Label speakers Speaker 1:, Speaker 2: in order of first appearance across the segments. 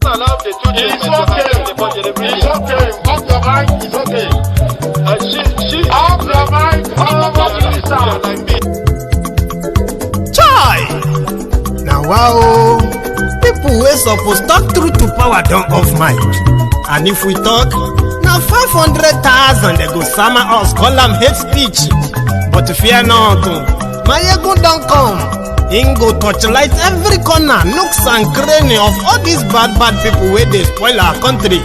Speaker 1: allowed the two children to have the budget every year.
Speaker 2: It's okay. Off your mind. It's okay.
Speaker 1: She
Speaker 2: Off your mind.
Speaker 1: like me.
Speaker 3: Chai! Now wow, people wey suppose talk truth to power don't off mic. And if we talk, now 500,000 they go sama us, call them hate speech. But fear not, Maiyegun don't come. Him go torchlight every corner, nooks and cranny of all these bad people where they spoil our country.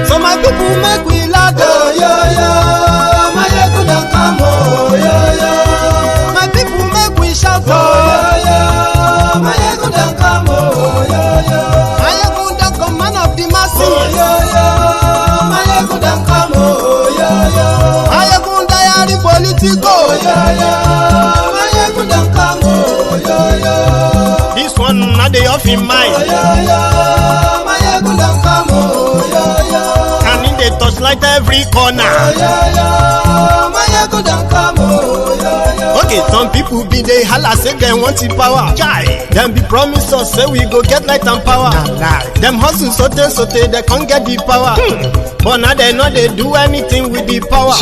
Speaker 3: So my people make we laugh, oh, yo yo. Maiyegun don't come, oh, yo yo. My people make we shout, oh, yo yo. Maiyegun don't come, oh, yo yo. Maiyegun don't come, man of the masses, oh, yo yo. Maiyegun don't come, oh, yo yo. Maiyegun Diary Politico, yo yo. Maiyegun don't come, oh, yo yo. This one not the off in mind, oh, yo yo. Maiyegun don't come, oh, yo yo. And in the touchlight every corner, oh, yo yo. Maiyegun don't come, oh, yo yo. Okay, some people be they holla say they want the power. Chai, them be promise us say we go get light and power. Nah. Them hustle sote they can't get the power. But now they know they do anything with the power.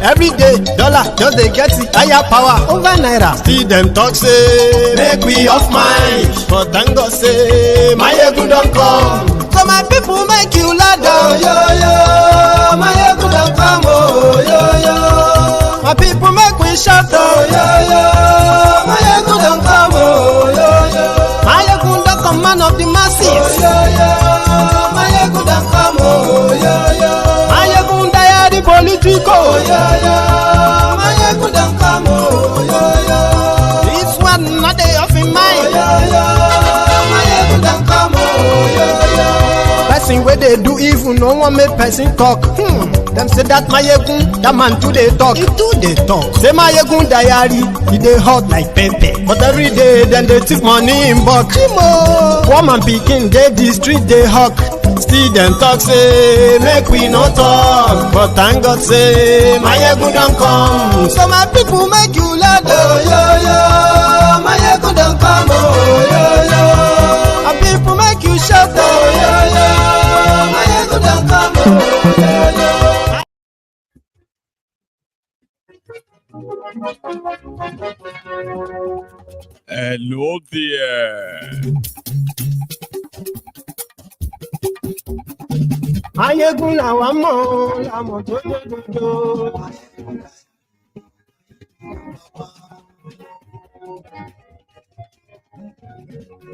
Speaker 3: Every day, dollar just they get the higher power over naira. Still them talk say make we off mind. But thank God say Maiyegun don't come. So my people make you ladder, oh, yo yo. Maiyegun don't come, oh, yo yo. My people make we shout, oh, yo yo. Maiyegun don't come, oh, yo yo. Maiyegun don't come, man of the masses, oh, yo yo. Maiyegun don't come, oh, yo yo. Maiyegun Diary Politico, oh, yo yo. Maiyegun don't come, oh, yo yo. This one not the off in mind, oh, yo yo. Maiyegun don't come, oh, yo yo. Person where they do evil, no one make person talk. Them say that Maiyegun, that man too they talk. He too they talk. Say Maiyegun Diary, he they hot like pepper. But every day then they take money in bulk. Woman picking they the street they hawk. Still them talk say make we no talk. But thank God say Maiyegun don't come. So my people make you laugh, oh yo yo. Maiyegun don't come, oh yo yo. My people make you shout, oh yo yo. Maiyegun don't come, oh yo yo.
Speaker 4: Hello there.
Speaker 3: Maiyegun làwa mọ̀, làmọ̀ tó lódodo.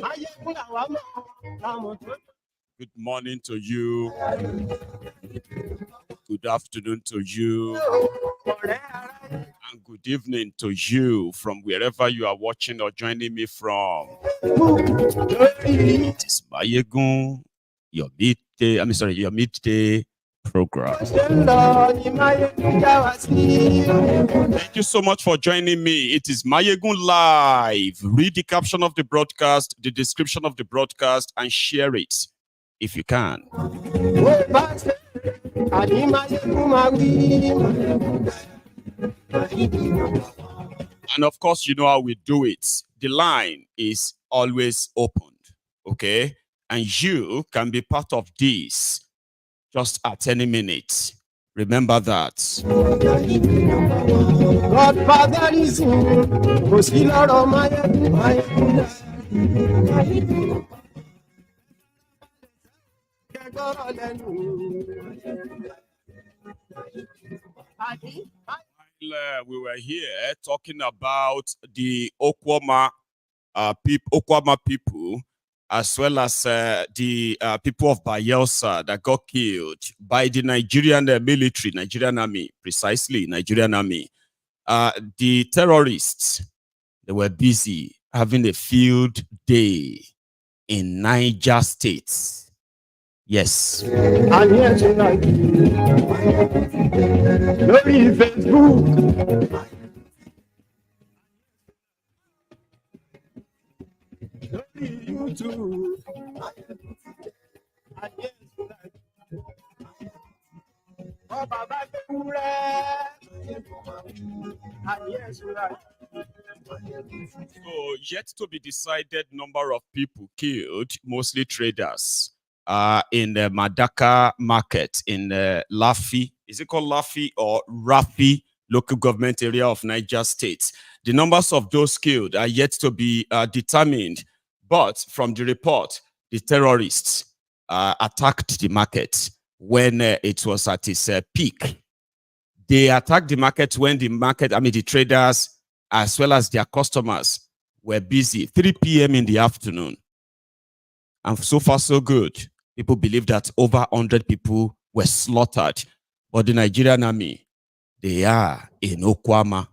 Speaker 3: Maiyegun làwa mọ̀, làmọ̀ tó.
Speaker 4: Good morning to you. Good afternoon to you. And good evening to you from wherever you are watching or joining me from. It is Maiyegun, your midday program. Thank you so much for joining me. It is Maiyegun Live. Read the caption of the broadcast, the description of the broadcast, and share it if you can. And of course, you know how we do it. The line is always opened, okay? And you can be part of this just at any minute. Remember that.
Speaker 3: Godfather is
Speaker 4: We were here talking about the Okwama people, as well as the people of Bayelsa that got killed by the Nigerian military, Nigerian army, precisely Nigerian army. The terrorists, they were busy having a field day in Niger State. Yes.
Speaker 3: I'm here tonight. Lórí Facebook. Lórí YouTube. I'm here tonight. Oh, Baba Kure. I'm here tonight.
Speaker 4: So, yet to be decided number of people killed, mostly traders, in the Madaka market in Lafi. Is it called Lafi or Rafi local government area of Niger State? The numbers of those killed are yet to be determined. But from the report, the terrorists attacked the market when it was at its peak. They attacked the market when the traders, as well as their customers, were busy. 3 p.m. in the afternoon. And so far, so good. People believe that over 100 people were slaughtered. But the Nigerian army, they are in Okwama.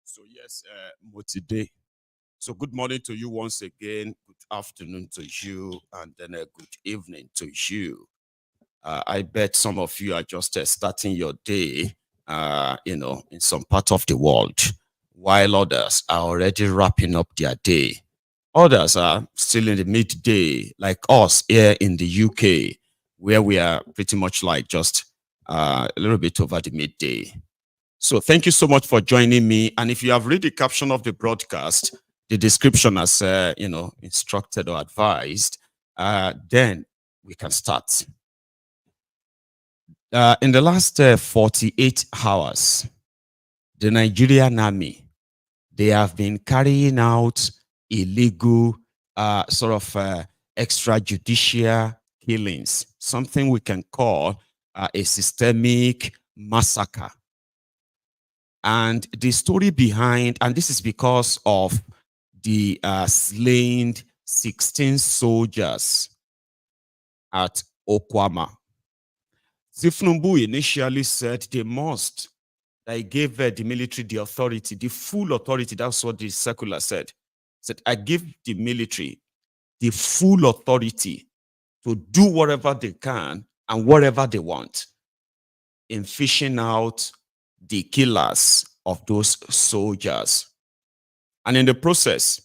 Speaker 4: So yes, Motide. So good morning to you once again. Good afternoon to you, and then a good evening to you. I bet some of you are just starting your day, in some part of the world, while others are already wrapping up their day. Others are still in the midday, like us here in the UK, where we are pretty much like just a little bit over the midday. So thank you so much for joining me. And if you have read the caption of the broadcast, the description as instructed or advised, then we can start. In the last 48 hours, the Nigerian army, they have been carrying out illegal extrajudicial killings, something we can call a systemic massacre. And the story behind, and this is because of the slain 16 soldiers at Okwama. Tifnumbu initially said they gave the military the authority, the full authority. That's what the circular said. Said, I give the military the full authority to do whatever they can and whatever they want in fishing out the killers of those soldiers. And in the process,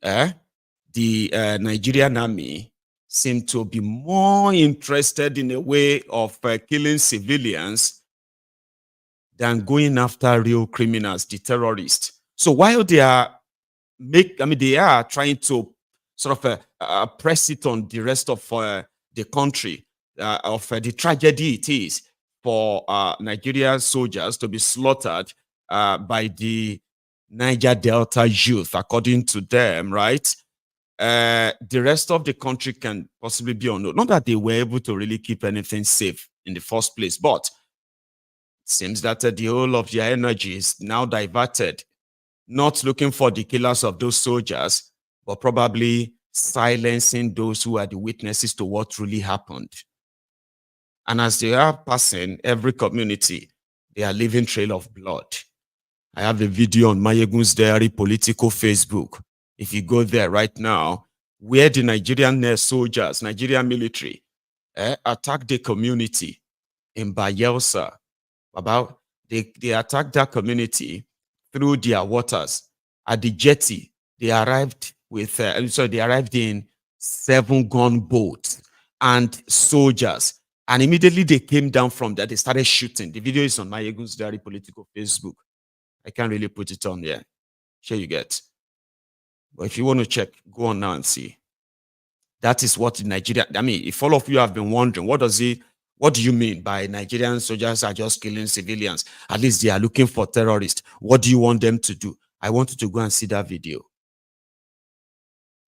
Speaker 4: the Nigerian army seemed to be more interested in a way of killing civilians than going after real criminals, the terrorists. So while they are they are trying to sort of press it on the rest of the country of the tragedy it is for Nigerian soldiers to be slaughtered by the Niger Delta youth, according to them, right? The rest of the country can possibly be unknown. Not that they were able to really keep anything safe in the first place, but it seems that the whole of their energy is now diverted, not looking for the killers of those soldiers, but probably silencing those who are the witnesses to what really happened. And as they are passing every community, they are leaving trail of blood. I have a video on MaiyegunsDiary Politico Facebook. If you go there right now, where the Nigerian soldiers, Nigerian military, attacked the community in Bayelsa. They attacked that community through their waters. At the jetty, they arrived with, they arrived in 7 gunboats and soldiers. And immediately they came down from that. They started shooting. The video is on MaiyegunsDiary Political Facebook. I can't really put it on there. Sure you get. But if you want to check, go on now and see. That is what Nigeria, if all of you have been wondering, what do you mean by Nigerian soldiers are just killing civilians? At least they are looking for terrorists. What do you want them to do? I want you to go and see that video.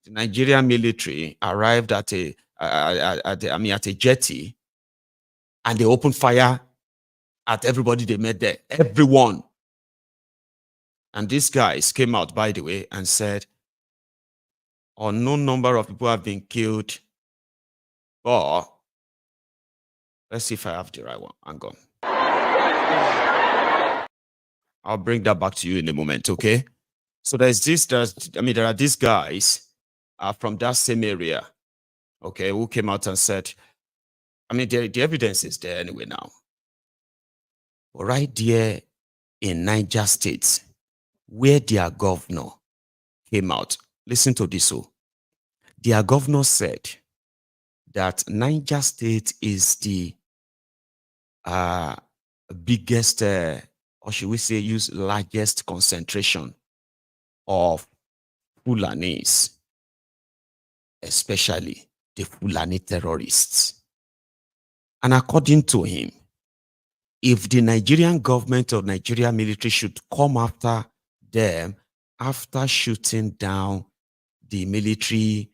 Speaker 4: The Nigerian military arrived at a jetty, and they opened fire at everybody they met there. Everyone. And these guys came out, by the way, and said, unknown number of people have been killed. But let's see if I have the right one. Hang on. I'll bring that back to you in a moment, okay? So there are these guys from that same area, okay, who came out and said, the evidence is there anyway now. Right there in Niger State, where their governor came out. Listen to this. So, their governor said that Niger State is the biggest, or should we say, use largest concentration of Fulanis, especially the Fulani terrorists. And according to him, if the Nigerian government or Nigerian military should come after them after shooting down the military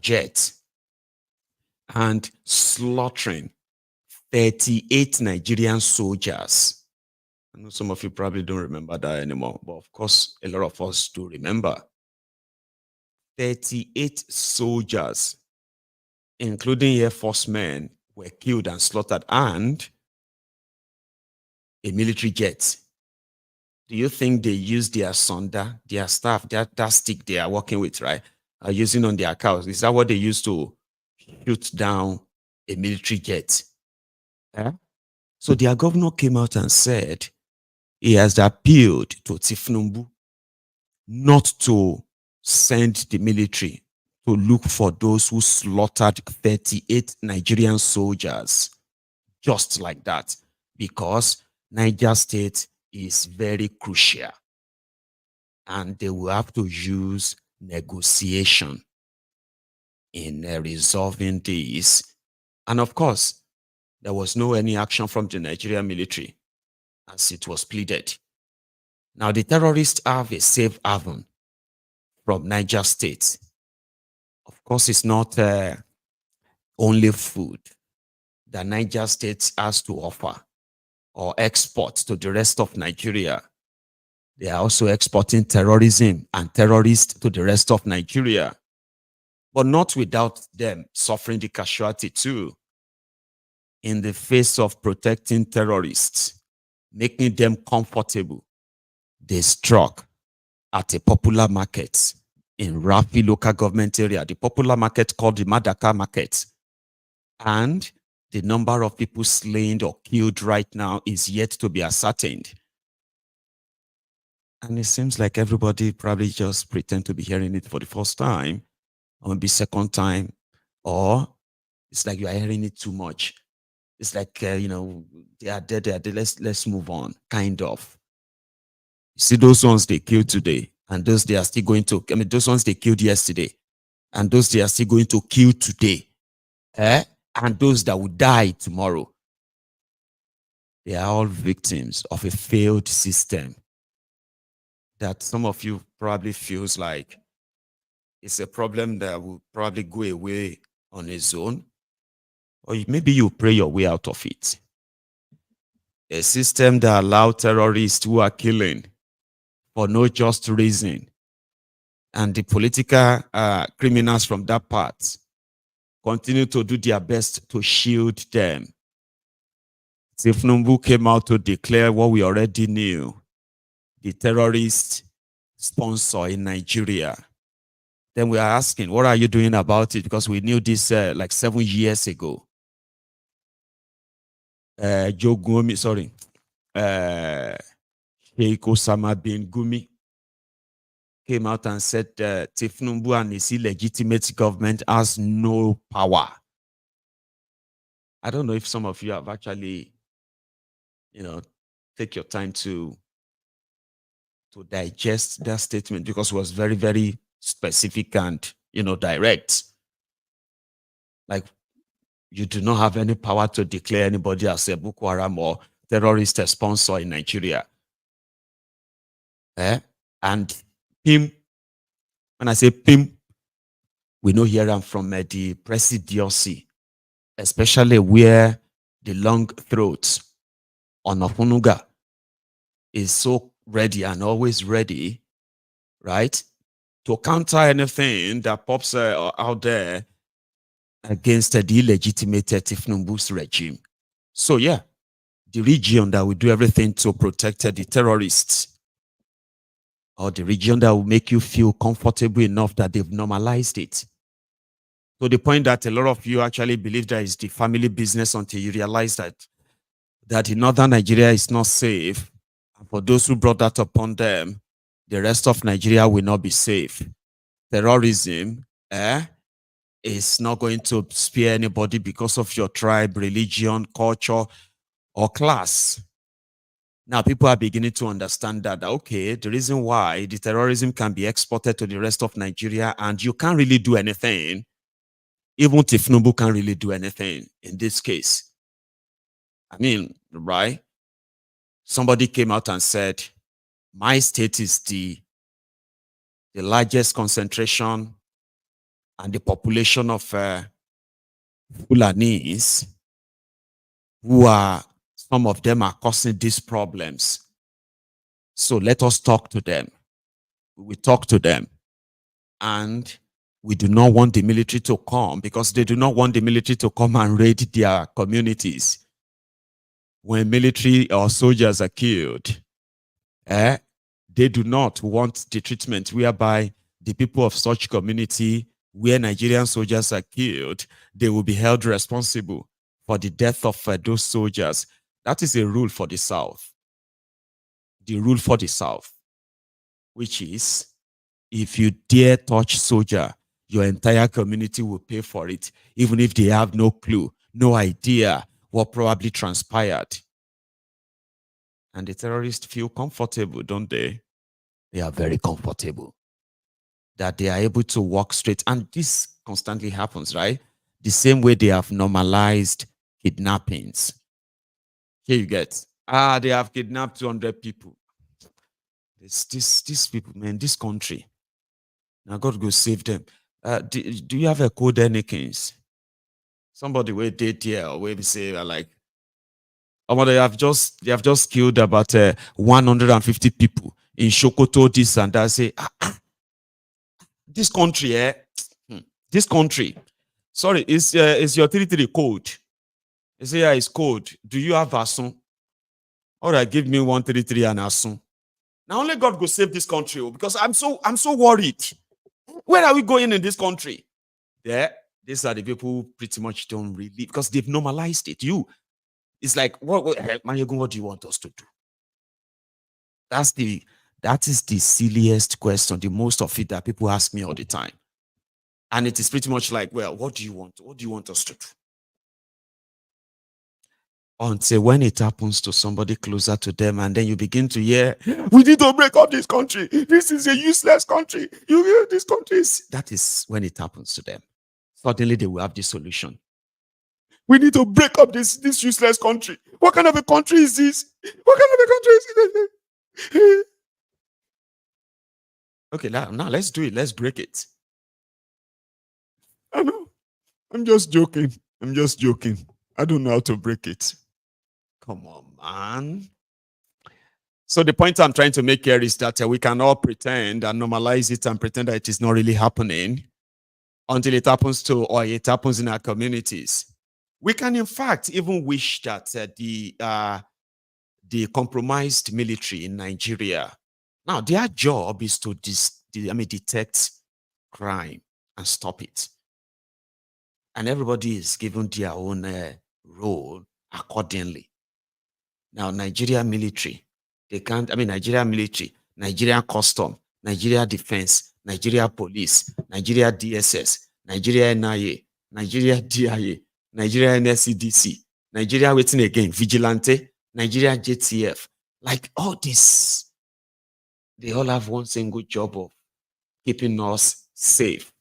Speaker 4: jet and slaughtering 38 Nigerian soldiers. I know some of you probably don't remember that anymore, but of course, a lot of us do remember. 38 soldiers, including Air Force men, were killed and slaughtered, and a military jet. Do you think they use their sonda, their staff, that stick they are working with, right? Are using on their cows? Is that what they use to shoot down a military jet? Yeah? So their governor came out and said he has appealed to Tifnumbu not to send the military to look for those who slaughtered 38 Nigerian soldiers just like that, because Niger State is very crucial and they will have to use negotiation in resolving this. And of course, there was no any action from the Nigerian military as it was pleaded. Now, the terrorists have a safe haven from Niger State. Of course, it's not only food that Niger State has to offer or export to the rest of Nigeria. They are also exporting terrorism and terrorists to the rest of Nigeria, but not without them suffering the casualty too. In the face of protecting terrorists, making them comfortable, they struck at a popular market in Rafi local government area, the popular market called the Madaka market. And the number of people slain or killed right now is yet to be ascertained. And it seems like everybody probably just pretend to be hearing it for the first time, or maybe second time, or it's like you are hearing it too much. It's like, they are dead, let's move on, kind of. You see those ones they killed today, and those they are still going to, those ones they killed yesterday, and those they are still going to kill today. And those that will die tomorrow. They are all victims of a failed system that some of you probably feels like it's a problem that will probably go away on its own, or maybe you pray your way out of it. A system that allows terrorists who are killing for no just reason, and the political criminals from that part continue to do their best to shield them. Tifnumbu came out to declare what we already knew: the terrorist sponsor in Nigeria. Then we are asking, what are you doing about it? Because we knew this like 7 years ago. Sheikh Osama bin Gumi came out and said Tifnumbu and his illegitimate government has no power. I don't know if some of you have actually, take your time to digest that statement, because it was very, very specific and, direct. Like, you do not have any power to declare anybody as a Boko Haram or terrorist sponsor in Nigeria. And PIM, when I say PIM, we know here I'm from the presidency, especially where the long throat on Ofunuga is so ready and always ready, right, to counter anything that pops out there against the illegitimated Tifnumbu's regime. So yeah, the region that will do everything to protect the terrorists, or the region that will make you feel comfortable enough that they've normalized it. To the point that a lot of you actually believe that it's the family business until you realize that in northern Nigeria is not safe. And for those who brought that upon them, the rest of Nigeria will not be safe. Terrorism is not going to spare anybody because of your tribe, religion, culture, or class. Now, people are beginning to understand that, okay, the reason why the terrorism can be exported to the rest of Nigeria and you can't really do anything, even Tifnubu can't really do anything in this case. I mean, right? Somebody came out and said, my state is the largest concentration and the population of Fulanis, who are, some of them are causing these problems. So let us talk to them. We talk to them. And we do not want the military to come because they do not want the military to come and raid their communities. When military or soldiers are killed, they do not want the treatment whereby the people of such community where Nigerian soldiers are killed, they will be held responsible for the death of those soldiers. That is a rule for the South. The rule for the South, which is, if you dare touch soldier, your entire community will pay for it, even if they have no clue, no idea what probably transpired. And the terrorists feel comfortable, don't they? They are very comfortable that they are able to walk straight. And this constantly happens, right? The same way they have normalized kidnappings. Here you get, they have kidnapped 200 people. These people, man, this country. Now God go save them. Do you have a code Enikins? Somebody will date here or will say like, oh, they have just killed about 150 people in Sokoto, this and that. Say, this country, this country. Sorry, is your 33 code? They say, yeah, it's code. Do you have Asun? All right, give me 133 and Asun. Now only God go save this country because I'm so worried. Where are we going in this country? Yeah, these are the people who pretty much don't really, because they've normalized it. It's like, Maiyegun, what do you want us to do? That is the silliest question, the most of it that people ask me all the time. And it is pretty much like, well, what do you want? What do you want us to do? Until when it happens to somebody closer to them, and then you begin to hear, we need to break up this country. This is a useless country. You hear this country is. That is when it happens to them. Suddenly they will have the solution. We need to break up this useless country. What kind of a country is this? What kind of a country is it? Okay, now let's do it. Let's break it. I know. I'm just joking. I don't know how to break it. Come on, man. So the point I'm trying to make here is that we can all pretend and normalize it and pretend that it is not really happening until it happens to, or it happens in our communities. We can, in fact, even wish that the compromised military in Nigeria, now their job is to detect crime and stop it. And everybody is given their own role accordingly. Now, Nigeria military, Nigeria military, Nigeria custom, Nigeria defense, Nigeria police, Nigeria DSS, Nigeria NIA, Nigeria DIA, Nigeria NSCDC, Nigeria waiting again, vigilante, Nigeria JTF. Like all this, they all have one single job of keeping us safe.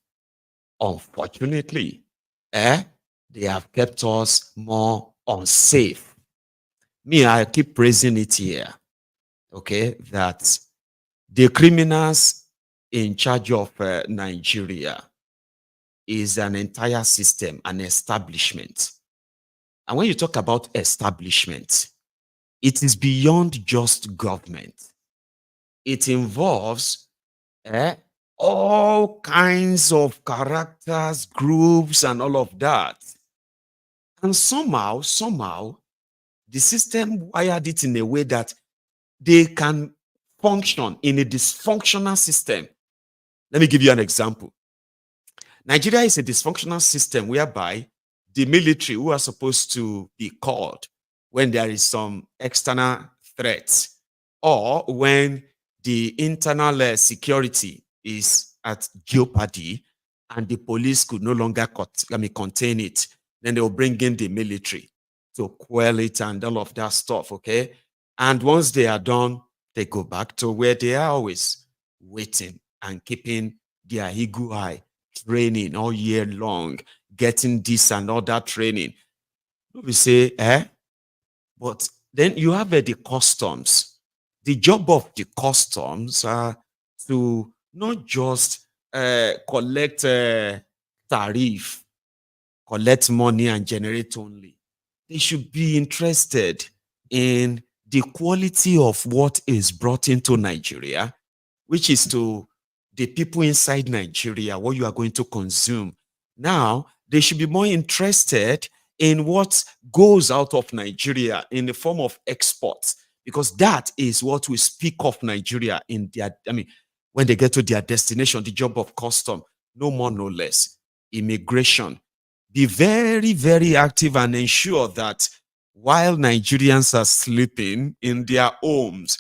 Speaker 4: Unfortunately, they have kept us more unsafe. Me, I keep praising it here, okay, that the criminals in charge of Nigeria is an entire system, an establishment. And when you talk about establishment, it is beyond just government. It involves all kinds of characters, groups, and all of that. And somehow, the system wired it in a way that they can function in a dysfunctional system. Let me give you an example. Nigeria is a dysfunctional system whereby the military, who are supposed to be called when there is some external threats, or when the internal security is at jeopardy and the police could no longer contain it, then they will bring in the military to quell it and all of that stuff, okay? And once they are done, they go back to where they are always, waiting and keeping their ego high, training all year long, getting this and all that training. We say, but then you have the customs. The job of the customs are to not just collect tariff, collect money and generate only. They should be interested in the quality of what is brought into Nigeria, which is to the people inside Nigeria, what you are going to consume. Now, they should be more interested in what goes out of Nigeria in the form of exports, because that is what will speak of Nigeria in their, when they get to their destination, the job of custom, no more, no less. Immigration. Be very, very active and ensure that while Nigerians are sleeping in their homes,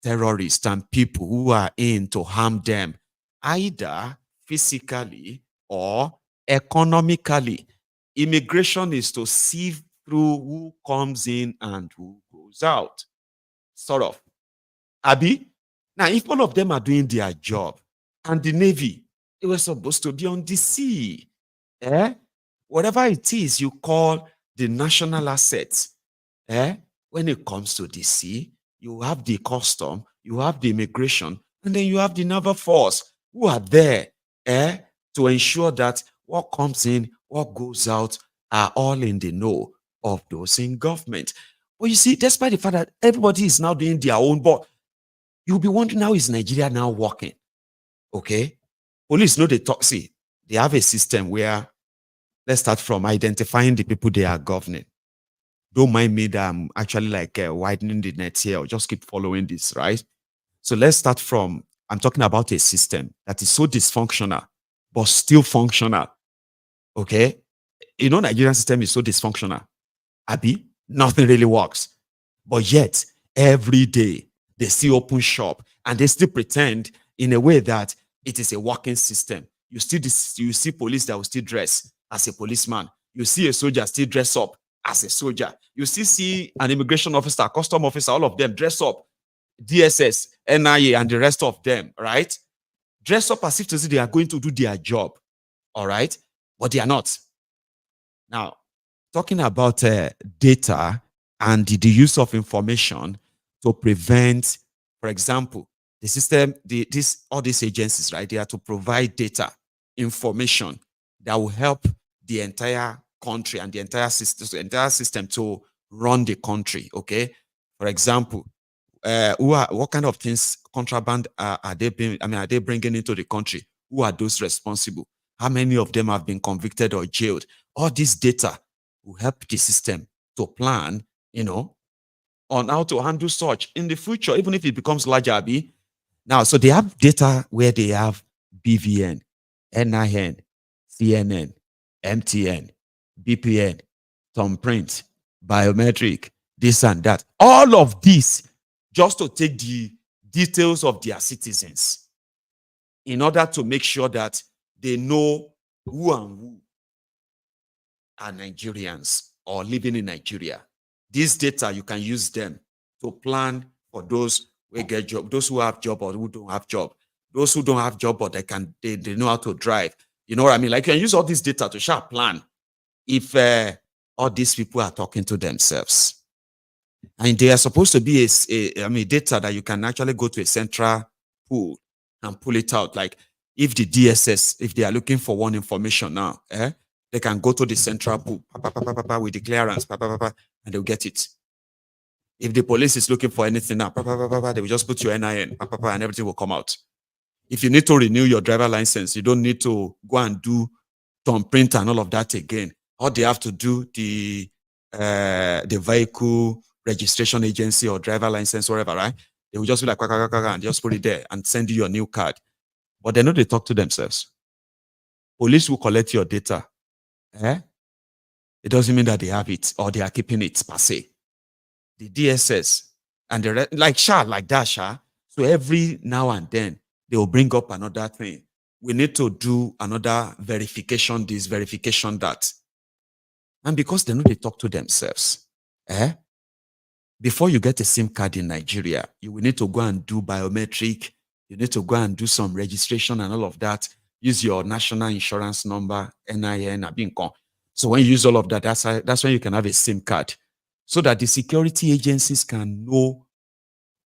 Speaker 4: terrorists and people who are in to harm them, either physically or economically. Immigration is to sieve through who comes in and who goes out. Sort of. Abi? Now, if all of them are doing their job, and the Navy, they were supposed to be on the sea. Whatever it is you call the national assets, when it comes to the sea, you have the custom, you have the immigration, and then you have the naval force who are there to ensure that what comes in, what goes out are all in the know of those in government. But you see, despite the fact that everybody is now doing their own, but you'll be wondering, how is Nigeria now working? Okay? Police know they talk. See, they have a system where, let's start from identifying the people they are governing. Don't mind me that I'm actually like widening the net here, or just keep following this, right? So let's start from, I'm talking about a system that is so dysfunctional, but still functional. Okay? You know, Nigerian system is so dysfunctional. Abi, nothing really works. But yet, every day, they still open shop and they still pretend in a way that it is a working system. You see police that will still dress as a policeman. You see a soldier still dress up as a soldier. You still see an immigration officer, custom officer, all of them dress up. DSS, NIA, and the rest of them, right? Dress up as if to say they are going to do their job, all right? But they are not. Now, talking about data and the use of information to prevent, for example, the system, all these agencies, right? They are to provide data, information that will help the entire country and the entire system to run the country. Okay, for example, what kind of things contraband are they bringing into the country? Who are those responsible? How many of them have been convicted or jailed? All this data will help the system to plan, on how to handle such in the future, even if it becomes larger. Now, so they have data where they have BVN, NIN, CNN, MTN, BPN, thumbprint, biometric, this and that. All of this just to take the details of their citizens in order to make sure that they know who and who are Nigerians or living in Nigeria. This data, you can use them to plan for those who get job, those who have job or who don't have job, those who don't have job but they know how to drive. You know what I mean? Like, you can use all this data to sharp plan if all these people are talking to themselves. And they are supposed to be data that you can actually go to a central pool and pull it out. Like, if the DSS, if they are looking for one information now, they can go to the central pool with the clearance, and they'll get it. If the police is looking for anything now, they will just put your NIN, and everything will come out. If you need to renew your driver license, you don't need to go and do thumbprint and all of that again. All they have to do, the vehicle registration agency or driver license, whatever, right? They will just be like, and just put it there and send you your new card. But they know they talk to themselves. Police will collect your data. It doesn't mean that they have it or they are keeping it per se. The DSS and the like that. So every now and then, they will bring up another thing. We need to do another verification this, verification that. And because they know they talk to themselves, before you get a SIM card in Nigeria, you will need to go and do biometric. You need to go and do some registration and all of that. Use your national insurance number, NIN, Abinko. So when you use all of that, that's when you can have a SIM card. So that the security agencies can know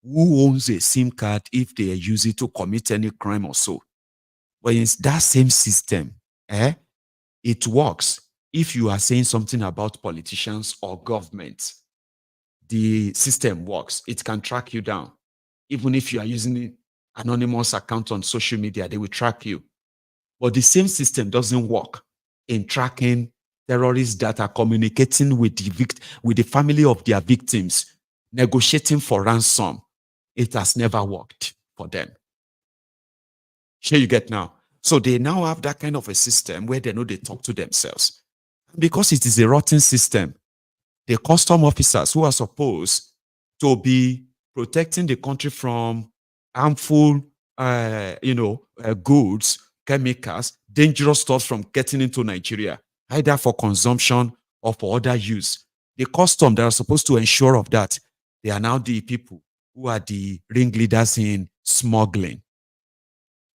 Speaker 4: who owns a SIM card if they use it to commit any crime or so. But in that same system, it works if you are saying something about politicians or government. The system works. It can track you down. Even if you are using an anonymous account on social media, they will track you. But the same system doesn't work in tracking terrorists that are communicating with the family of their victims, negotiating for ransom. It has never worked for them. Here you get now. So they now have that kind of a system where they know they talk to themselves. Because it is a rotten system, the custom officers who are supposed to be protecting the country from harmful, goods, chemicals, dangerous stuff from getting into Nigeria, either for consumption or for other use. The custom that are supposed to ensure of that, they are now the people who are the ringleaders in smuggling.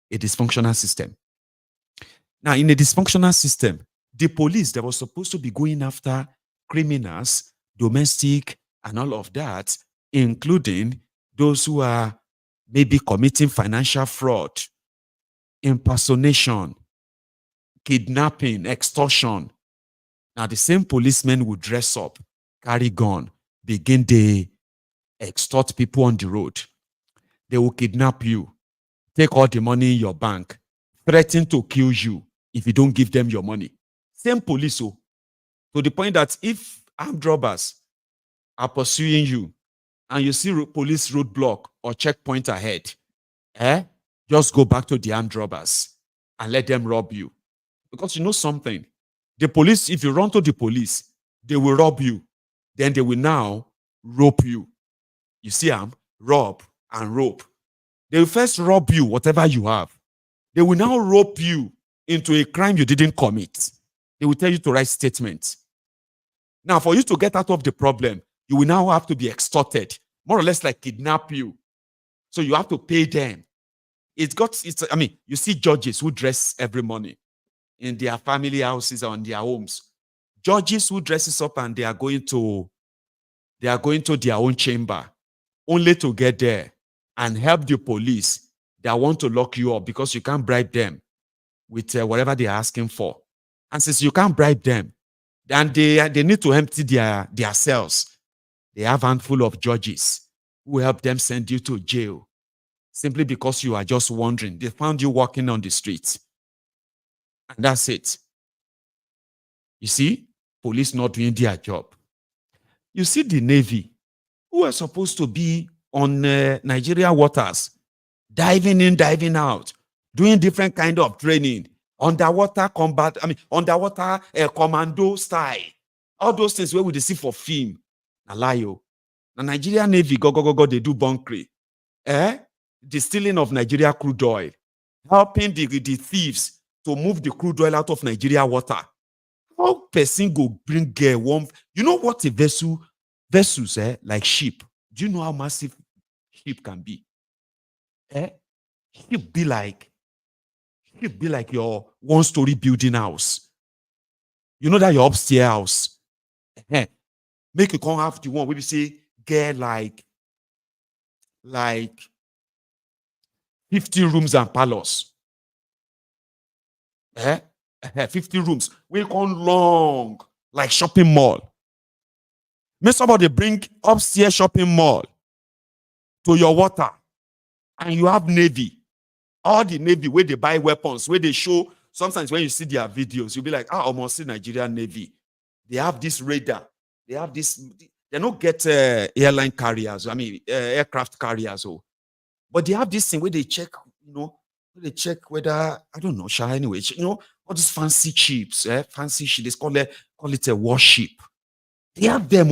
Speaker 4: A dysfunctional system. Now, in a dysfunctional system, the police that was supposed to be going after criminals, domestic, and all of that, including those who are maybe committing financial fraud, impersonation, kidnapping, extortion. Now, the same policemen will dress up, carry gun, begin to extort people on the road. They will kidnap you, take all the money in your bank, threaten to kill you if you don't give them your money. Same police, to the point that if armed robbers are pursuing you and you see police roadblock or checkpoint ahead, just go back to the armed robbers and let them rob you. Because you know something, the police, if you run to the police, they will rob you. Then they will now rope you. You see, rob and rope. They will first rob you, whatever you have. They will now rope you into a crime you didn't commit. They will tell you to write statements. Now, for you to get out of the problem, you will now have to be extorted, more or less like kidnap you. So you have to pay them. You see judges who dress every morning in their family houses or in their homes. Judges who dresses up and they are going to their own chamber only to get there and help the police that want to lock you up because you can't bribe them with whatever they are asking for. And since you can't bribe them, then they need to empty their cells. They have a handful of judges who help them send you to jail simply because you are just wandering. They found you walking on the streets. And that's it. You see, police not doing their job. You see the Navy, who are supposed to be on Nigeria waters, diving in, diving out, doing different kind of training, underwater combat, underwater commando style. All those things where we see for film. Alayo. The Nigerian Navy, go, they do bunkering. The stealing of Nigeria crude oil, helping the thieves to move the crude oil out of Nigeria water. How person go bring one? You know what a vessels like ship. Do you know how massive ship can be? Ship be like your one-story building house. You know that your upstairs house. Make you come have the one where we say get like 50 rooms and parlors. 50 rooms. We come long like shopping mall. May somebody bring upstairs shopping mall to your water, and you have Navy. All the Navy where they buy weapons, where they show. Sometimes when you see their videos, you'll be like, almost see Nigerian Navy. They have this radar. They have this. They don't get airline carriers. Aircraft carriers. But they have this thing where they check. They check whether I don't know. Anyway, all these fancy ships. Fancy ships. They call it a warship. They have them.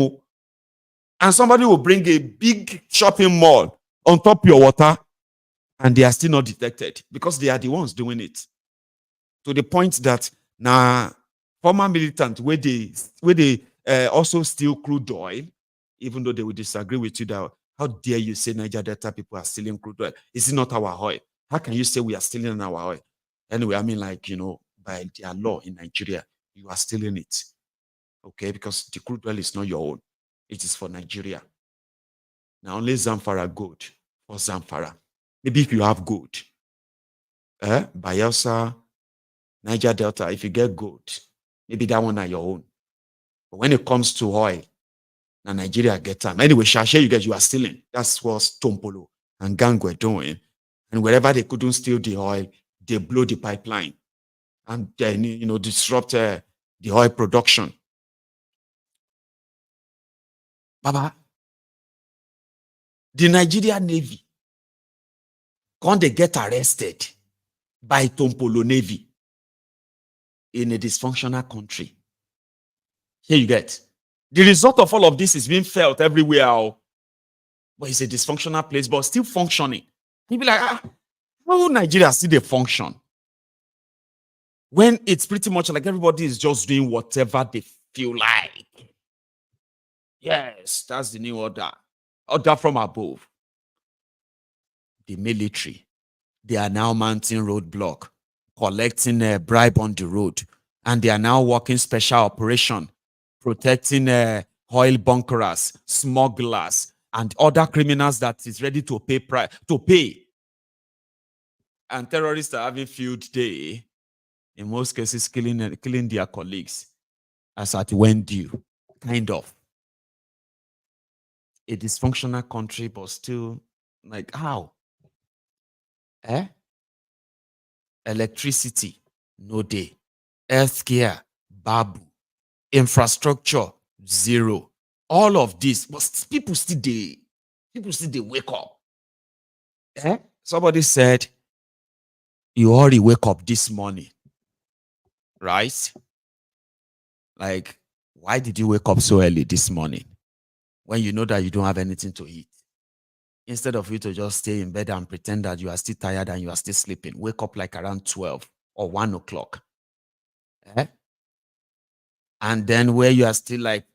Speaker 4: And somebody will bring a big shopping mall on top of your water. And they are still not detected because they are the ones doing it. To the point that now former militant where they also steal crude oil, even though they will disagree with you that how dare you say Niger Delta people are stealing crude oil? Is it not our oil? How can you say we are stealing our oil? Anyway, I mean, like, by their law in Nigeria, you are stealing it. Okay, because the crude oil is not your own. It is for Nigeria. Now only Zamfara gold for Zamfara. Maybe if you have gold, Bayelsa, Niger Delta, if you get gold, maybe that one are your own. But when it comes to oil, now Nigeria get time. Anyway, Shashe, you are stealing. That's what Tompolo and gang were doing. And wherever they couldn't steal the oil, they blow the pipeline and then, disrupt the oil production. Baba, the Nigerian Navy, can't they get arrested by Tompolo Navy in a dysfunctional country? Here you get. The result of all of this is being felt everywhere. But it's a dysfunctional place, but still functioning. You'll be like, how Nigeria still they function? When it's pretty much like everybody is just doing whatever they feel like. Yes, that's the new order. Order from above. The military, they are now mounting roadblock, collecting a bribe on the road, and they are now working special operation, protecting oil bunkerers, smugglers, and other criminals that is ready to pay. And terrorists are having field day, in most cases killing their colleagues as at when due, kind of. A dysfunctional country, but still, like, how? Electricity, no day. Healthcare, babu. Infrastructure, zero. All of this, but people still they wake up. Somebody said, you already wake up this morning, right? Like, why did you wake up so early this morning when you know that you don't have anything to eat? Instead of you to just stay in bed and pretend that you are still tired and you are still sleeping, wake up like around 12 or 1 o'clock. And then where you are still like,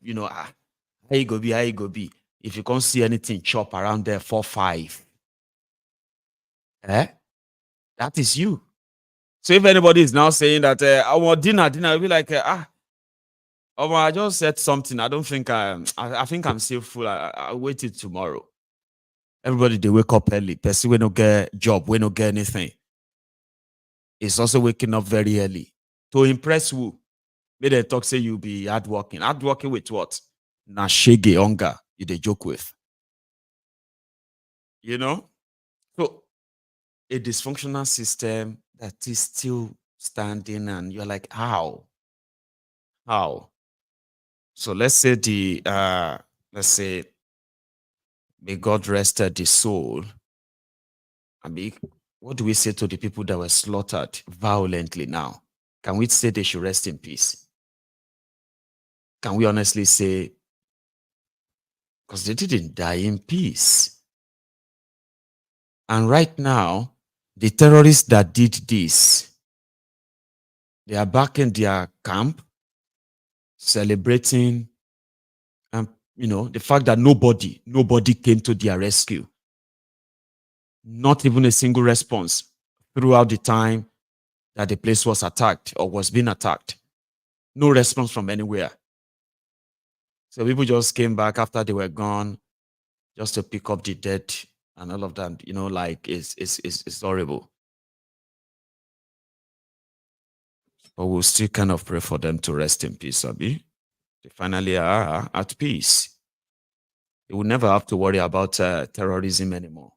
Speaker 4: how you go be? If you can't see anything, chop around there 4, 5. That is you. So if anybody is now saying that I want dinner, I'll be like, I just said something. I don't think I think I'm still full. I'll wait till tomorrow. Everybody, they wake up early. Person will not get job, will not get anything. It's also waking up very early. To impress who? Maybe they talk say you be hardworking. Hardworking with what? Na shege hunger you they joke with. So a dysfunctional system that is still standing, and you're like, how? So let's say may God rest the soul. What do we say to the people that were slaughtered violently now? Can we say they should rest in peace? Can we honestly say, because they didn't die in peace? And right now, the terrorists that did this, they are back in their camp, celebrating, the fact that nobody came to their rescue. Not even a single response throughout the time that the place was attacked or was being attacked. No response from anywhere. So people just came back after they were gone just to pick up the dead and all of that. Like it's horrible. But we'll still kind of pray for them to rest in peace, Abi. They finally are at peace. They will never have to worry about terrorism anymore.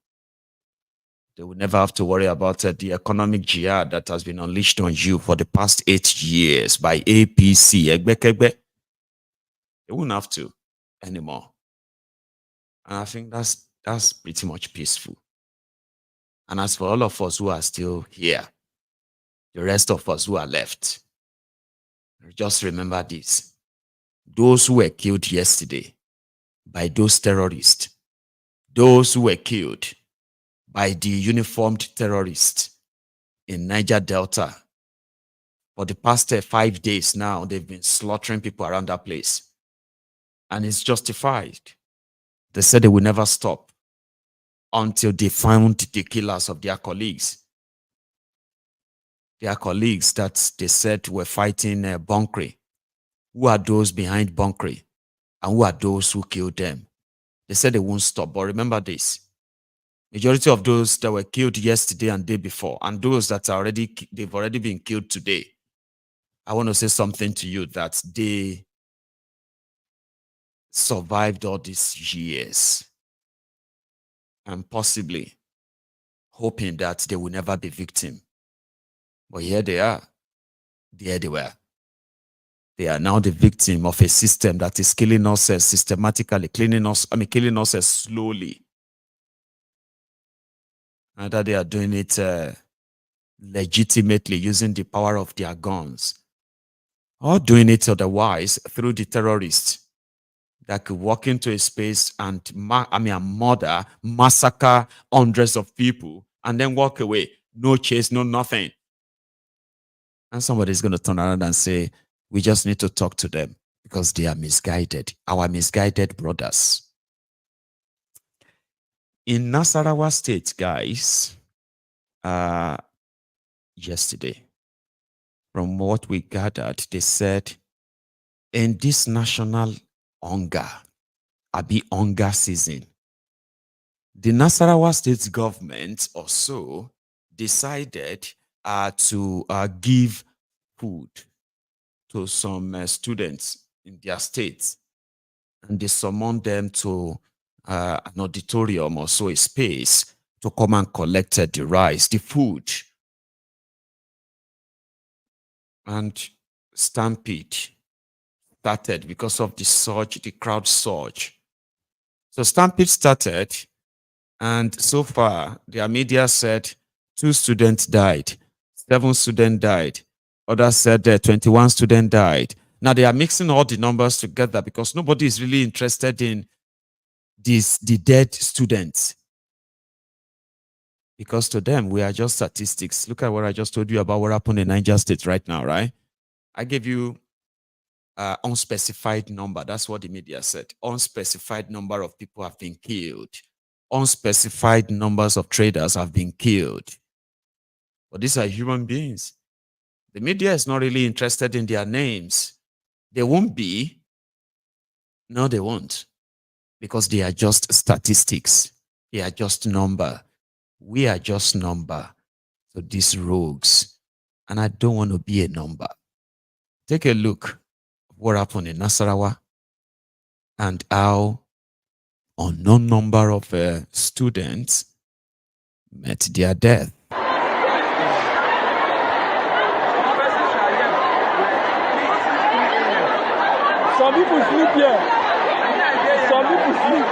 Speaker 4: They will never have to worry about the economic jihad that has been unleashed on you for the past 8 years by APC. They won't have to anymore. And I think that's pretty much peaceful. And as for all of us who are still here, the rest of us who are left, just remember this. Those who were killed yesterday by those terrorists, those who were killed by the uniformed terrorists in Niger Delta. For the past 5 days now, they've been slaughtering people around that place. And it's justified. They said they will never stop until they found the killers of their colleagues. Their colleagues that they said were fighting Bonkri. Who are those behind Bonkri? And who are those who killed them? They said they won't stop. But remember this. Majority of those that were killed yesterday and day before, and those that are they've already been killed today, I want to say something to you that they survived all these years and possibly hoping that they will never be victim. But here they are. There they were. They are now the victim of a system that is killing us systematically, killing us slowly. Either they are doing it legitimately using the power of their guns, or doing it otherwise through the terrorists that could walk into a space and murder, massacre hundreds of people, and then walk away. No chase, no nothing. And somebody's going to turn around and say, we just need to talk to them because they are misguided. Our misguided brothers. In Nasarawa State, guys, yesterday, from what we gathered, they said in this national hunger season, the Nasarawa State government also decided to give food to some students in their states, and they summoned them to an auditorium or so, a space, to come and collect the rice, the food. And stampede started because of the surge, the crowd surge. So stampede started, and so far, their media said 2 students died, 7 students died. Others said 21 students died. Now they are mixing all the numbers together because nobody is really interested in the dead students. Because to them, we are just statistics. Look at what I just told you about what happened in Niger State right now, right? I gave you unspecified number. That's what the media said. Unspecified number of people have been killed. Unspecified numbers of traders have been killed. But these are human beings. The media is not really interested in their names. They won't be. No, they won't. Because they are just statistics. They are just number. We are just number. So these rogues. And I don't want to be a number. Take a look at what happened in Nasarawa and how unknown number of students met their death.
Speaker 5: Some people sleep here. Some people sleep.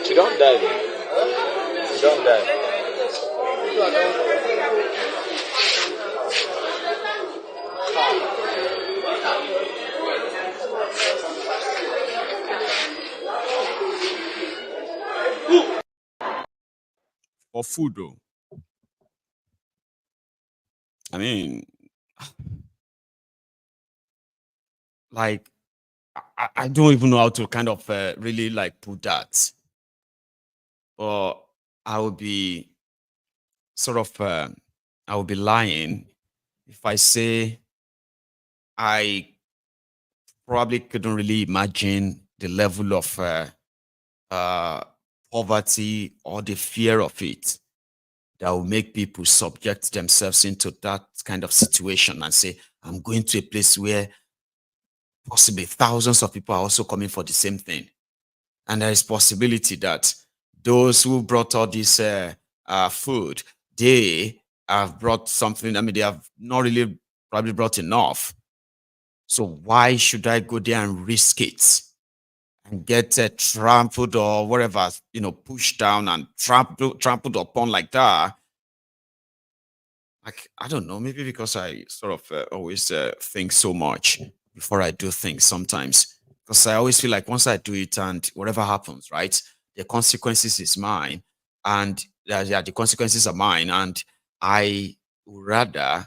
Speaker 1: She don't die. She don't die.
Speaker 4: For food, though. I mean, like, I don't even know how to kind of really like put that. But I would be I will be lying if I say I probably couldn't really imagine the level of poverty or the fear of it that will make people subject themselves into that kind of situation and say, I'm going to a place where possibly thousands of people are also coming for the same thing. And there is possibility that those who brought all this food, they have brought something. I mean, they have not really probably brought enough. So why should I go there and risk it and get trampled or whatever, pushed down and trampled upon like that? Like, I don't know, maybe because I sort of always think so much before I do things sometimes. Because I always feel like once I do it and whatever happens, right, the consequences is mine. And yeah, the consequences are mine. And I would rather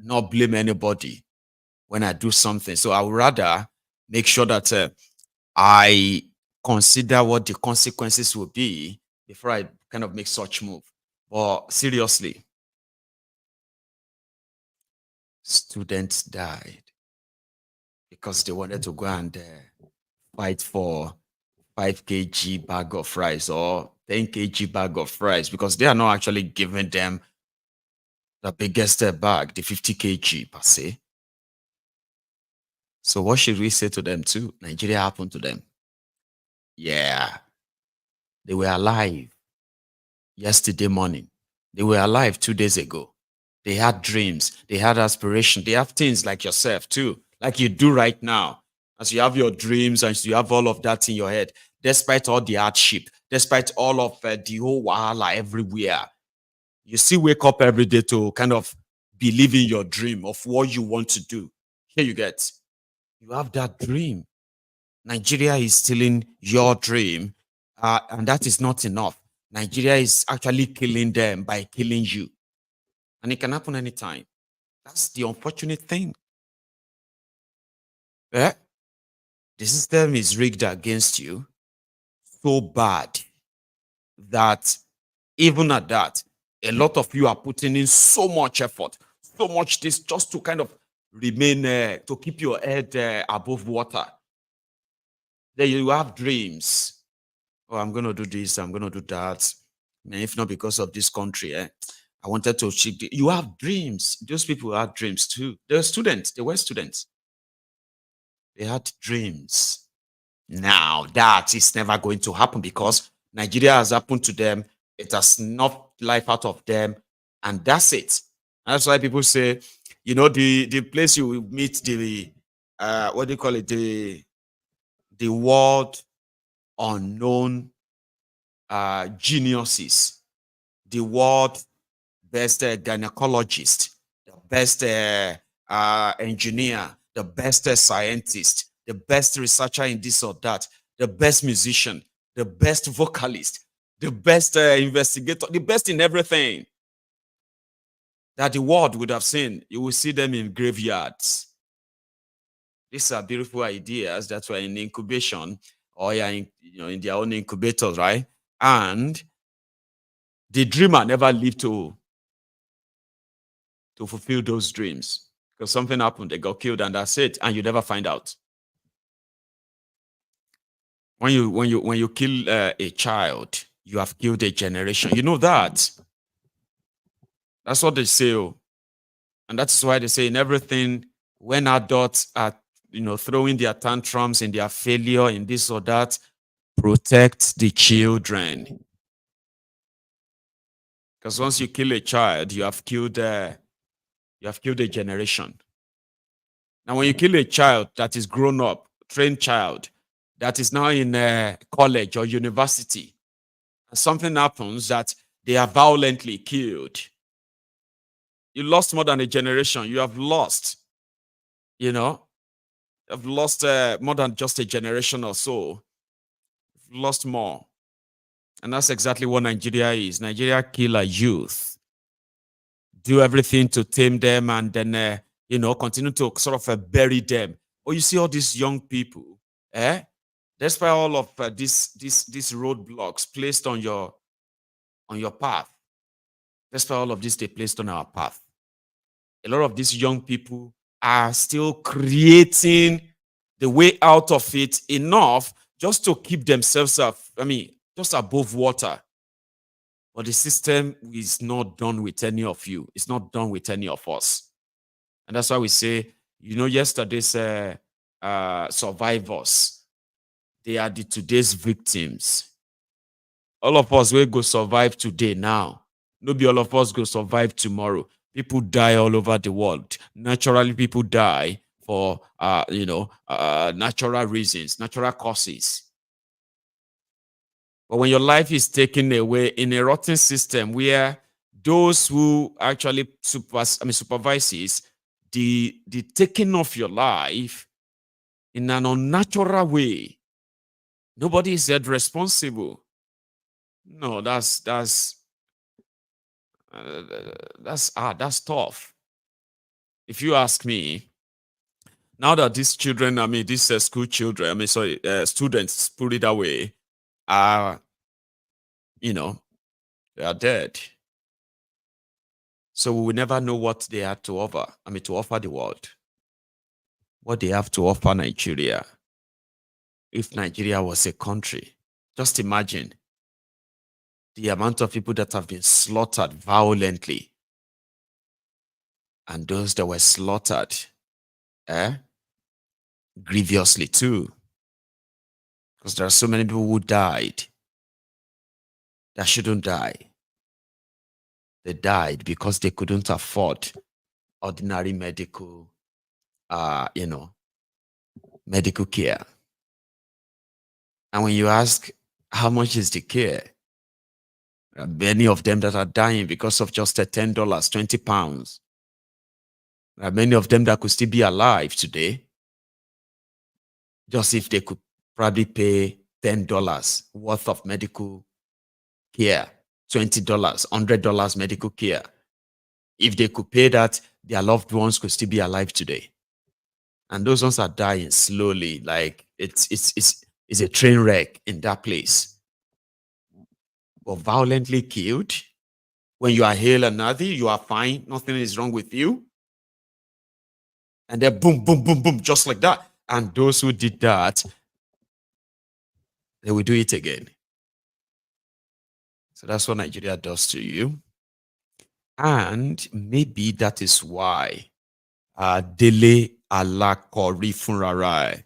Speaker 4: not blame anybody when I do something. So I would rather make sure that I consider what the consequences will be before I kind of make such move. But seriously, students died because they wanted to go and fight for 5 kg bag of rice or 10 kg bag of rice because they are not actually giving them the biggest bag, the 50 kg per se. So what should we say to them too? Nigeria happened to them. Yeah, they were alive yesterday morning. They were alive 2 days ago. They had dreams. They had aspirations. They have things like yourself too, like you do right now. As you have your dreams and you have all of that in your head, despite all the hardship, despite all of the whole wahala everywhere, you still wake up every day to kind of believe in your dream of what you want to do. Here you get. You have that dream. Nigeria is stealing your dream, and that is not enough. Nigeria is actually killing them by killing you. And it can happen anytime. That's the unfortunate thing. The system is rigged against you so bad that even at that, a lot of you are putting in so much effort, so much this just to kind of remain, to keep your head above water. Then you have dreams. Oh, I'm going to do this, I'm going to do that. And if not because of this country, I wanted to achieve. You have dreams. Those people had dreams too. They were students. They were students. They had dreams. Now, that is never going to happen because Nigeria has happened to them. It has knocked life out of them. And that's it. And that's why people say, the place you will meet the, what do you call it? The world unknown geniuses, the world best gynecologist, the best engineer, the best scientist, the best researcher in this or that, the best musician, the best vocalist, the best investigator, the best in everything that the world would have seen. You will see them in graveyards. These are beautiful ideas that were in incubation or in their own incubators, right? And the dreamer never lived to fulfill those dreams because something happened. They got killed, and that's it. And you never find out. When you kill a child, you have killed a generation. You know that. That's what they say. Oh. And that's why they say in everything, when adults are throwing their tantrums in their failure in this or that, protect the children. Because once you kill a child, you have killed a generation. Now, when you kill a child that is grown up, trained child, that is now in college or university, and something happens that they are violently killed, you lost more than a generation. You have lost, you've lost more than just a generation or so. You've lost more. And that's exactly what Nigeria is. Nigeria kill a youth, do everything to tame them, and then, continue to sort of bury them. Oh, you see all these young people, despite all of these roadblocks placed on your path, despite all of this they placed on our path. A lot of these young people are still creating the way out of it enough just to keep themselves up, just above water. But the system is not done with any of you. It's not done with any of us. And that's why we say, yesterday's survivors, they are the today's victims. All of us will go survive today now. Nobody all of us go survive tomorrow. People die all over the world. Naturally, people die for natural reasons, natural causes. But when your life is taken away in a rotten system where those who actually supervises the taking of your life in an unnatural way, nobody is held responsible. No, that's tough. If you ask me, now that these children, these school children, students, put it away, they are dead. So we will never know what they have to offer. To offer the world. What they have to offer Nigeria. If Nigeria was a country, just imagine the amount of people that have been slaughtered violently. And those that were slaughtered grievously too. Because there are so many people who died that shouldn't die. They died because they couldn't afford ordinary medical, medical care. And when you ask, how much is the care? There are many of them that are dying because of just $10, 20 pounds. There are many of them that could still be alive today. Just if they could probably pay $10 worth of medical care, $20, $100 medical care. If they could pay that, their loved ones could still be alive today. And those ones are dying slowly, like it's a train wreck in that place. But violently killed, when you are hale and healthy, you are fine, nothing is wrong with you. And then boom, boom, boom, boom, just like that. And those who did that, they will do it again. So that's what Nigeria does to you. And maybe that is why Dele Alakori Funrarai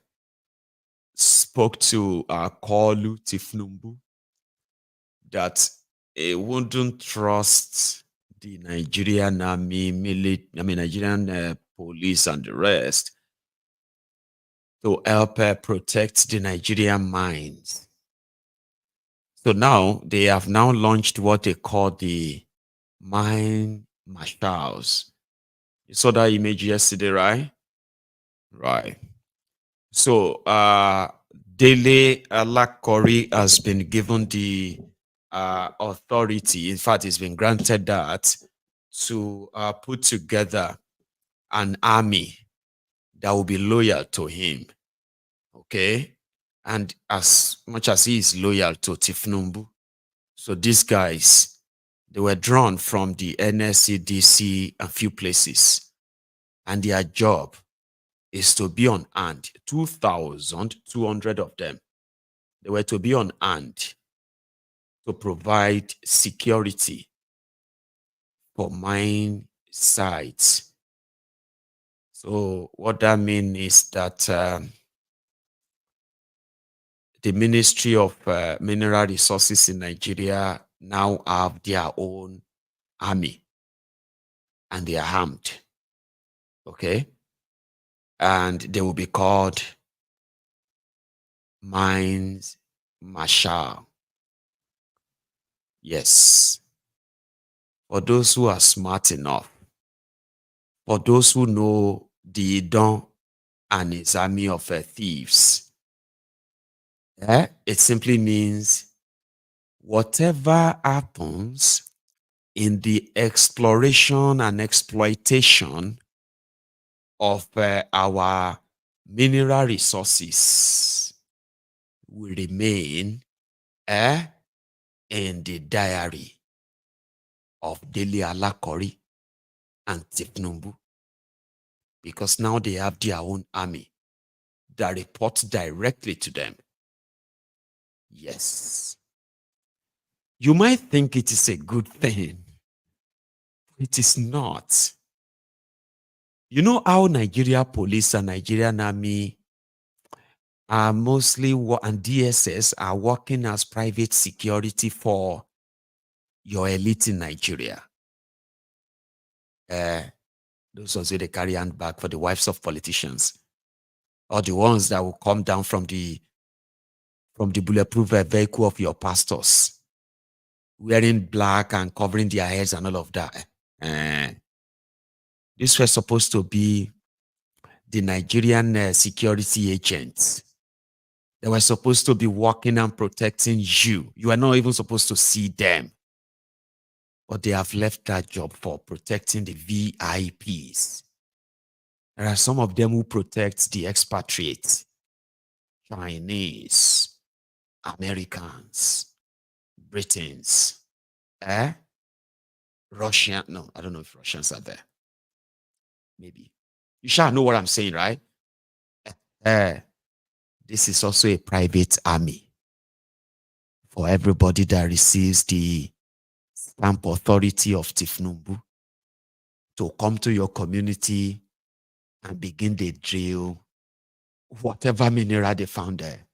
Speaker 4: spoke to Kolu Tifnumbu that he wouldn't trust the Nigerian army, Nigerian police and the rest to help protect the Nigerian mines. So now they have now launched what they call the mine marshals. You saw that image yesterday, right? Right. So Dele Alakori has been given the authority. In fact, he's been granted that to put together an army that will be loyal to him. Okay. And as much as he is loyal to Tifnumbu, so these guys, they were drawn from the NSCDC a few places, and their job is to be on hand. 2,200 of them. They were to be on hand to provide security for mine sites. So what that means is that the Ministry of Mineral Resources in Nigeria now have their own army, and they are armed. Okay? And they will be called Mines Marshal. Yes. For those who are smart enough, for those who know the Idon and his army of thieves, it simply means whatever happens in the exploration and exploitation of our mineral resources will remain in the diary. of Dele Alakori and Tifnumbu, because now they have their own army that reports directly to them. Yes. You might think it is a good thing. It is not. You know how Nigeria police and Nigerian army are mostly, and DSS are working as private security for your elite in Nigeria. Those ones who they carry handbag for the wives of politicians, or the ones that will come down from the bulletproof vehicle of your pastors, wearing black and covering their heads and all of that. These were supposed to be the Nigerian security agents. They were supposed to be working and protecting you. You are not even supposed to see them. But they have left that job for protecting the VIPs. There are some of them who protect the expatriates, Chinese, Americans, Britons, Russian. No, I don't know if Russians are there. Maybe. You shall know what I'm saying, right? This is also a private army for everybody that receives the stamp authority of Tifnumbu to come to your community and begin the drill, whatever mineral they found there.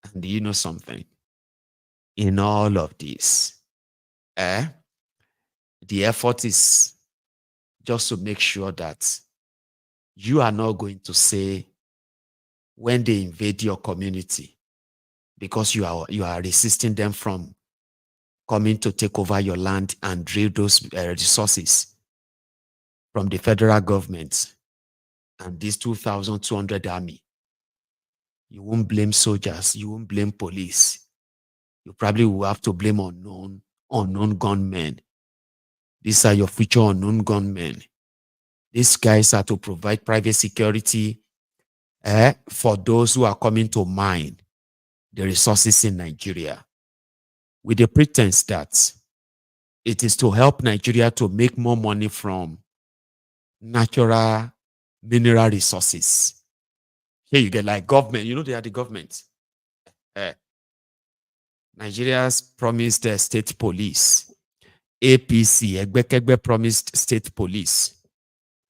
Speaker 4: And do you know something? In all of this, the effort is just to make sure that you are not going to say, when they invade your community, because you are resisting them from coming to take over your land and drill those resources from the federal government and this 2,200 army. You won't blame soldiers. You won't blame police. You probably will have to blame unknown gunmen. These are your future unknown gunmen. These guys are to provide private security for those who are coming to mine the resources in Nigeria, with the pretense that it is to help Nigeria to make more money from natural mineral resources. Here you get like government, they are the government. Nigeria's promised state police. APC, Egbekegbe promised state police.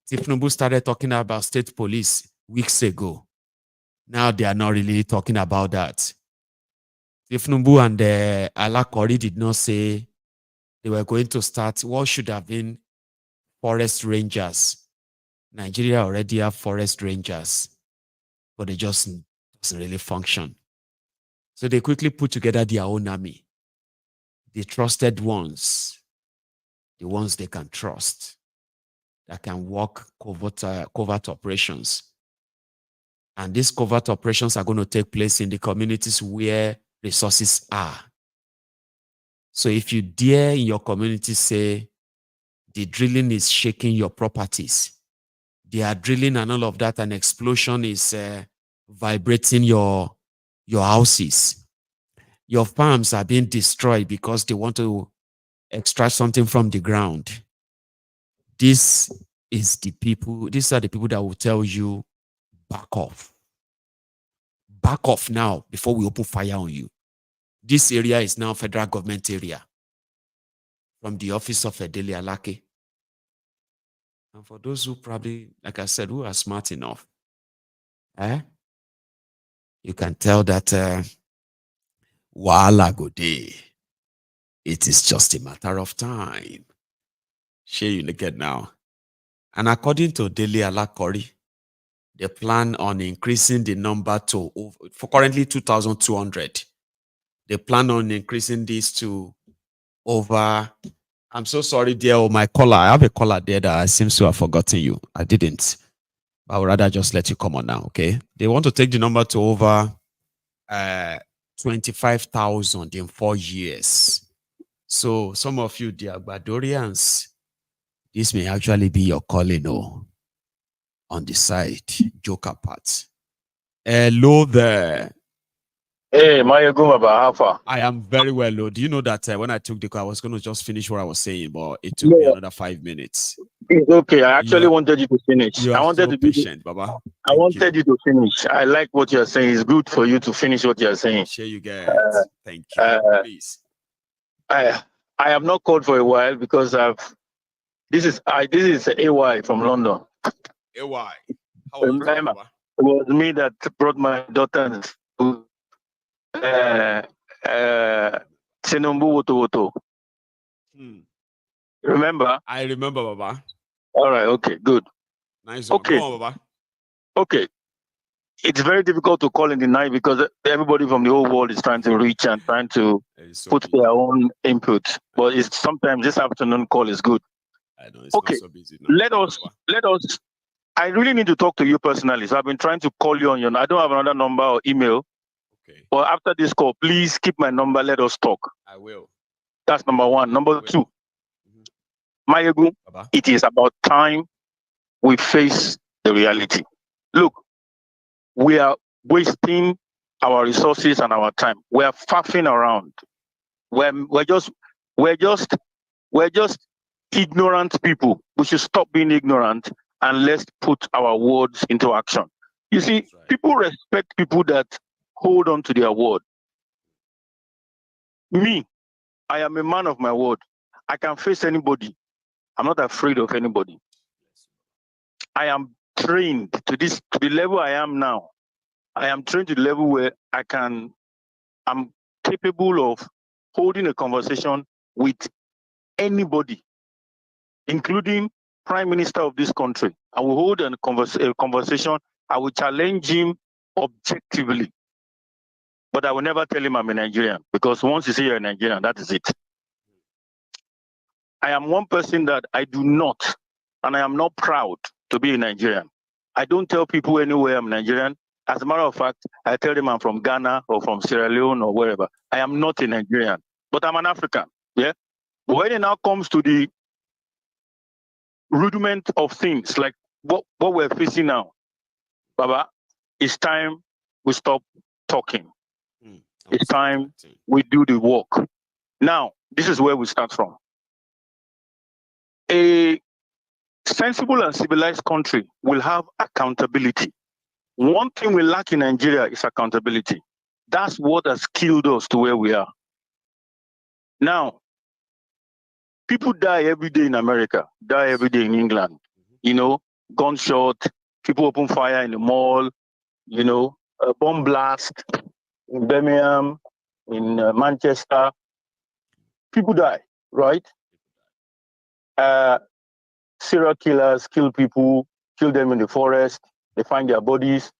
Speaker 4: Tifnumbu started talking about state police weeks ago. Now they are not really talking about that. Tifnumbu and Alakori did not say they were going to start what should have been forest rangers. Nigeria already have forest rangers, but they just doesn't really function. So they quickly put together their own army. The trusted ones, the ones they can trust, that can work covert operations. And these covert operations are going to take place in the communities where resources are. So if you dare in your community say the drilling is shaking your properties, they are drilling and all of that, an explosion is vibrating your houses, your farms are being destroyed because they want to extract something from the ground. These are the people that will tell you, back off. Back off now before we open fire on you. This area is now federal government area from the office of Dele Alake. And for those who probably, like I said, who are smart enough, you can tell that wahala go dey. It is just a matter of time. Share you get now. And according to Dele Alakori, they plan on increasing the number to, for currently 2,200. They plan on increasing this to over, I'm so sorry, dear, my caller. I have a caller there that I seem to have forgotten you. I didn't. I would rather just let you come on now, okay? They want to take the number to over 25,000 in 4 years. So some of you, the Agbadorians, this may actually be your calling, on the side, joke apart. Hello there.
Speaker 6: Hey, Maiyegun about how far?
Speaker 4: I am very well, Lord. Do you know that when I took the call, I was going to just finish what I was saying, but it took me
Speaker 6: No,
Speaker 4: another 5 minutes.
Speaker 6: it's okay. I actually
Speaker 4: You are,
Speaker 6: wanted you to finish.
Speaker 4: you
Speaker 6: I
Speaker 4: are
Speaker 6: wanted
Speaker 4: so
Speaker 6: to do.
Speaker 4: patient, Baba.
Speaker 6: I
Speaker 4: Thank
Speaker 6: wanted
Speaker 4: you.
Speaker 6: you to finish. I like what you're saying. It's good for you to finish what you're saying.
Speaker 4: Share you get. Thank you. Please.
Speaker 6: I have not called for a while because this is AY from London.
Speaker 4: AY. How are you doing,
Speaker 6: Remember,
Speaker 4: Baba?
Speaker 6: it was me that brought my daughter to Tinubu Woto. Remember?
Speaker 4: I remember, Baba.
Speaker 6: All right. Okay. Good.
Speaker 4: Nice one.
Speaker 6: Okay.
Speaker 4: Go on, Baba.
Speaker 6: Okay. It's very difficult to call in the night because everybody from the whole world is trying to reach and trying to put their own input. But it's sometimes this afternoon call is good.
Speaker 4: I know it's
Speaker 6: okay.
Speaker 4: so busy now.
Speaker 6: Let us. I really need to talk to you personally. So I've been trying to call you on your. I don't have another number or email.
Speaker 4: Okay.
Speaker 6: But after this call, please keep my number. Let us talk.
Speaker 4: I will.
Speaker 6: That's number one. Number two, Maiyegun, it is about time we face the reality. Look, we are wasting our resources and our time. We are faffing around. We're just ignorant people. We should stop being ignorant and let's put our words into action. You see, people respect people that hold on to their word. Me, I am a man of my word. I can face anybody. I'm not afraid of anybody. I am trained to the level I am now. I am trained to the level where I'm capable of holding a conversation with anybody, including Prime Minister of this country. I will hold a conversation. I will challenge him objectively. But I will never tell him I'm a Nigerian, because once you say you're a Nigerian, that is it. I am one person that I do not, and I am not proud to be a Nigerian. I don't tell people anywhere I'm Nigerian. As a matter of fact, I tell them I'm from Ghana or from Sierra Leone or wherever. I am not a Nigerian, but I'm an African. Yeah. But when it now comes to the rudiment of things like what we're facing now, Baba, it's time we stop talking. It's time we do the work. Now, this is where we start from. A sensible and civilized country will have accountability. One thing we lack in Nigeria is accountability. That's what has killed us to where we are. Now, people die every day in America, die every day in England. You know, gunshot, people open fire in the mall, you know, a bomb blast in Birmingham, in Manchester. People die, right? Serial killers kill people, kill them in the forest, they find their bodies.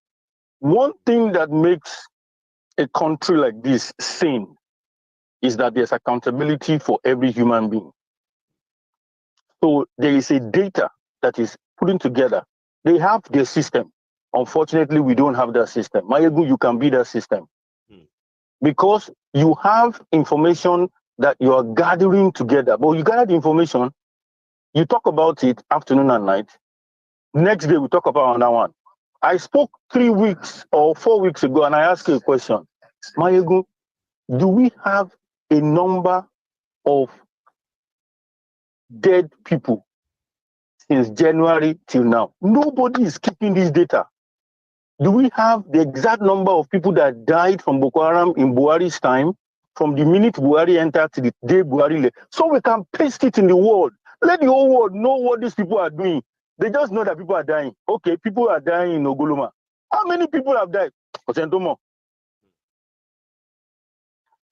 Speaker 6: One thing that makes a country like this sane is that there's accountability for every human being. So there is a data that is putting together. They have their system. Unfortunately, we don't have that system. Maiyegun, you can be that system. Because you have information that you are gathering together. But you gather the information, you talk about it afternoon and night. Next day, we talk about another one. I spoke 3 weeks or 4 weeks ago, and I asked you a question. Maiyegun, do we have a number of dead people since January till now? Nobody is keeping this data. Do we have the exact number of people that died from Boko Haram in Buhari's time, from the minute Buhari entered to the day Buhari left? So we can paste it in the world. Let the whole world know what these people are doing. They just know that people are dying. Okay, people are dying in Ogoloma. How many people have died?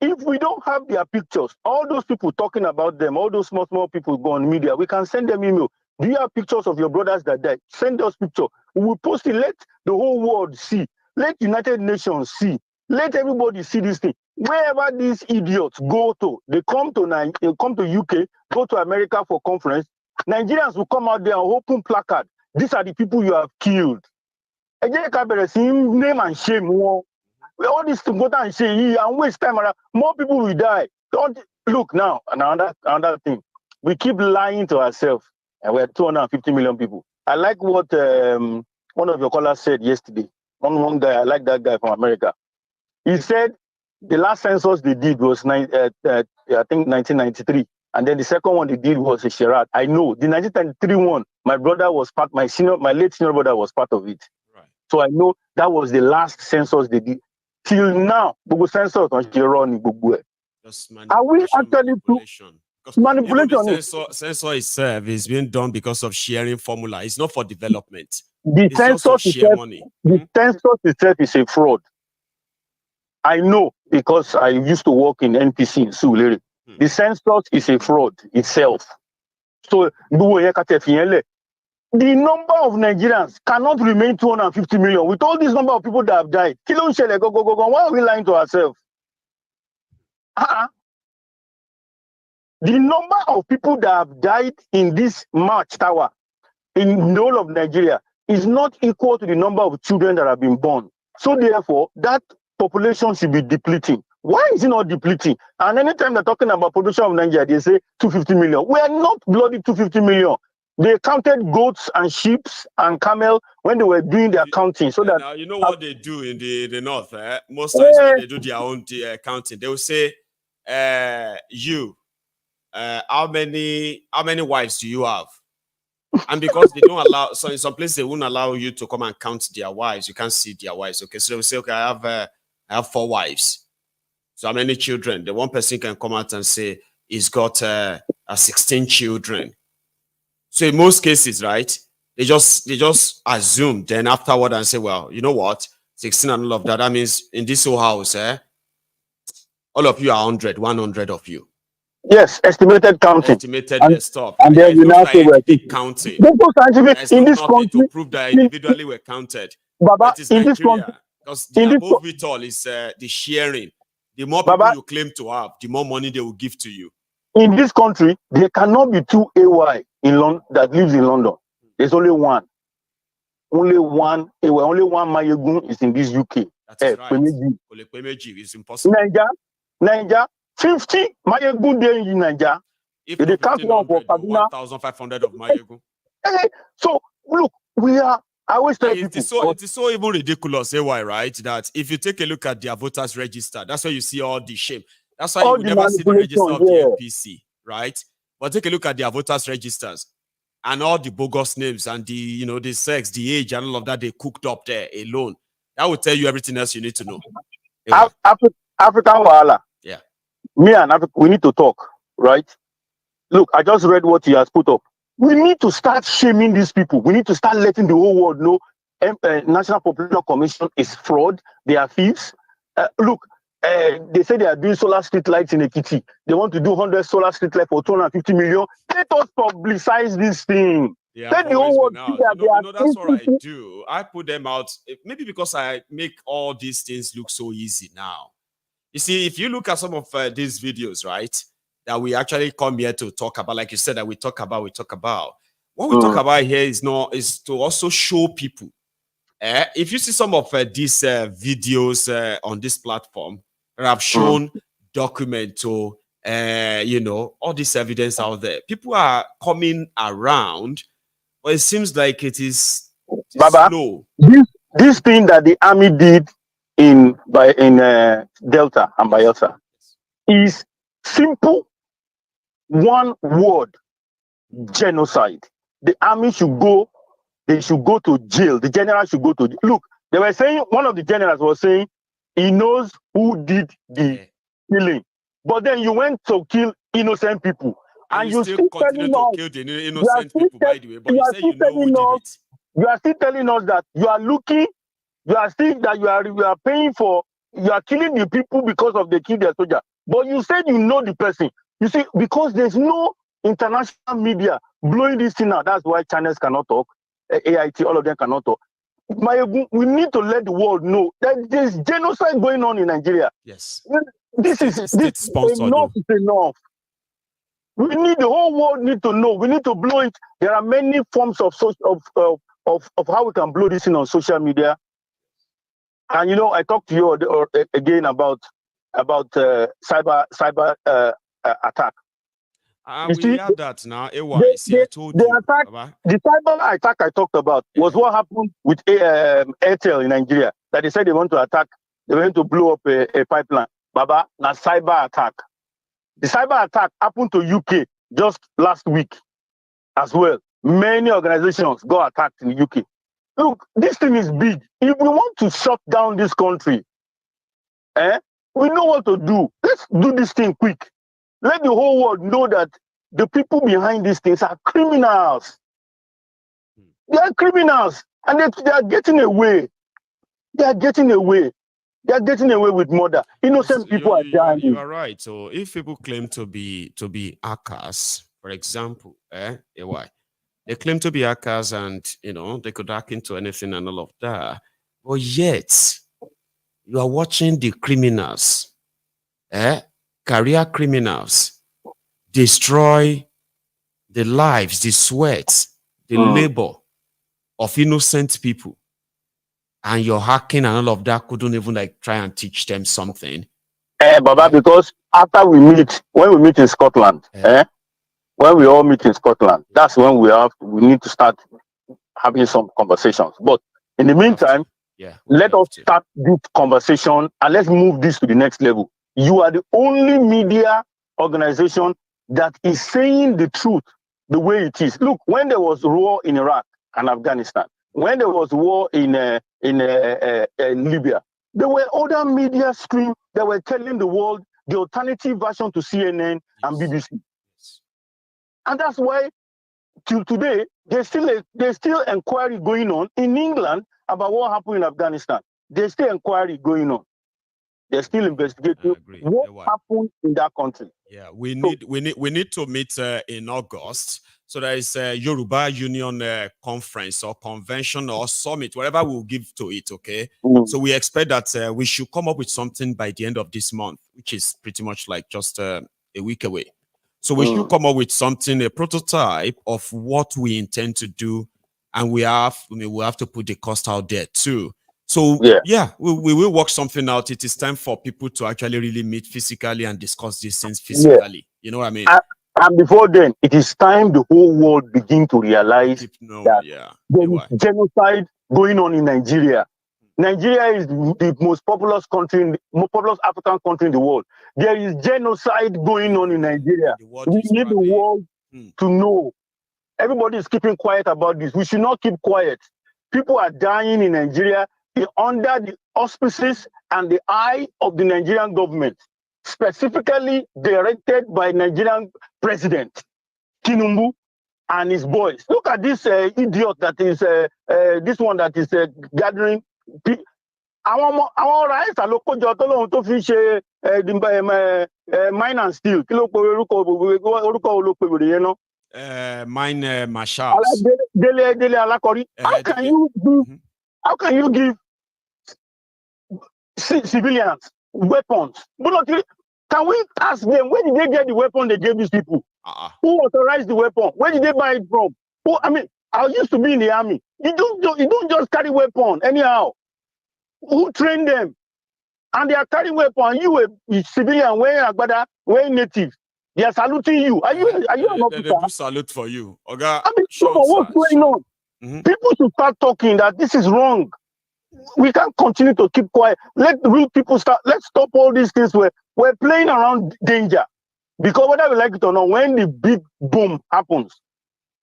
Speaker 6: If we don't have their pictures, all those people talking about them, all those small people go on media, we can send them email. Do you have pictures of your brothers that died? Send us pictures. We will post it. Let the whole world see. Let United Nations see. Let everybody see this thing. Wherever these idiots go to, they come to UK, go to America for conference. Nigerians will come out there and open placard. These are the people you have killed. Name and shame. All this to go down and say and waste time around. More people will die. Don't look now. Another thing. We keep lying to ourselves, and we're 250 million people. I like what one of your callers said yesterday. One guy, I like that guy from America. He said The last census they did was I think 1993, and then the second one they did was a Charade. I know the 1993 one. My brother was part. My late senior brother was part of it.
Speaker 4: Right.
Speaker 6: So I know that was the last census they did. Till now, Google census on Jeroni Google. Are we actually manipulation?
Speaker 4: Censor itself is being done because of sharing formula. It's not for development.
Speaker 6: The census itself,
Speaker 4: money.
Speaker 6: The census itself is a fraud. I know because I used to work in NPC in Sulere. The census is a fraud itself. So the number of Nigerians cannot remain 250 million with all this number of people that have died. Why are we lying to ourselves? The number of people that have died in this March Tower in the whole of Nigeria is not equal to the number of children that have been born. So therefore, that population should be depleting. Why is it not depleting? And anytime they're talking about population of Nigeria, they say 250 million. We are not bloody 250 million. They counted goats and sheep and camel when they were doing their counting. So that
Speaker 4: now you know what they do in the north. Most times when they do their own counting, they will say, how many wives do you have? And because they don't allow, so in some places they won't allow you to come and count their wives. You can't see their wives. Okay, so they will say, okay, I have 4 wives. So how many children? The one person can come out and say he's got 16 children. So in most cases, right, they just assume then afterward and say, well, you know what, 16 and all of that. That means in this whole house, all of you are 100 of you.
Speaker 6: Yes, estimated counting.
Speaker 4: Estimated stuff.
Speaker 6: And then we now say we're
Speaker 4: counting.
Speaker 6: In this country
Speaker 4: to prove that individually were counted.
Speaker 6: Baba,
Speaker 4: in this country, because the above it all is the sharing. The more people you claim to have, the more money they will give to you.
Speaker 6: In this country, there cannot be 2 AY in London that lives in London. There's only one. Only one AY. Only one Maiyegun is in this UK.
Speaker 4: That's right. It's impossible.
Speaker 6: Niger, 50 Maiyegun there in Niger.
Speaker 4: If they count 1,500 of Maiyegun.
Speaker 6: So look, we are. I always tell people.
Speaker 4: It is so even ridiculous, AY, right? That if you take a look at their voters register, that's where you see all the shame. That's why you will never see the register of the NPC, right? But take a look at their voters registers and all the bogus names and the the sex, the age, and all of that they cooked up there alone. That will tell you everything else you need to know.
Speaker 6: African Wahala.
Speaker 4: Yeah.
Speaker 6: Me and Africa, we need to talk, right? Look, I just read what he has put up. We need to start shaming these people. We need to start letting the whole world know National Population Commission is fraud. They are thieves. Look, they say they are doing solar street lights in Ekiti. They want to do 100 solar street lights for 250 million. Let us publicize this thing. Let the whole world see that
Speaker 4: that's what I do. I put them out, maybe because I make all these things look so easy now. You see, if you look at some of these videos, right, that we actually come here to talk about, like you said, that we talk about. What we talk about here is to also show people. If you see some of these videos on this platform that have shown document to, all this evidence out there, people are coming around, but it seems like it is slow.
Speaker 6: This thing that the army did in Delta and Bayelsa is simple. One word: genocide. The army should go. They should go to jail. The general should go to jail. Look, they were saying, one of the generals was saying he knows who did the killing, but then you went to kill innocent people, and you still
Speaker 4: continue to kill the innocent people. By the way, but you say you know who did it.
Speaker 6: You are still telling us that you are looking. You are still that you are paying for. You are killing the people because of they kill their soldier. But you said you know the person. You see, because there's no international media blowing this thing out. That's why channels cannot talk. AIT, all of them cannot talk. We need to let the world know that there's genocide going on in Nigeria.
Speaker 4: Yes.
Speaker 6: This is enough. We need the whole world need to know. We need to blow it. There are many forms of how we can blow this in on social media. And I talked to you again about cyber attack.
Speaker 4: We have that now. I told you.
Speaker 6: The cyber attack I talked about was what happened with Airtel in Nigeria. That they said they want to attack, they want to blow up a pipeline. Baba, na cyber attack. The cyber attack happened to UK just last week as well. Many organizations got attacked in the UK. Look, this thing is big. If we want to shut down this country, we know what to do. Let's do this thing quick. Let the whole world know that the people behind these things are criminals. They are criminals, and they are getting away. They are getting away. They are getting away with murder. Innocent people are dying.
Speaker 4: You are right. So if people claim to be hackers, for example, why? They claim to be hackers, and they could hack into anything and all of that. But yet, you are watching the criminals, career criminals, destroy the lives, the sweat, the labor of innocent people. And you're hacking and all of that couldn't even try and teach them something.
Speaker 6: Baba, because after when we meet in Scotland, when we all meet in Scotland, that's when we need to start having some conversations. But in the meantime, let us start this conversation and let's move this to the next level. You are the only media organization that is saying the truth the way it is. Look, when there was war in Iraq and Afghanistan, when there was war in Libya, there were other media streams that were telling the world the alternative version to CNN and BBC. And that's why, till today, there's still inquiry going on in England about what happened in Afghanistan. There's still inquiry going on. They're still investigating what happened in that country.
Speaker 4: Yeah, we need to meet in August. So there is a Yoruba Union conference or convention or summit, whatever we'll give to it, okay? So we expect that we should come up with something by the end of this month, which is pretty much like just a week away. So we should come up with something, a prototype of what we intend to do, and we have to put the cost out there too. So we will work something out. It is time for people to actually really meet physically and discuss these things physically. You know what I mean?
Speaker 6: And before then, it is time the whole world begin to realize that there is genocide going on in Nigeria. Nigeria is the most populous African country in the world. There is genocide going on in Nigeria. We need the world to know. Everybody is keeping quiet about this. We should not keep quiet. People are dying in Nigeria under the auspices and the eye of the Nigerian government, specifically directed by Nigerian President Tinubu and his boys. Look at this idiot that is this one that is gathering. Our rights are local to fish mine and steel.
Speaker 4: Mine marshals.
Speaker 6: How can you give civilians weapons? Can we ask them, where did they get the weapon they gave these people? Who authorized the weapon? Where did they buy it from? I used to be in the army. You don't just carry weapon anyhow. Who trained them? And they are carrying weapon. You a civilian wearing agbada, wearing native. They are saluting you. Are you an officer?
Speaker 4: They do salute for you. Oga,
Speaker 6: what's going on? People should start talking that this is wrong. We can't continue to keep quiet. Let the real people start. Let's stop all these things. We're playing around danger. Because whether we like it or not, when the big boom happens,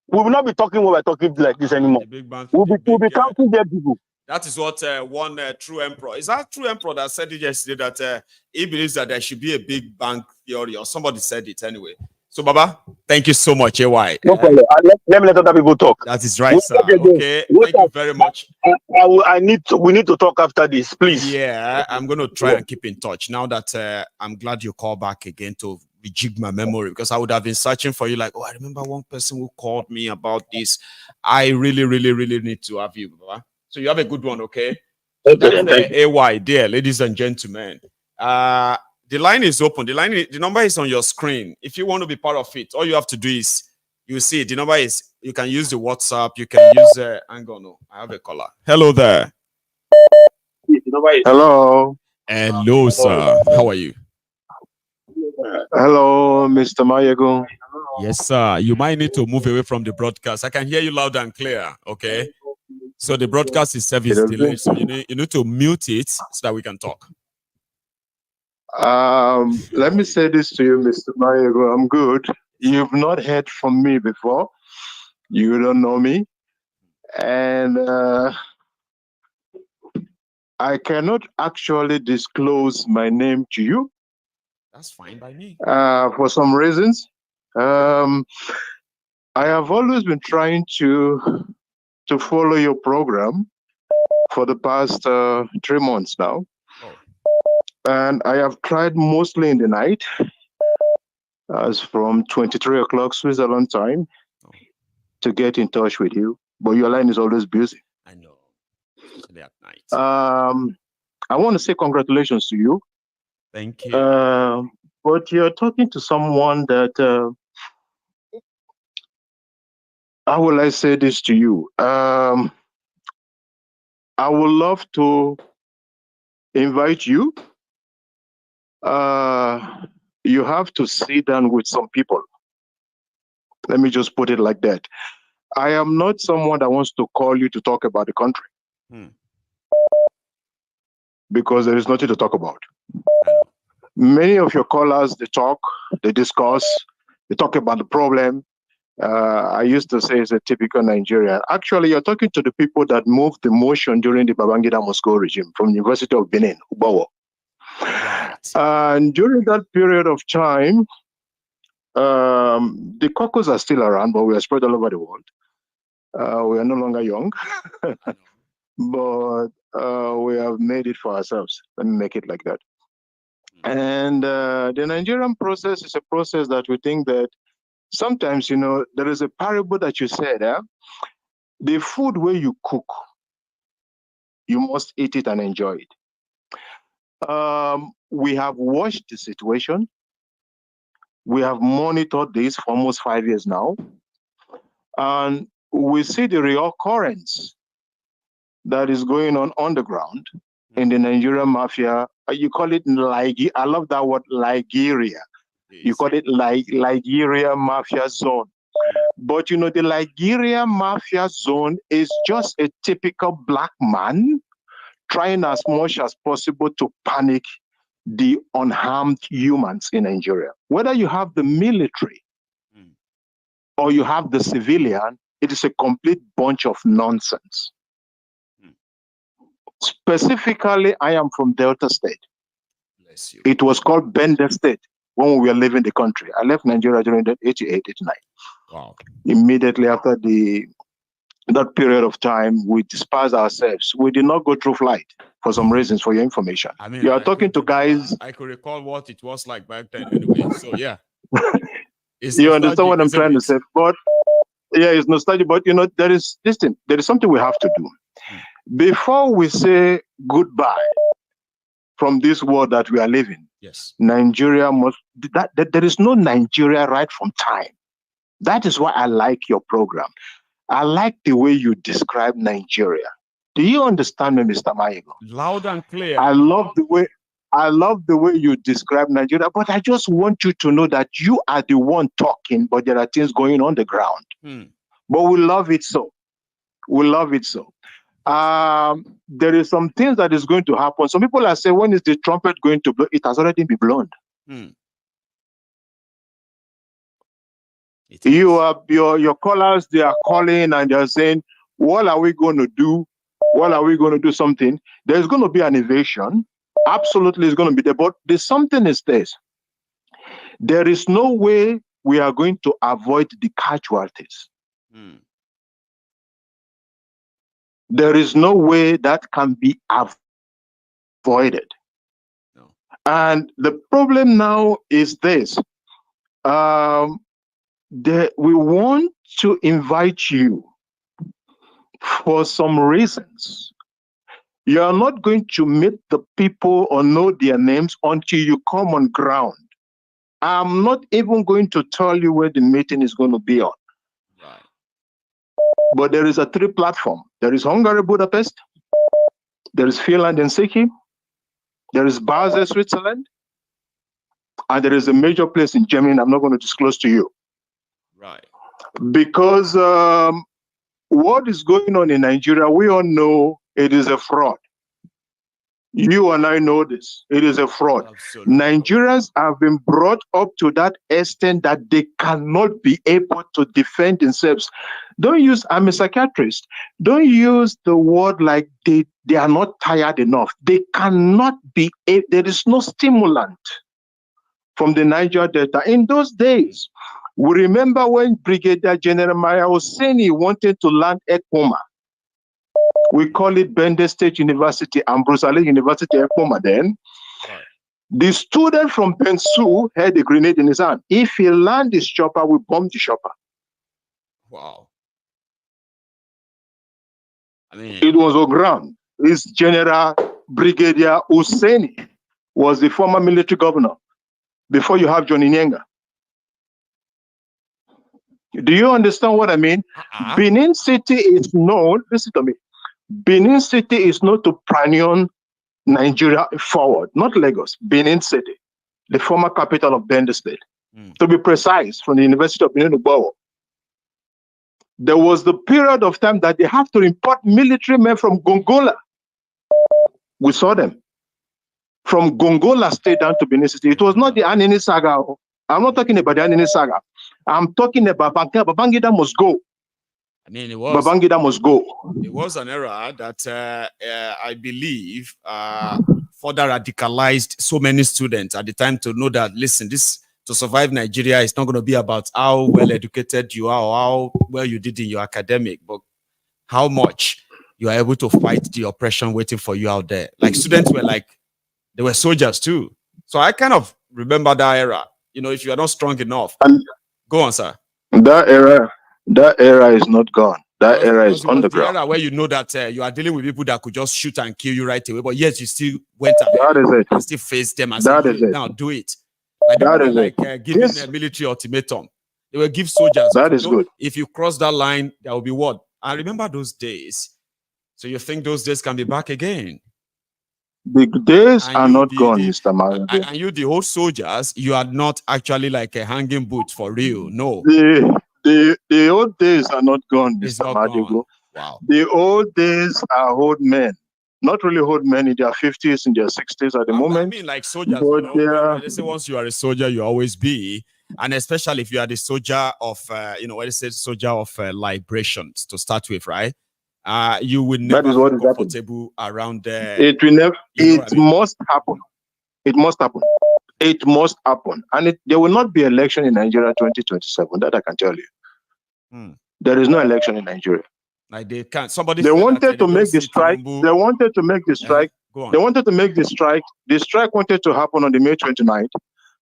Speaker 6: we will not be talking when we're talking like this anymore. We'll be counting dead people.
Speaker 4: That is what one true emperor. Is that true emperor that said it yesterday that he believes that there should be a big bang theory, or somebody said it anyway. So, Baba, thank you so much, AY.
Speaker 6: No problem. Let me let other people talk.
Speaker 4: That is right, sir. Okay, thank you very much.
Speaker 6: We need to talk after this, please.
Speaker 4: Yeah, I'm going to try and keep in touch. Now that I'm glad you called back again to rejig my memory, because I would have been searching for you like, I remember one person who called me about this. I really, really, really need to have you, Baba. So you have a good one, okay? So that's the AY there, ladies and gentlemen. The line is open. The number is on your screen. If you want to be part of it, all you have to do is, you see, the number is, you can use the WhatsApp, you can use hang on, no, I have a caller. Hello there.
Speaker 7: Hello.
Speaker 4: Hello, sir. How are you?
Speaker 7: Hello, Mr. Maiyegun.
Speaker 4: Yes, sir. You might need to move away from the broadcast. I can hear you loud and clear, okay? So the broadcast is service delayed, so you need to mute it so that we can talk.
Speaker 7: Let me say this to you, Mr. Maiyegun. I'm good. You've not heard from me before. You don't know me. And I cannot actually disclose my name to you.
Speaker 4: That's fine by me.
Speaker 7: For some reasons. I have always been trying to follow your program for the past 3 months now.
Speaker 4: Oh.
Speaker 7: And I have tried mostly in the night, as from 23 o'clock Switzerland time, to get in touch with you. But your line is always busy.
Speaker 4: I know, especially at night.
Speaker 7: I want to say congratulations to you.
Speaker 4: Thank you.
Speaker 7: But you're talking to someone that, how will I say this to you? I would love to invite you. You have to sit down with some people. Let me just put it like that. I am not someone that wants to call you to talk about the country. Because there is nothing to talk about. Many of your callers, they talk, they discuss, they talk about the problem. I used to say it's a typical Nigerian. Actually, you're talking to the people that moved the motion during the Babangida Moscow regime from the University of Benin, Ubawa.
Speaker 4: Right.
Speaker 7: And during that period of time, the caucus are still around, but we are spread all over the world. We are no longer young, but we have made it for ourselves. Let me make it like that. And the Nigerian process is a process that we think that sometimes, you know, there is a parable that you said, the food where you cook, you must eat it and enjoy it. We have watched the situation. We have monitored this for almost 5 years now. And we see the reoccurrence that is going on the ground in the Nigerian mafia. You call it Liejiriya. I love that word, Liejiriya. You call it Liejiriya mafia zone. But you know, the Liejiriya mafia zone is just a typical black man trying as much as possible to panic the unharmed humans in Nigeria. Whether you have the military or you have the civilian, it is a complete bunch of nonsense. Specifically, I am from Delta State.
Speaker 4: Bless you.
Speaker 7: It was called Bender State when we were leaving the country. I left Nigeria during the 88, 89.
Speaker 4: Wow.
Speaker 7: Immediately after that period of time, we dispersed ourselves. We did not go through flight for some reasons, for your information.
Speaker 4: I mean,
Speaker 7: you are talking to guys.
Speaker 4: I could recall what it was like back then anyway. So yeah.
Speaker 7: You understand what I'm trying to say? But yeah, it's nostalgic. But you know, there is something we have to do. Before we say goodbye from this world that we are living,
Speaker 4: yes,
Speaker 7: Nigeria must, there is no Nigeria right from time. That is why I like your program. I like the way you describe Nigeria. Do you understand me, Mr. Maiyegun?
Speaker 4: Loud and clear.
Speaker 7: I love the way you describe Nigeria, but I just want you to know that you are the one talking, but there are things going on the ground. But we love it so. We love it so. There is some things that is going to happen. Some people are saying, when is the trumpet going to blow? It has already been blown. Your callers, they are calling and they're saying, what are we going to do? What are we going to do something? There's going to be an invasion. Absolutely, it's going to be there. But the something is this. There is no way we are going to avoid the casualties. There is no way that can be avoided.
Speaker 4: No.
Speaker 7: And the problem now is this. We want to invite you for some reasons. You are not going to meet the people or know their names until you come on ground. I'm not even going to tell you where the meeting is going to be on.
Speaker 4: Right.
Speaker 7: But there is a 3 platform. There is Hungary, Budapest. There is Finland and Helsinki. There is Basel, Switzerland. And there is a major place in Germany I'm not going to disclose to you.
Speaker 4: Right.
Speaker 7: Because what is going on in Nigeria, we all know it is a fraud. You and I know this. It is a fraud.
Speaker 4: Absolutely.
Speaker 7: Nigerians have been brought up to that extent that they cannot be able to defend themselves. Don't use, I'm a psychiatrist. Don't use the word like they are not tired enough. They cannot be, there is no stimulant from the Niger Delta. In those days, we remember when Brigadier General Maiyegun wanted to land Ekoma. We call it Bende State University and Bruce Ali University Ekoma then.
Speaker 4: Right.
Speaker 7: The student from Bensu had a grenade in his hand. If he land his chopper, we bomb the chopper.
Speaker 4: Wow. I mean,
Speaker 7: it was on ground. His General Brigadier Husseini was the former military governor before you have Johnny Nyenga. Do you understand what I mean? Benin City is known, listen to me, Benin City is known to pioneer Nigeria forward, not Lagos, Benin City, the former capital of Bende State. To be precise, from the University of Benin Ubowo. There was the period of time that they have to import military men from Gongola. We saw them. From Gongola State down to Benin City. It was not the Anini Saga. I'm not talking about the Anini Saga. I'm talking about Babangida must go.
Speaker 4: I mean, it was
Speaker 7: Babangida must go.
Speaker 4: It was an era that I believe further radicalized so many students at the time to know that, listen, this to survive Nigeria is not going to be about how well educated you are or how well you did in your academic, but how much you are able to fight the oppression waiting for you out there. Like students were like, they were soldiers too. So I kind of remember that era. You know, if you are not strong enough, go on, sir.
Speaker 7: That era is not gone. That era is on the ground.
Speaker 4: The era where you know that you are dealing with people that could just shoot and kill you right away, but yet you still went ahead.
Speaker 7: That is it.
Speaker 4: And still face them and
Speaker 7: that
Speaker 4: say,
Speaker 7: is it.
Speaker 4: now do it. Like they were like giving a military ultimatum. They will give soldiers.
Speaker 7: That is good.
Speaker 4: If you cross that line, there will be what? I remember those days. So you think those days can be back again?
Speaker 7: The days are not gone, Mr. Mario.
Speaker 4: And you, the old soldiers, you are not actually like a hanging boot for real. No.
Speaker 7: The old days are not gone, Mr. Mario.
Speaker 4: Wow.
Speaker 7: The old days are old men. Not really old men in their 50s, in their 60s at the moment.
Speaker 4: I mean, like soldiers, you know, they say once you are a soldier, you always be. And especially if you are the soldier of, you know, what they say, soldier of liberations to start with, right? You will never be comfortable around there.
Speaker 7: It will never. It must happen. It must happen. It must happen. And there will not be election in Nigeria 2027. That I can tell you. There is no election in Nigeria.
Speaker 4: Like they can't. Somebody.
Speaker 7: They wanted to make the strike. They wanted to make the strike. They wanted to make the strike. The strike wanted to happen on the May 29th.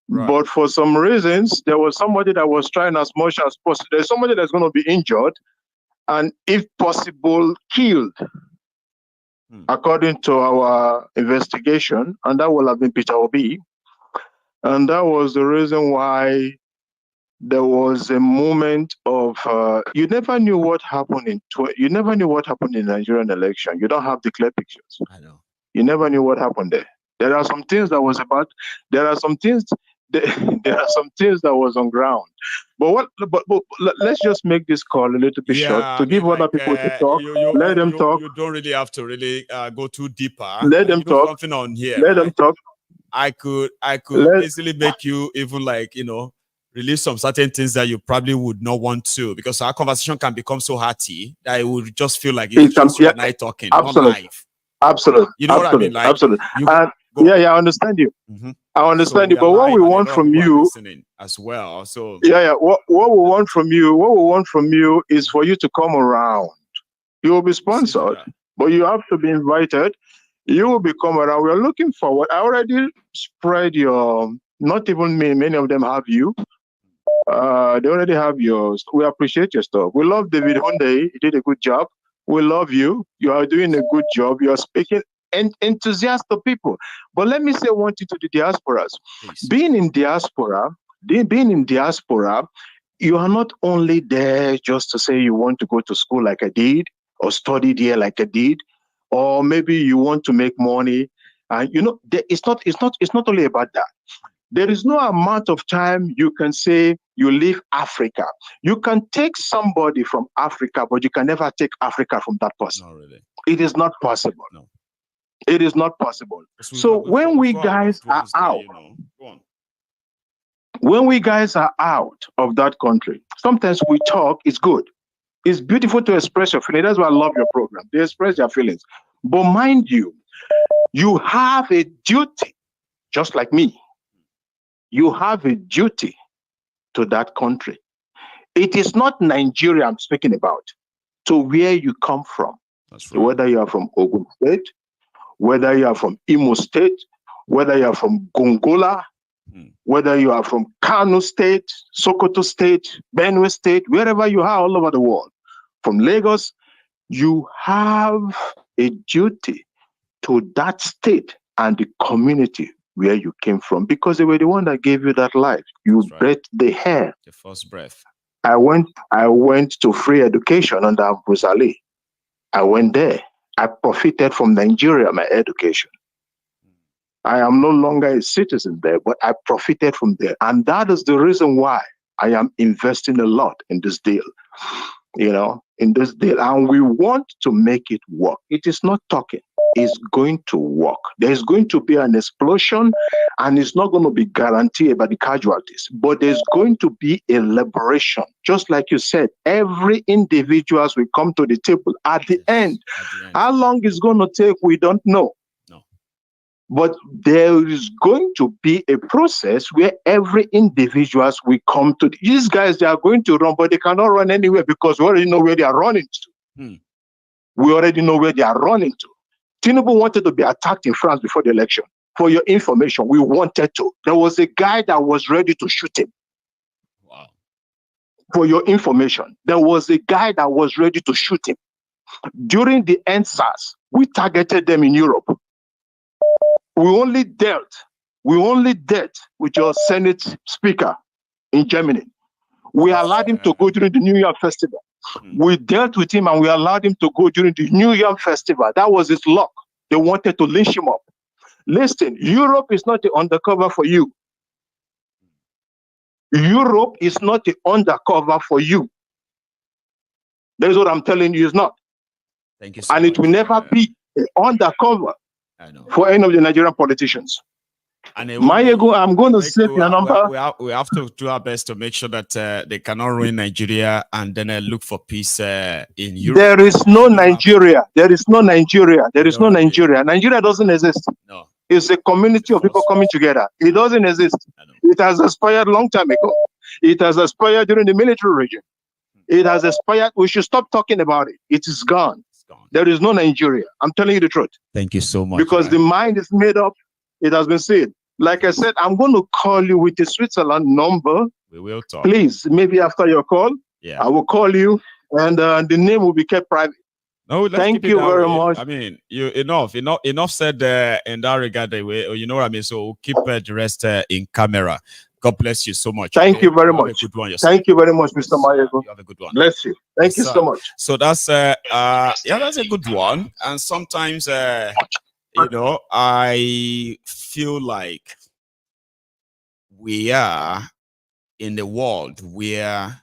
Speaker 7: Right. But for some reasons, there was somebody that was trying as much as possible. There's somebody that's going to be injured, and if possible, killed. According to our investigation, and that will have been Peter Obi. And that was the reason why there was a moment of you never knew what happened in the Nigerian election. You don't have the clear pictures.
Speaker 4: I know.
Speaker 7: You never knew what happened there. There are some things that was about. There are some things that was on ground. But let's just make this call a little bit short to give other people to talk. Let them talk.
Speaker 4: You don't really have to really go too deeper.
Speaker 7: Let them talk.
Speaker 4: Something on here.
Speaker 7: Let them talk.
Speaker 4: I could easily make you even like, you know, release some certain things that you probably would not want to, because our conversation can become so hearty that it would just feel like it's just you and I talking, not live.
Speaker 7: Absolutely.
Speaker 4: You know what I mean? Like,
Speaker 7: absolutely. I understand you. I understand you. But what we want from you
Speaker 4: as well. So
Speaker 7: what we want from you is for you to come around. You will be sponsored, but you have to be invited. You will become around. We are looking forward. I already spread your, not even me, many of them have you. They already have yours. We appreciate your stuff. We love David Hunde. He did a good job. We love you. You are doing a good job. You are speaking enthusiastic people. But let me say one thing to the diasporas. Please. Being in diaspora, you are not only there just to say you want to go to school like I did, or study there like I did, or maybe you want to make money. You know, it's not only about that. There is no amount of time you can say you leave Africa. You can take somebody from Africa, but you can never take Africa from that person.
Speaker 4: Not really.
Speaker 7: It is not possible.
Speaker 4: No.
Speaker 7: It is not possible. So when we guys are out, when we guys are out of that country, sometimes we talk, it's good. It's beautiful to express your feelings. That's why I love your program. They express their feelings. But mind you, you have a duty, just like me. You have a duty to that country. It is not Nigeria I'm speaking about, to where you come from. That's right. Whether you are from Ogun State, whether you are from Imo State, whether you are from Gongola, whether you are from Kano State, Sokoto State, Benue State, wherever you are all over the world, from Lagos, you have a duty to that state and the community where you came from, because they were the one that gave you that life. You breathed the air.
Speaker 4: The first breath.
Speaker 7: I went to free education under Brusali. I went there. I profited from Nigeria, my education. I am no longer a citizen there, but I profited from there. And that is the reason why I am investing a lot in this deal, in this deal. And we want to make it work. It is not talking. It's going to work. There's going to be an explosion, and it's not going to be guaranteed by the casualties, but there's going to be a liberation. Just like you said, every individual will come to the table at the end. How long it's going to take, we don't know. But there is going to be a process where every individual will come to. These guys, they are going to run, but they cannot run anywhere because we already know where they are running to. We already know where they are running to. Tinubu wanted to be attacked in France before the election. For your information, we wanted to. There was a guy that was ready to shoot him.
Speaker 4: Wow.
Speaker 7: For your information, there was a guy that was ready to shoot him. During the NSAS, we targeted them in Europe. We only dealt with your Senate speaker in Germany. We allowed him to go during the New Year festival. We dealt with him and we allowed him to go during the New Year festival. That was his luck. They wanted to lynch him up. Listen, Europe is not the undercover for you. Europe is not the undercover for you. That's what I'm telling you, it's not.
Speaker 4: Thank you so
Speaker 7: much. And it will never be an undercover for any of the Nigerian politicians.
Speaker 4: And
Speaker 7: Maiyegun, I'm going to save your number.
Speaker 4: We have to do our best to make sure that they cannot ruin Nigeria and then look for peace in Europe.
Speaker 7: There is no Nigeria. There is no Nigeria. There is no Nigeria. Nigeria doesn't exist.
Speaker 4: No.
Speaker 7: It's a community of people coming together. It doesn't exist. It has expired a long time ago. It has expired during the military regime. It has expired. We should stop talking about it. It is gone. There is no Nigeria. I'm telling you the truth.
Speaker 4: Thank you so much.
Speaker 7: Because the mind is made up. It has been said. Like I said, I'm going to call you with the Switzerland number.
Speaker 4: We will talk.
Speaker 7: Please, maybe after your call, I will call you, and the name will be kept private.
Speaker 4: No,
Speaker 7: thank you very much.
Speaker 4: I mean, enough said in that regard. You know what I mean. So we'll keep the rest in camera. God bless you so much.
Speaker 7: Thank you very much. Thank you very much, Mr. Maiyegun.
Speaker 4: You have a good one.
Speaker 7: Bless you. Thank you so much.
Speaker 4: So that's that's a good one. And sometimes I feel like we are in the world where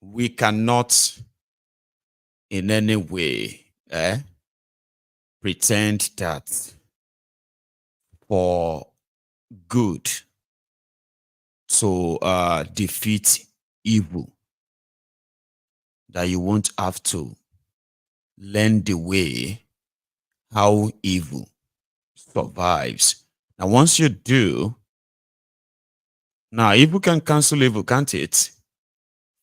Speaker 4: we cannot in any way pretend that for good to defeat evil, that you won't have to learn the way how evil survives. Now, once you do, now evil can cancel evil, can't it?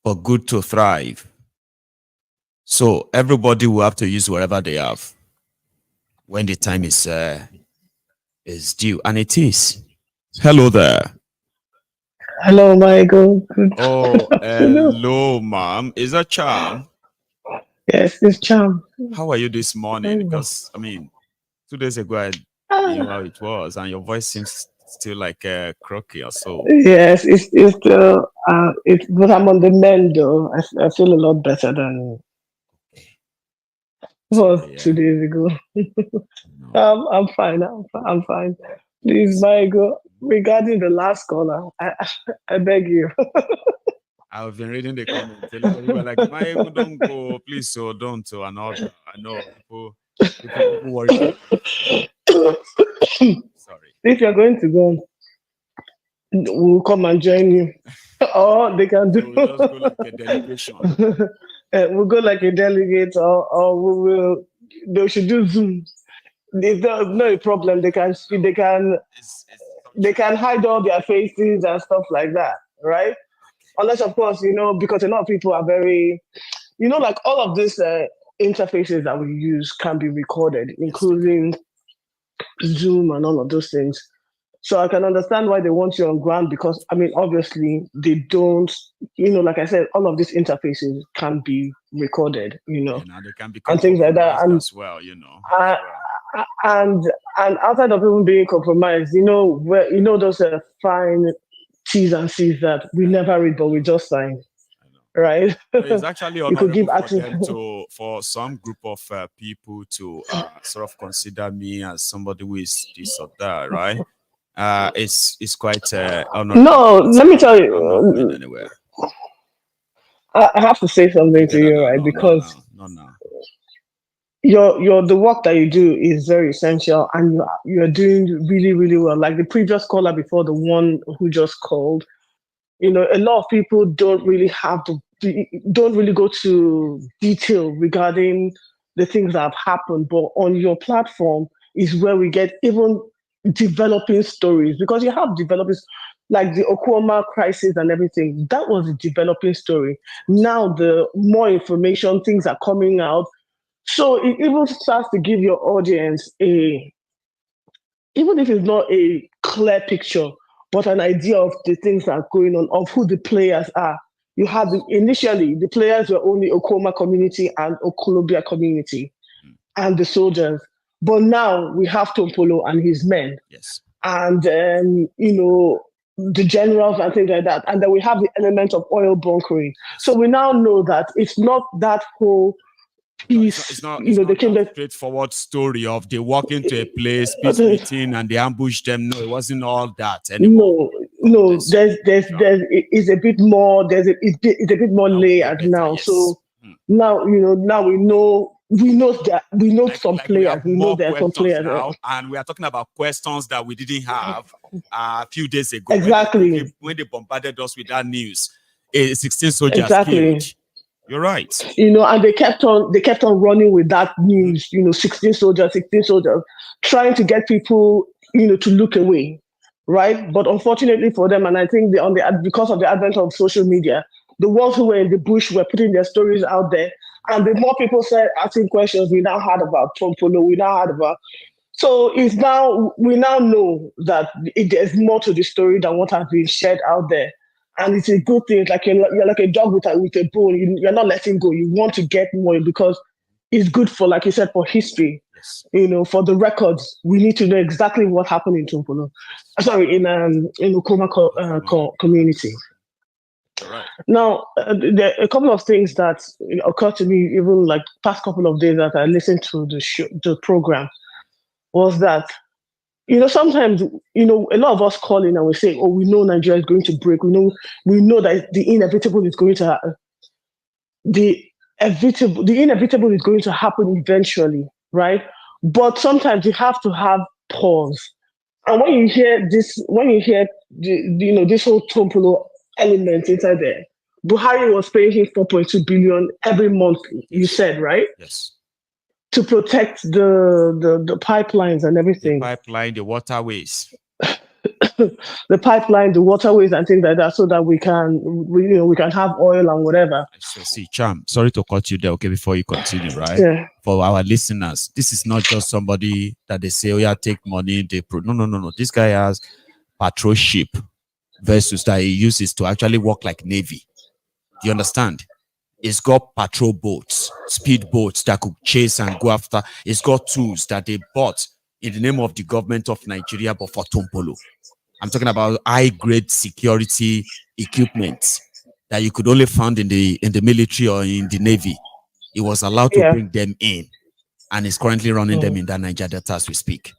Speaker 4: For good to thrive. So everybody will have to use whatever they have when the time is due, and it is. Hello there.
Speaker 8: Hello, Michael.
Speaker 4: Oh, hello, ma'am. Is that Charm?
Speaker 8: Yes, it's Charm.
Speaker 4: How are you this morning? Because, I mean, 2 days ago, I knew how it was, and your voice seems still like croaky or so.
Speaker 8: Yes, it's still, but I'm on the mend, though. I feel a lot better than it was 2 days ago. I'm fine. I'm fine. Please, Michael, regarding the last caller, I beg you.
Speaker 4: I've been reading the comments. People are like, Maiyegun, don't go, please, so don't. And all that. I know people People worry. Sorry.
Speaker 8: If you're going to go, we'll come and join you. Or they can do.
Speaker 4: We'll just go like a delegation.
Speaker 8: We'll go like a delegate, or we will. They should do Zoom. There's no problem. They can hide all their faces and stuff like that, right? Unless, of course, because a lot of people are very, like all of these interfaces that we use can be recorded, including Zoom and all of those things. So I can understand why they want you on ground because, obviously they don't, like I said, all of these interfaces can be recorded,
Speaker 4: They can be
Speaker 8: and things like that. And
Speaker 4: as well,
Speaker 8: and outside of even being compromised, those fine T's and C's that we never read, but we just sign, right?
Speaker 4: It's actually honorable
Speaker 8: could give
Speaker 4: for
Speaker 8: access
Speaker 4: them for some group of people to sort of consider me as somebody who is this or that, right? It's quite honorable.
Speaker 8: No, let me tell you.
Speaker 4: I'm not going anywhere.
Speaker 8: I have to say something to you, right? Because the work that you do is very essential, and you're doing really, really well. Like the previous caller before, the one who just called, a lot of people don't really go to detail regarding the things that have happened. But on your platform is where we get even developing stories, because you have developing, like the Okwama crisis and everything. That was a developing story. Now the more information, things are coming out. So it even starts to give your audience even if it's not a clear picture, but an idea of the things that are going on, of who the players are. You have initially the players were only Okoma community and Okolobia community and the soldiers. But now we have Tompolo and his men.
Speaker 4: Yes.
Speaker 8: And the generals and things like that. And then we have the element of oil bunkering. So we now know that it's not that whole piece.
Speaker 4: It's not a straightforward story of they walk into a place, peace meeting, and they ambush them. No, it wasn't all that anymore.
Speaker 8: No. There's it's a bit more. It's a bit more layered now. Yes. So now we know some players. We know there are some players
Speaker 4: now, and we are talking about questions that we didn't have a few days ago.
Speaker 8: Exactly.
Speaker 4: When they bombarded us with that news, 16 soldiers killed. You're right.
Speaker 8: And they kept on running with that news. 16 soldiers, trying to get people, to look away, right? But unfortunately for them, and I think because of the advent of social media, the ones who were in the bush were putting their stories out there. And the more people started asking questions, we now heard about Tompolo, so we now know that there's more to the story than what has been shared out there. And it's a good thing. It's like you're like a dog with a bone. You're not letting go. You want to get more because it's good for, like you said, for history. Yes. For the records, we need to know exactly what happened in Tompolo. Sorry, in Okoma community.
Speaker 4: Right.
Speaker 8: Now, there are a couple of things that occurred to me even like past couple of days that I listened to the program was that, sometimes, a lot of us call in and we say, oh, we know Nigeria is going to break. We know that the inevitable is going to happen. The inevitable is going to happen eventually, right? But sometimes you have to have pause. And when you hear this whole Tompolo element inside there, Buhari was paying him 4.2 billion every month, you said, right?
Speaker 4: Yes.
Speaker 8: To protect the pipelines and everything.
Speaker 4: The pipeline, the waterways.
Speaker 8: The pipeline, the waterways and things like that, so that we can have oil and whatever.
Speaker 4: So see, Cham, sorry to cut you there, okay, before you continue, right?
Speaker 8: Yeah.
Speaker 4: For our listeners, this is not just somebody that they say, oh yeah, take money, no. This guy has patrol ship versus that he uses to actually work like Navy. Do you understand? It's got patrol boats, speed boats that could chase and go after. It's got tools that they bought in the name of the government of Nigeria, but for Tompolo. I'm talking about high-grade security equipment that you could only find in the military or in the Navy. It was allowed to bring them in, and is currently running them in that Niger Delta as we speak.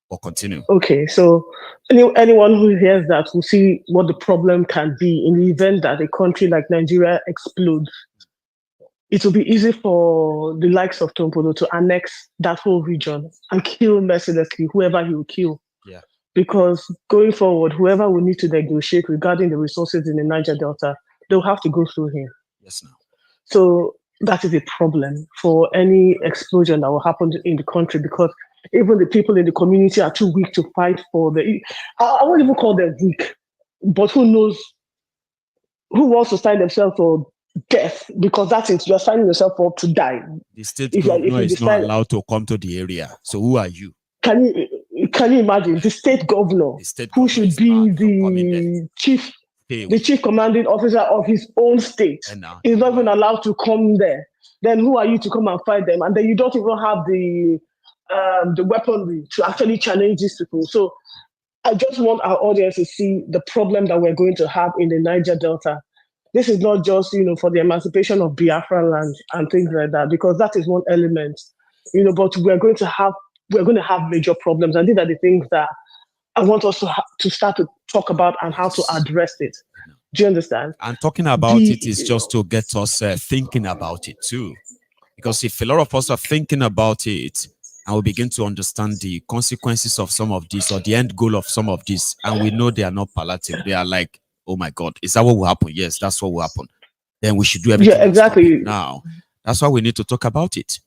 Speaker 4: Or continue.
Speaker 8: Okay, so anyone who hears that will see what the problem can be in the event that a country like Nigeria explodes. it will be easy for the likes of Tompolo to annex that whole region and kill mercilessly whoever he will kill.
Speaker 4: Yeah.
Speaker 8: Because going forward, whoever will need to negotiate regarding the resources in the Niger Delta, they'll have to go through him.
Speaker 4: Yes, now.
Speaker 8: So that is a problem for any explosion that will happen in the country, because even the people in the community are too weak to fight for the. I won't even call them weak, but who knows who wants to sign themselves for death, because that is, you're signing yourself up to die.
Speaker 4: The state governor is not allowed to come to the area. So who are you?
Speaker 8: Can you imagine the state governor, who should be the chief commanding officer of his own state, is not even allowed to come there? Then who are you to come and fight them? And then you don't even have the weaponry to actually challenge these people. So I just want our audience to see the problem that we're going to have in the Niger Delta. This is not just, for the emancipation of Biafra land and things like that, because that is one element, but we're going to have major problems. And these are the things that I want us to start to talk about and how to address it. Do you understand?
Speaker 4: And talking about it is just to get us thinking about it too. Because if a lot of us are thinking about it, and we begin to understand the consequences of some of this, or the end goal of some of this, and we know they are not palliative, they are like, oh my God, is that what will happen? Yes, that's what will happen. Then we should do everything.
Speaker 8: Yeah, exactly.
Speaker 4: Now, that's why we need to talk about it.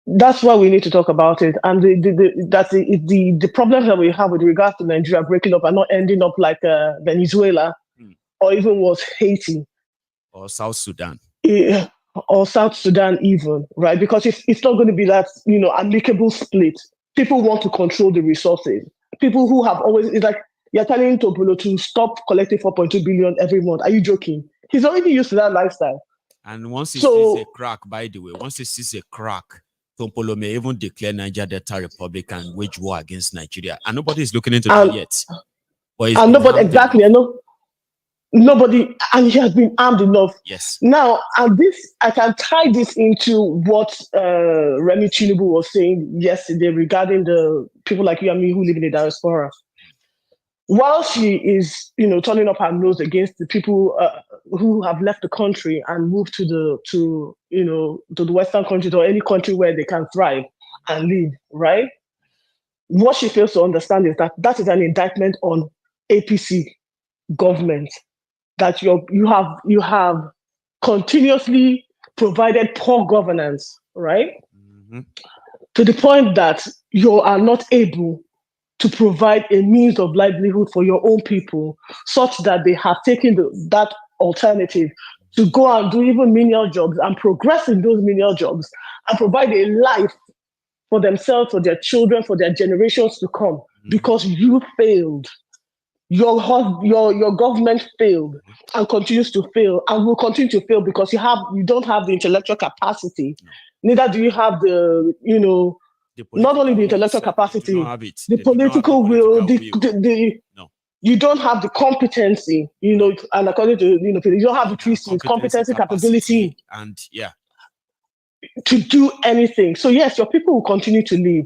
Speaker 8: That's why we need to talk about it. And the problems that we have with regards to Nigeria breaking up and not ending up like Venezuela, or even was Haiti.
Speaker 4: Or South Sudan.
Speaker 8: Yeah, or South Sudan even, right? Because it's not going to be that, amicable split. People want to control the resources. People who have always, it's like, you're telling Tompolo to stop collecting 4.2 billion every month. Are you joking? He's already used to that lifestyle.
Speaker 4: And once he sees a crack, by the way, once he sees a crack, Tompolo may even declare Niger Delta Republic and wage war against Nigeria. And nobody is looking into that yet.
Speaker 8: And nobody, exactly, I know. Nobody, and he has been armed enough.
Speaker 4: Yes.
Speaker 8: Now, and this, I can tie this into what Remy Tinubu was saying yesterday regarding the people like you and me who live in the diaspora. While she is, turning up her nose against the people who have left the country and moved to the Western countries or any country where they can thrive and live, right? What she fails to understand is that is an indictment on APC government, that you have continuously provided poor governance, right? Mm-hmm. To the point that you are not able to provide a means of livelihood for your own people, such that they have taken that alternative to go and do even menial jobs and progress in those menial jobs and provide a life for themselves, for their children, for their generations to come, because you failed. Your government failed and continues to fail and will continue to fail because you don't have the intellectual capacity. Neither do you have the, not only the intellectual capacity, the political will, you don't have the competency, and according to, you don't have the three C's, competency, capability,
Speaker 4: and
Speaker 8: to do anything. So yes, your people will continue to live.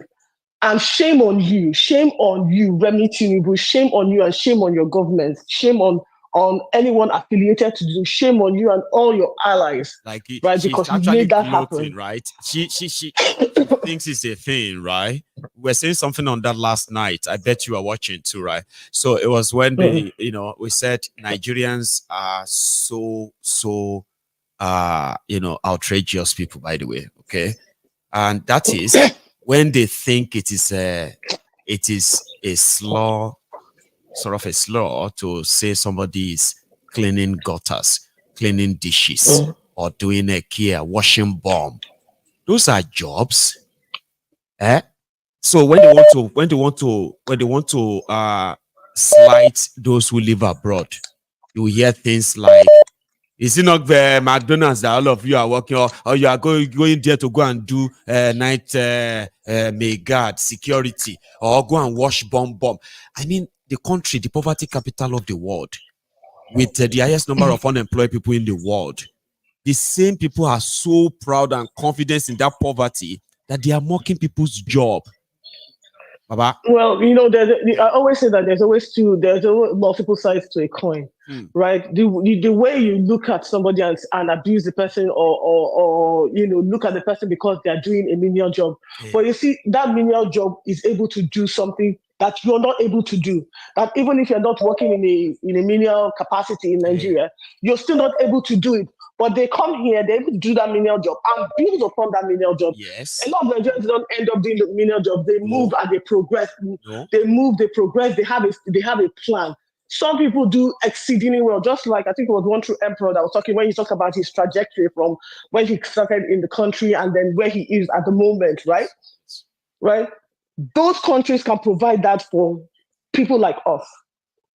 Speaker 8: And shame on you, Remy Tinubu, shame on you and shame on your government, shame on anyone affiliated to do, shame on you and all your allies, right? Because you made that happen,
Speaker 4: right? She thinks it's a thing, right? We're saying something on that last night. I bet you are watching too, right? So it was when we said Nigerians are so outrageous people, by the way, okay? And that is when they think it is a slur, sort of a slur to say somebody is cleaning gutters, cleaning dishes, or doing a care, washing bomb. Those are jobs. So when they want to slight those who live abroad, you hear things like, is it not the McDonald's that all of you are working, or you are going there to go and do night guard security, or go and wash bomb? I mean, the country, the poverty capital of the world, with the highest number of unemployed people in the world, the same people are so proud and confident in that poverty that they are mocking people's job. Baba.
Speaker 8: Well, I always say that there's always multiple sides to a coin, right? The way you look at somebody and abuse the person, or look at the person because they're doing a menial job, but you see that menial job is able to do something that you're not able to do. That even if you're not working in a menial capacity in Nigeria, you're still not able to do it. But they come here, they're able to do that menial job and build upon that menial job.
Speaker 4: Yes.
Speaker 8: A lot of Nigerians don't end up doing the menial job. They move and they progress. They move, they progress. They have a plan. Some people do exceedingly well. Just like I think it was one true emperor that was talking when he talked about his trajectory from when he started in the country and then where he is at the moment, right? Right? Those countries can provide that for people like us.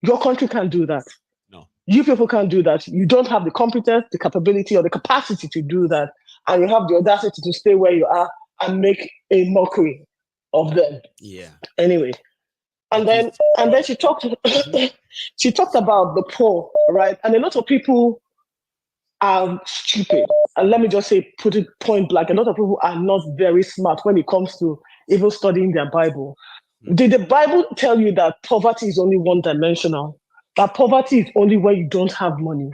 Speaker 8: Your country can't do that. You people can't do that. You don't have the competence, the capability, or the capacity to do that. And you have the audacity to stay where you are and make a mockery of them.
Speaker 4: Yeah.
Speaker 8: Anyway. And then she talked about the poor, right? And a lot of people are stupid. And let me just say, put it point blank, a lot of people are not very smart when it comes to even studying their Bible. Did the Bible tell you that poverty is only one-dimensional? That poverty is only where you don't have money.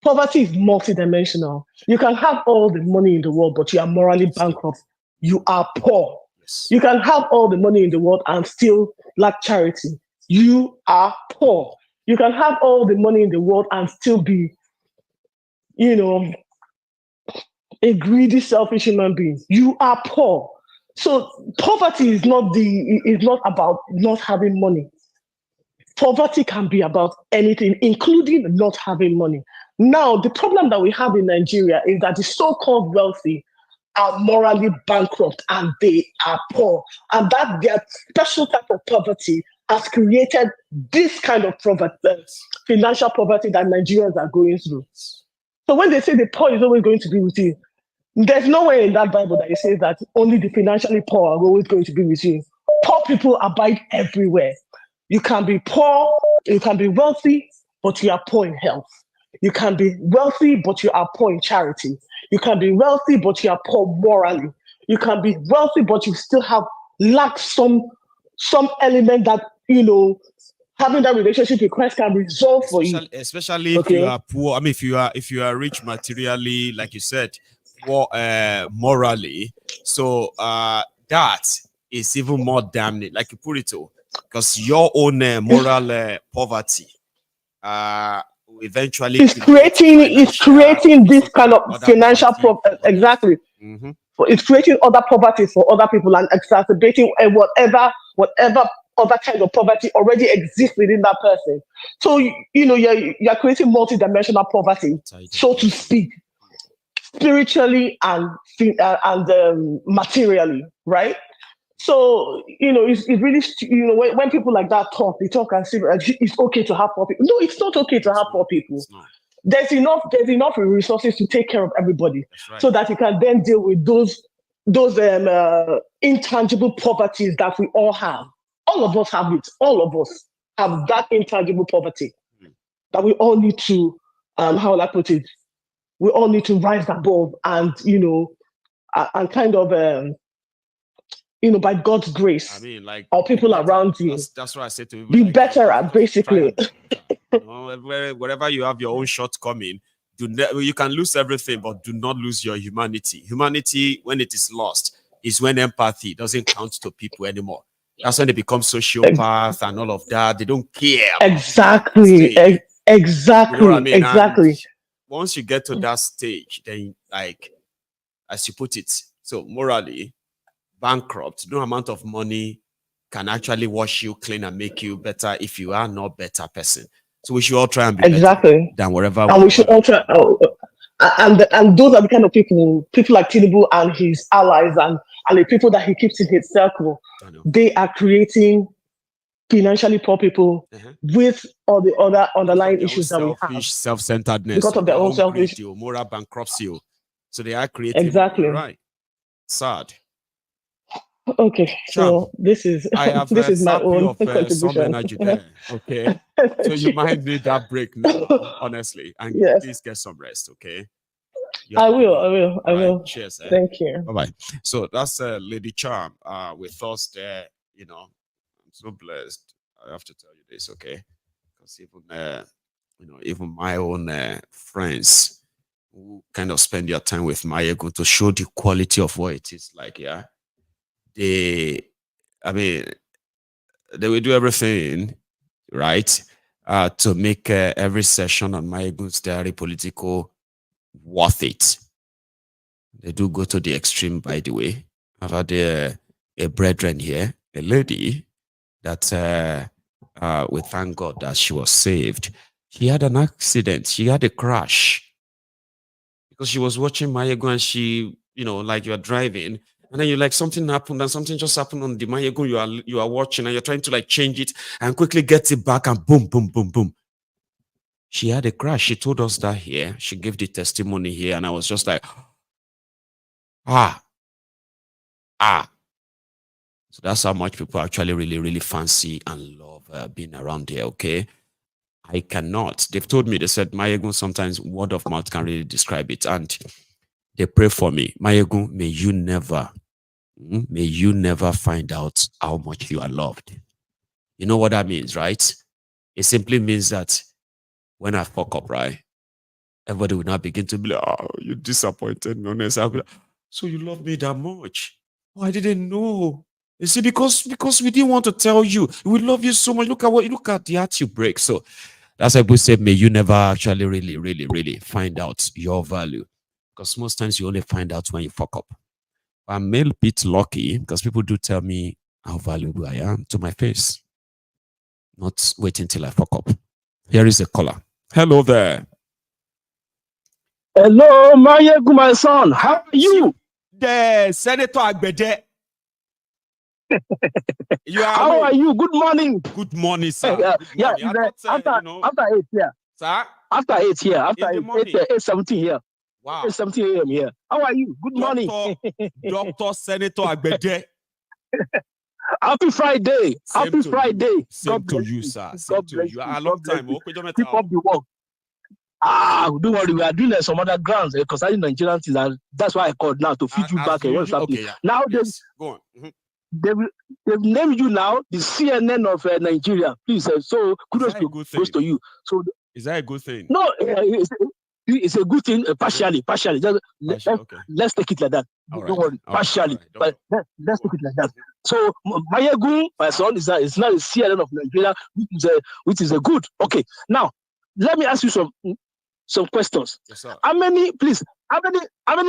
Speaker 8: Poverty is multidimensional. You can have all the money in the world, but you are morally bankrupt. You are poor. Yes. You can have all the money in the world and still lack charity. You are poor. You can have all the money in the world and still be, a greedy, selfish human being. You are poor. So poverty is not about not having money. Poverty can be about anything, including not having money. Now, the problem that we have in Nigeria is that the so-called wealthy are morally bankrupt and they are poor. And that their special type of poverty has created this kind of poverty, financial poverty that Nigerians are going through. So when they say the poor is always going to be with you, there's nowhere in that Bible that it says that only the financially poor are always going to be with you. Poor people abide everywhere. You can be poor, you can be wealthy, but you are poor in health. You can be wealthy, but you are poor in charity. You can be wealthy, but you are poor morally. You can be wealthy, but you still lack some element that, having that relationship with Christ can resolve for you.
Speaker 4: Especially if you are poor. I mean, if you are rich materially, like you said, poor morally. So that is even more damning, like you put it to. Because your own moral poverty eventually
Speaker 8: it's creating this kind of financial problem. Exactly. It's creating other poverty for other people and exacerbating whatever other kind of poverty already exists within that person. So you're creating multidimensional poverty, so to speak, spiritually and materially, right? So, it's really, when people like that talk, they talk and say it's okay to have poor people. No, it's not okay to have poor people. There's enough resources to take care of everybody, so that you can then deal with those intangible poverties that we all have. All of us have it. All of us have that intangible poverty that we all need to, how will I put it? We all need to rise above and, and kind of, by God's grace, or people around you.
Speaker 4: That's what I said to you.
Speaker 8: Be better at basically.
Speaker 4: Wherever you have your own shortcoming, you can lose everything, but do not lose your humanity. Humanity, when it is lost, is when empathy doesn't count to people anymore. That's when they become sociopath and all of that. They don't care.
Speaker 8: Exactly. Exactly.
Speaker 4: You know what I mean?
Speaker 8: Exactly.
Speaker 4: And once you get to that stage, then, like, as you put it, so morally bankrupt, no amount of money can actually wash you clean and make you better if you are not a better person. So we should all try and be better than wherever
Speaker 8: and we should all try. And those are the kind of people like Tinubu and his allies and the people that he keeps in his circle. They are creating financially poor people with all the other underlying issues that we have.
Speaker 4: Self-centeredness,
Speaker 8: because of their own selfish
Speaker 4: moral bankruptcy. So they are creating right. Sad.
Speaker 8: Okay, so this is my own contribution.
Speaker 4: Okay, so you might need that break now, honestly, and please get some rest. Okay,
Speaker 8: I will.
Speaker 4: Cheers.
Speaker 8: Thank you.
Speaker 4: Bye bye. So that's Lady Charm with us there. so blessed. I have to tell you this, okay? Because even my own friends who kind of spend their time with Maiyegun to show the quality of what it is like, yeah. They will do everything, right, to make every session on MaiyegunsDiary Politico worth it. They do go to the extreme, by the way. I've had a brethren here, a lady that we thank God that she was saved. She had an accident. She had a crash because she was watching Maiyegun, and she, like you're driving, and then you like something happened, and something just happened on the Maiyegun you are watching, and you're trying to like change it and quickly get it back, and boom, boom, boom, boom. She had a crash. She told us that here. She gave the testimony here, and I was just like, So that's how much people actually really, really fancy and love being around here, okay? I cannot. They've told me, they said, Maiyegun, sometimes word of mouth can really describe it. And they pray for me. Maiyegun, may you never find out how much you are loved. You know what that means, right? It simply means that when I fuck up, right, everybody will now begin to be like, oh, you disappointed me, honest. I'll be like, so you love me that much? Oh, I didn't know. You see, because we didn't want to tell you. We love you so much. Look at the heart you break. So that's why we say, may you never actually really, really, really find out your value. Because most times you only find out when you fuck up. I'm a bit lucky because people do tell me how valuable I am to my face. Not waiting till I fuck up. Here is a caller. Hello there.
Speaker 9: Hello, Maiyegun, my son. How are you?
Speaker 4: The Senator Agbede.
Speaker 9: How are you? Good morning.
Speaker 4: Good morning, sir.
Speaker 9: Good morning. After 8 here.
Speaker 4: Sir?
Speaker 9: After 8 here. After 8:17 here.
Speaker 4: Wow.
Speaker 9: 8:17 a.m. here. How are you? Good morning.
Speaker 4: Dr. Senator Agbede.
Speaker 9: Happy Friday. Happy Friday.
Speaker 4: Same to you, sir. Same to you. A long time.
Speaker 9: Keep up the work. Don't worry, we are doing some other grounds concerning Nigerian things, and that's why I called now to feed you back.
Speaker 4: Okay, yeah.
Speaker 9: Now
Speaker 4: go on.
Speaker 9: They've named you now the CNN of Nigeria. Please, so kudos goes to you. So
Speaker 4: is that a good thing?
Speaker 9: No, it's a good thing. Partially. Just let's take it like that. Don't worry, partially. But let's take it like that. So Maiyegun, my son, is not a CNN of Nigeria, which is a good. Okay, now let me ask you some questions.
Speaker 4: Yes, sir.
Speaker 9: How many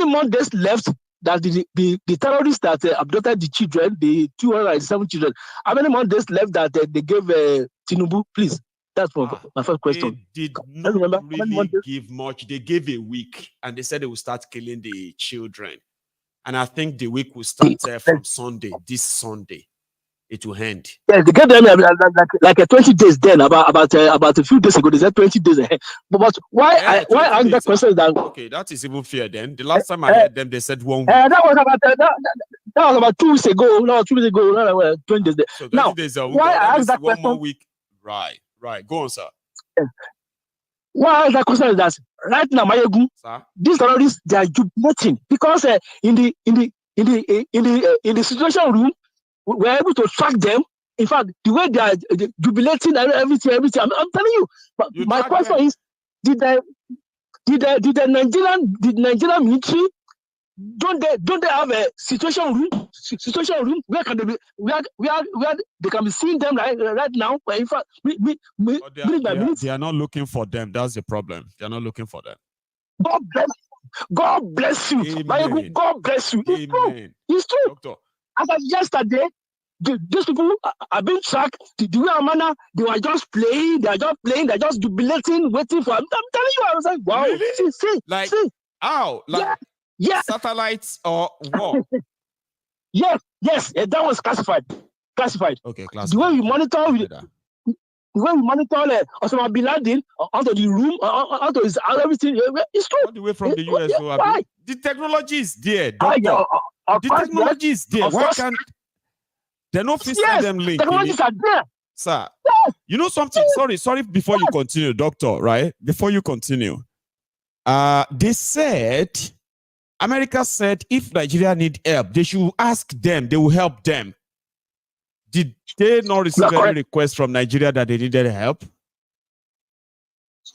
Speaker 9: more days left that the terrorists that abducted the children, the 207 children, how many more days left that they gave Tinubu? Please, that's my first question.
Speaker 4: They did not really give much. They gave a week, and they said they will start killing the children. And I think the week will start from Sunday, this Sunday. It will end.
Speaker 9: Yeah, they gave them like 20 days then, about a few days ago. They said 20 days ahead. But why ask that question?
Speaker 4: Okay, that is even fair then. The last time I heard them, they said 1 week.
Speaker 9: That was about 2 weeks ago. No, 2 weeks ago. No, 20 days.
Speaker 4: So 20 days a week.
Speaker 9: Why I ask that
Speaker 4: 1
Speaker 9: question?
Speaker 4: more week. Right. Go on, sir.
Speaker 9: Yeah. Why I ask that question is that right now, Maiyegun, these terrorists, they are jubilating because in the situation room, we're able to track them. In fact, the way they are jubilating and everything. I'm telling you. But my question is, did the Nigerian military don't they have a situation room where can they be where they can be seeing them right now? In fact,
Speaker 4: they are not looking for them. That's the problem. They are not looking for them.
Speaker 9: God bless you.
Speaker 4: Amen.
Speaker 9: God bless you. It's true. It's true. Doctor. As of yesterday, these people are being tracked. The way and manner, they were just playing. They're just jubilating, waiting for. I'm telling you, I was like, wow.
Speaker 4: Really?
Speaker 9: See.
Speaker 4: How?
Speaker 9: Yeah.
Speaker 4: Satellites or what?
Speaker 9: Yes. That was classified.
Speaker 4: Okay, classified.
Speaker 9: The way we monitor Osama bin Laden onto the room, onto his everything. It's true.
Speaker 4: All the way from the US.
Speaker 9: Why?
Speaker 4: The technology is there, doctor. The technology is there. Why can't they not send them link?
Speaker 9: Technologies are there.
Speaker 4: Sir, you know something? Sorry, before you continue, doctor, right? Before you continue. They said, America said if Nigeria need help, they should ask them, they will help them. Did they not receive any request from Nigeria that they needed help?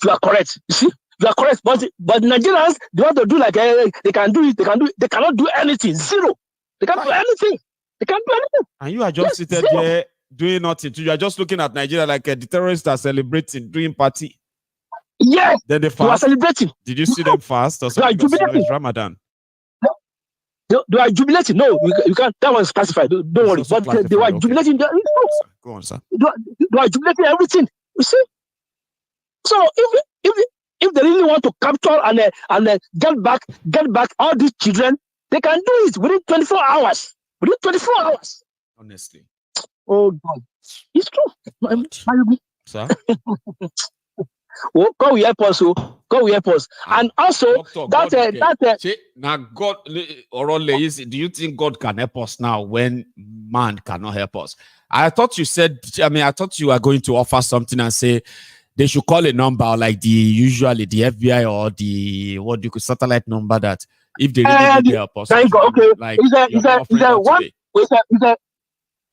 Speaker 9: You are correct. You see, you are correct. But Nigerians, they want to do like they can do it. They can do it. They cannot do anything. Zero. They can't do anything. They can't do anything.
Speaker 4: And you are just sitting there doing nothing. You are just looking at Nigeria like the terrorists are celebrating, doing party.
Speaker 9: Yes.
Speaker 4: Then they
Speaker 9: are
Speaker 4: fast.
Speaker 9: Celebrating.
Speaker 4: Did you see them fast or something? It's Ramadan.
Speaker 9: They are jubilating. No, you can't. That one's classified. Don't worry. But they were jubilating.
Speaker 4: Go on, sir.
Speaker 9: They are jubilating everything. You see. So if they really want to capture and get back all these children, they can do it within 24 hours. Within 24 hours.
Speaker 4: Honestly.
Speaker 9: Oh God, it's true.
Speaker 4: Sir.
Speaker 9: Oh, God will help us. God will help us. And also,
Speaker 4: now God, do you think God can help us now when man cannot help us? I thought you were going to offer something and say they should call a number like usually the FBI or the satellite number that if they really need help us.
Speaker 9: Thank God. Okay. Like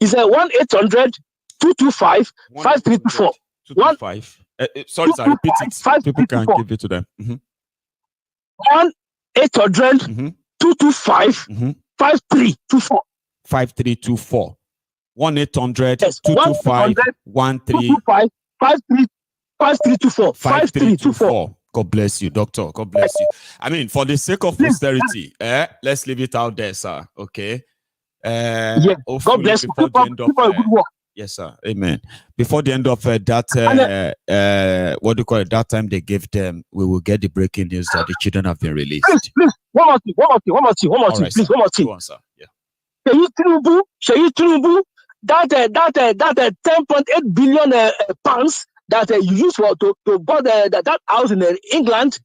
Speaker 9: is a 1-800-225-5324.
Speaker 4: 225. Sorry, sir, repeat it. People can give it to them.
Speaker 9: 1-800-225-5324.
Speaker 4: 5324. 1-800-225-5324. 5324. God bless you, doctor. God bless you. I mean, for the sake of posterity, let's leave it out there, sir. Okay.
Speaker 9: God bless you.
Speaker 4: Yes, sir. Amen. Before the end of that, what do you call it? That time they gave them, we will get the breaking news that the children have been released.
Speaker 9: Please. One more thing. Please, one more thing.
Speaker 4: Go on, sir. Yeah.
Speaker 9: Shayi Tinubu, that 10.8 billion pounds that you use to buy that house in England,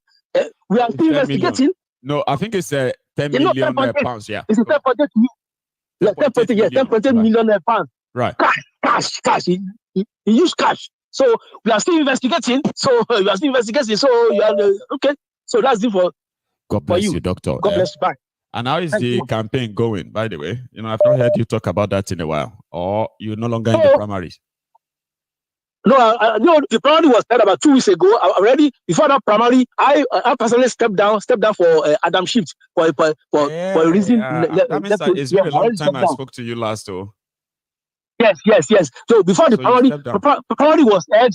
Speaker 9: we are still investigating.
Speaker 4: No, I think it's 10 million pounds. Yeah.
Speaker 9: It's 10.8 million pounds.
Speaker 4: Right.
Speaker 9: Cash. He used cash. So we are still investigating. So you are okay. So that's it for.
Speaker 4: God bless you, doctor.
Speaker 9: God bless you. Bye.
Speaker 4: And how is the campaign going, by the way? I've not heard you talk about that in a while. Or you're no longer in the primaries?
Speaker 9: No, the primary was held about 2 weeks ago. Already before that primary, I personally stepped down for Adam Schiff for a reason.
Speaker 4: That means that it's been a long time I spoke to you last, though.
Speaker 9: Yes. So before the primary was held,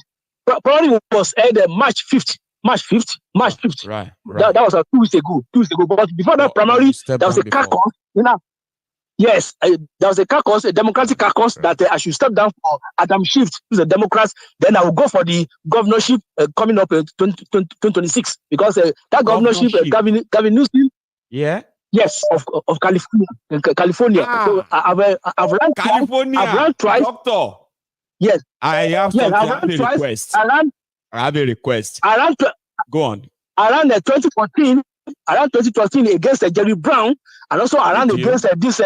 Speaker 9: March 5th. March 5th.
Speaker 4: Right.
Speaker 9: That was 2 weeks ago. But before that primary, there was a caucus. Yes, there was a caucus, a democratic caucus that I should step down for Adam Schiff, who's a Democrat. Then I will go for the governorship coming up in 2026 because that governorship, Gavin Newsom.
Speaker 4: Yeah.
Speaker 9: Yes, of California. So I've run
Speaker 4: California.
Speaker 9: I've run twice.
Speaker 4: Doctor.
Speaker 9: Yes.
Speaker 4: I have a request. I have a request. Go on.
Speaker 9: Around 2014. Around 2013 against Jerry Brown, and also around against this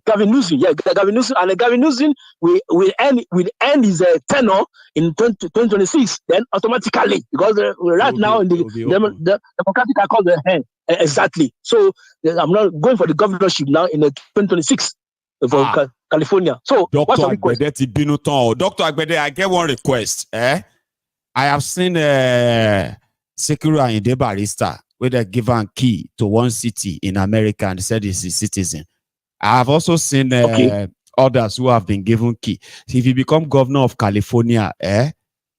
Speaker 9: Gavin Newsom. Yeah, Gavin Newsom, and Gavin Newsom will end his tenure in 2026. Then automatically, because right now in the Democratic caucus, exactly. So I'm not going for the governorship now in 2026 for California. So
Speaker 4: Dr. Agbede, I get one request. I have seen Sekiru Ayinde Barrister, where they give a key to one city in America and said he's a citizen. I have also seen others who have been given key. So if you become governor of California,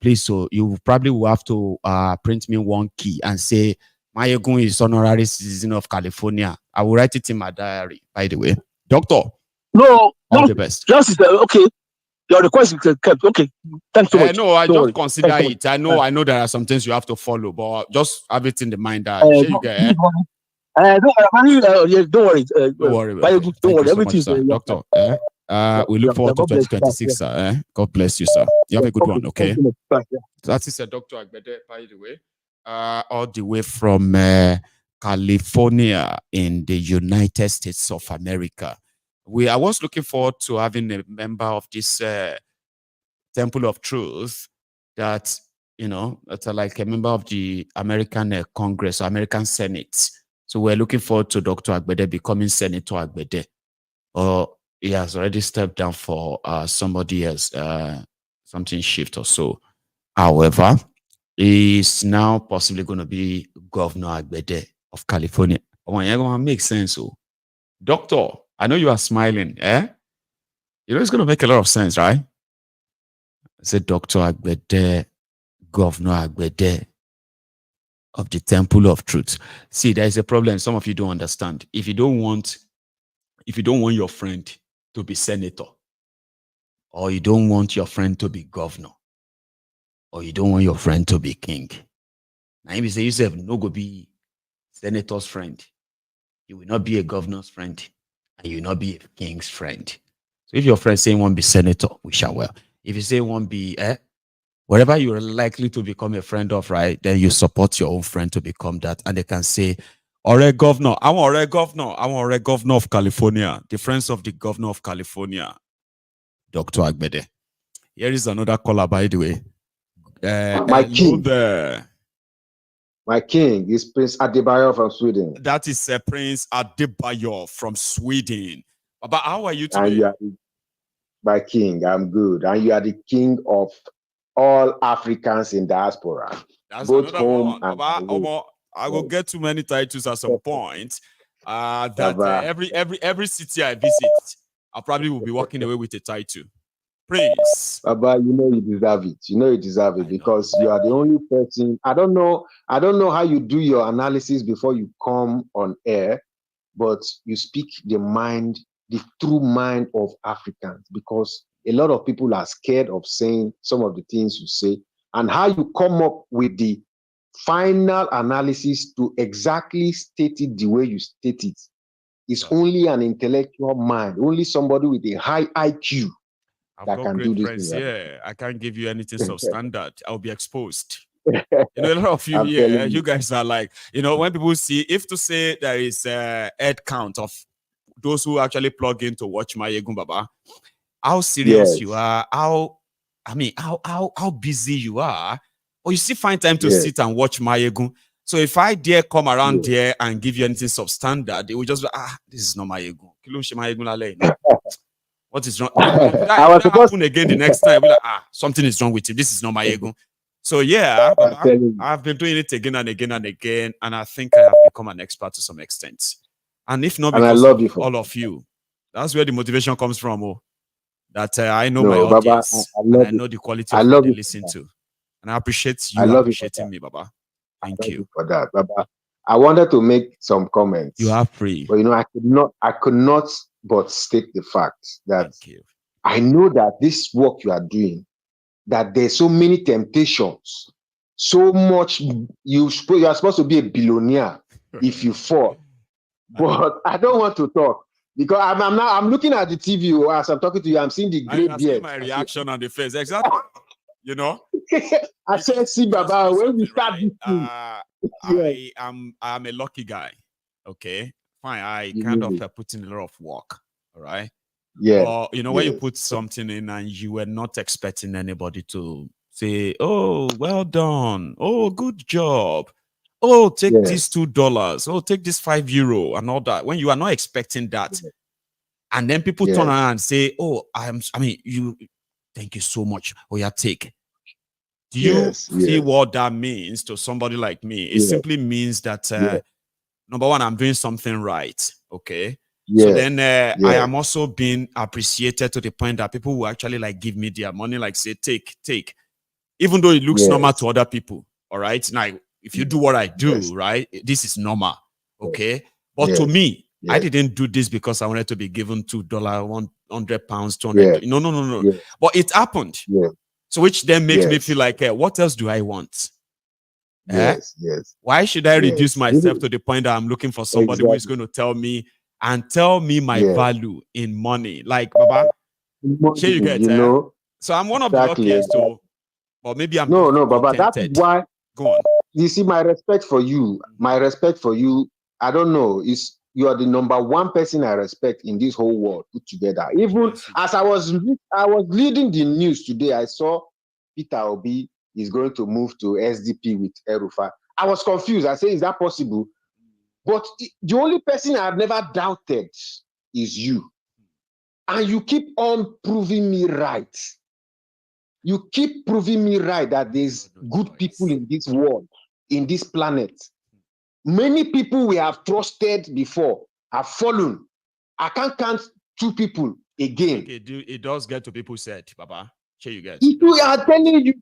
Speaker 4: please, so you probably will have to print me one key and say, Maiyegun is honorary citizen of California. I will write it in my diary, by the way. Doctor.
Speaker 9: No,
Speaker 4: all the best.
Speaker 9: Just okay. Your request is kept. Okay. Thanks so much.
Speaker 4: No, I don't consider it. I know there are some things you have to follow, but just have it in the mind that
Speaker 9: don't worry. Don't worry. Everything's
Speaker 4: Doctor. We look forward to 2026, sir. God bless you, sir. You have a good one, okay? That is Dr. Agbede, by the way. All the way from California in the United States of America. I was looking forward to having a member of this Temple of Truth that's like a member of the American Congress or American Senate. So we're looking forward to Dr. Agbede becoming Senator Agbede. Or he has already stepped down for somebody else, something shift or so. However, he's now possibly going to be Governor Agbede of California. Oh, yeah, going to make sense. Oh, doctor, I know you are smiling. Eh? You know it's going to make a lot of sense, right? I said, Dr. Agbede, Governor Agbede of the Temple of Truth. See, there is a problem. Some of you don't understand. If you don't want your friend to be senator, or you don't want your friend to be governor, or you don't want your friend to be king, now if you say yourself no go be senator's friend, you will not be a governor's friend, and you will not be a king's friend. So if your friend say won't be senator, we shall well. If you say won't be wherever you're likely to become a friend of, right, then you support your own friend to become that. And they can say, Ore governor, I want Ore governor of California, the friends of the governor of California, Dr. Agbede. Here is another caller, by the way.
Speaker 10: My king.
Speaker 4: There.
Speaker 10: My king is Prince Adebayo from Sweden.
Speaker 4: That is Prince Adebayo from Sweden. But how are you today?
Speaker 10: And you are my king. I'm good. And you are the king of all Africans in diaspora.
Speaker 4: That's
Speaker 10: both
Speaker 4: another
Speaker 10: home
Speaker 4: one.
Speaker 10: and
Speaker 4: Baba, I will get too many titles at some point. Every city I visit, I probably will be walking away with a title. Prince.
Speaker 10: Baba, you know you deserve it. You know you deserve it because you are the only person. I don't know how you do your analysis before you come on air, but you speak the mind, the true mind of Africans, because a lot of people are scared of saying some of the things you say, and how you come up with the final analysis to exactly state it the way you state it is only an intellectual mind, only somebody with a high IQ
Speaker 4: I've got great friends here. I can't give you anything substandard. I'll be exposed. You know, a lot of you here, you guys are like, you know, when people see, if to say there is a head count of those who actually plug in to watch Maiyegun Baba, how serious you are, how busy you are, or you still find time to sit and watch Maiyegun. So if I dare come around here and give you anything substandard, it will just be, this is not Maiyegun. What is wrong? That happen again the next time. Be like, something is wrong with you. This is not Maiyegun. So yeah, I've been doing it again and again and again, and I think I have become an expert to some extent. And if not because of all of you, that's where the motivation comes from. Oh, that I know my audience, and I know the quality of what they listen to, and I appreciate you appreciating me, Baba. Thank you
Speaker 10: for that, Baba. I wanted to make some comments.
Speaker 4: You are free,
Speaker 10: but you know, I could not but state the fact that I know that this work you are doing, that there's so many temptations, so much. You are supposed to be a billionaire if you fall, but I don't want to talk because I'm looking at the TV as I'm talking to you. I'm seeing the gray beard.
Speaker 4: My reaction on the face, exactly. You know,
Speaker 10: I said, "See, Baba, when we start this thing,
Speaker 4: I'm a lucky guy. Okay, fine. I kind of put in a lot of work. All right.
Speaker 10: Yeah.
Speaker 4: But you know, when you put something in and you were not expecting anybody to say, "Oh, well done. Oh, good job. Oh, take this $2. Oh, take this €5 and all that." When you are not expecting that, and then people turn around and say, "Oh, you. Thank you so much. Oh, yeah, take." Do you see what that means to somebody like me? It simply means that number one, I'm doing something right. Okay. So then I am also being appreciated to the point that people will actually like give me their money, like say, take, even though it looks normal to other people. All right. Now, if you do what I do, right, this is normal. Okay. But to me, I didn't do this because I wanted to be given $2, £100, 200. No. But it happened. So which then makes me feel like, what else do I want? Why should I reduce myself to the point that I'm looking for somebody who is going to tell me my value in money? Like, Baba, here you get, so I'm one of the luckiest, or maybe I'm
Speaker 10: no, Baba. That's why.
Speaker 4: Go on.
Speaker 10: You see, my respect for you, I don't know, you are the number one person I respect in this whole world put together. Even as I was reading the news today, I saw Peter Obi is going to move to SDP with El-Rufai. I was confused. I said, is that possible? But the only person I've never doubted is you. And you keep on proving me right. You keep proving me right that there's good people in this world, in this planet. Many people we have trusted before have fallen. I can't count 2 people again.
Speaker 4: Okay, it does get to people said, Baba. Sure, you get.
Speaker 10: We are telling you,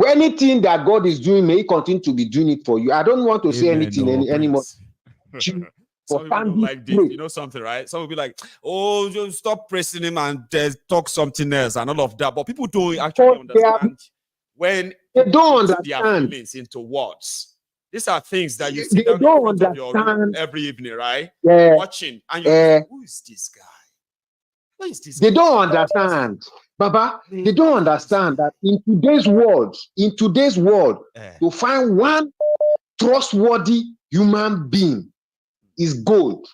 Speaker 10: anything that God is doing, may He continue to be doing it for you. I don't want to say anything anymore.
Speaker 4: Some people don't like this. You know something, right? Some will be like, oh, just stop pressing him and talk something else and all of that. But people don't actually understand when
Speaker 10: they don't
Speaker 4: put their
Speaker 10: understand
Speaker 4: feelings into words. These are things that you
Speaker 10: they
Speaker 4: see down
Speaker 10: don't
Speaker 4: in front of your room
Speaker 10: understand.
Speaker 4: every evening, right?
Speaker 10: Yeah.
Speaker 4: Watching. And you're like, who is this guy? Who is this
Speaker 10: They
Speaker 4: guy?
Speaker 10: don't understand. Baba, they don't understand that in today's world, to find one trustworthy human being is gold.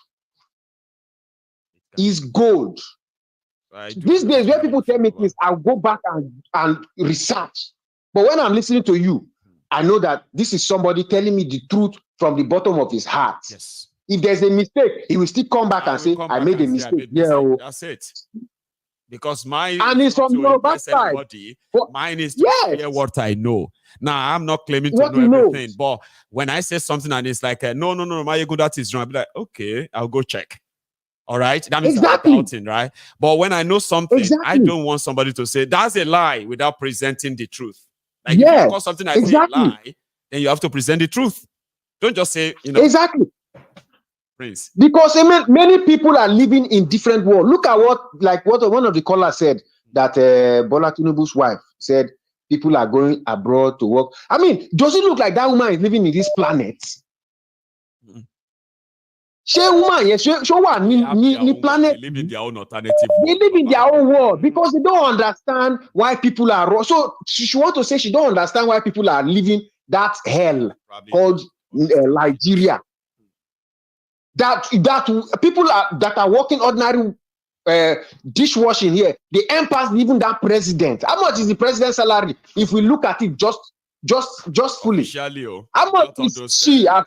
Speaker 10: Is gold. These days, when people tell me things, I'll go back and research. But when I'm listening to you, I know that this is somebody telling me the truth from the bottom of his heart.
Speaker 4: Yes.
Speaker 10: If there's a mistake, he will still come back and say, I made a mistake. Yeah,
Speaker 4: that's it. Because mine
Speaker 10: and it's from your backside.
Speaker 4: Mine is to share what I know. Now, I'm not claiming to know everything, but when I say something and it's like, no, Maiyegun, that is wrong, I'll be like, okay, I'll go check. All right? That means I'm doubting, right? But when I know something, I don't want somebody to say, that's a lie without presenting the truth. Like, if you call something I say a lie, then you have to present the truth. Don't just say,
Speaker 10: Exactly.
Speaker 4: Prince.
Speaker 10: Because many people are living in different worlds. Look at what one of the callers said, that Bola Tinubu's wife said people are going abroad to work. I mean, does it look like that woman is living in this planet? She woman, yes, she planet.
Speaker 4: They live in their own alternative world.
Speaker 10: They live in their own world because they don't understand why people are wrong. So she want to say she don't understand why people are living that hell called Liejiriya. That people that are working ordinary dishwashing here, they earn past even that president. How much is the president's salary? If we look at it just fully, how much is she how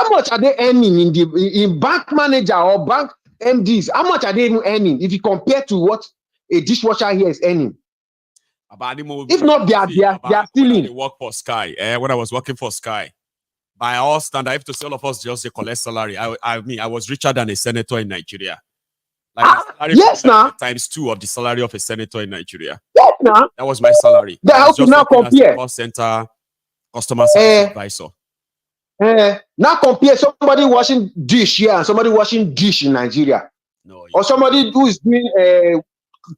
Speaker 10: much are they earning in bank manager or bank MDs? How much are they even earning if you compare to what a dishwasher here is earning? If not, they are stealing.
Speaker 4: I work for Sky. When I was working for Sky, by all standards, I have to say all of us just collect salary. I mean, I was richer than a senator in Nigeria.
Speaker 10: Yes, now
Speaker 4: times 2 of the salary of a senator in Nigeria.
Speaker 10: Yes, now
Speaker 4: that was my salary.
Speaker 10: How to now compare?
Speaker 4: Call center customer service advisor.
Speaker 10: Now compare somebody washing dish here and somebody washing dish in Nigeria, or somebody who is doing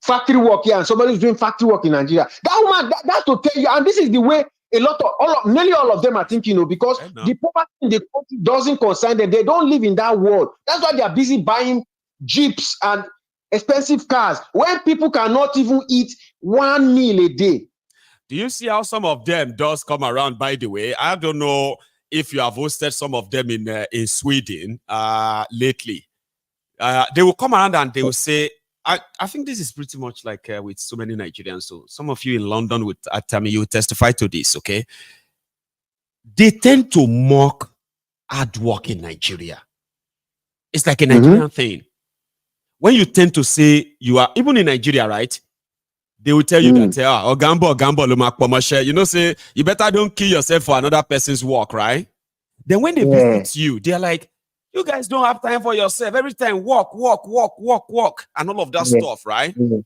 Speaker 10: factory work here and somebody who's doing factory work in Nigeria. That woman, that's to tell you, and this is the way nearly all of them are thinking, because the poverty in the country doesn't concern them. They don't live in that world. That's why they are busy buying jeeps and expensive cars when people cannot even eat one meal a day.
Speaker 4: Do you see how some of them does come around? By the way, I don't know if you have hosted some of them in Sweden lately. They will come around and they will say, I think this is pretty much like with so many Nigerians. So some of you in London would you will testify to this, okay? They tend to mock hard work in Nigeria. It's like a Nigerian thing. When you tend to say you are, even in Nigeria, right? They will tell you that, gamble, say, you better don't kill yourself for another person's work, right? Then when they visit you, they're like, you guys don't have time for yourself. Every time, walk, and all of that stuff, right? And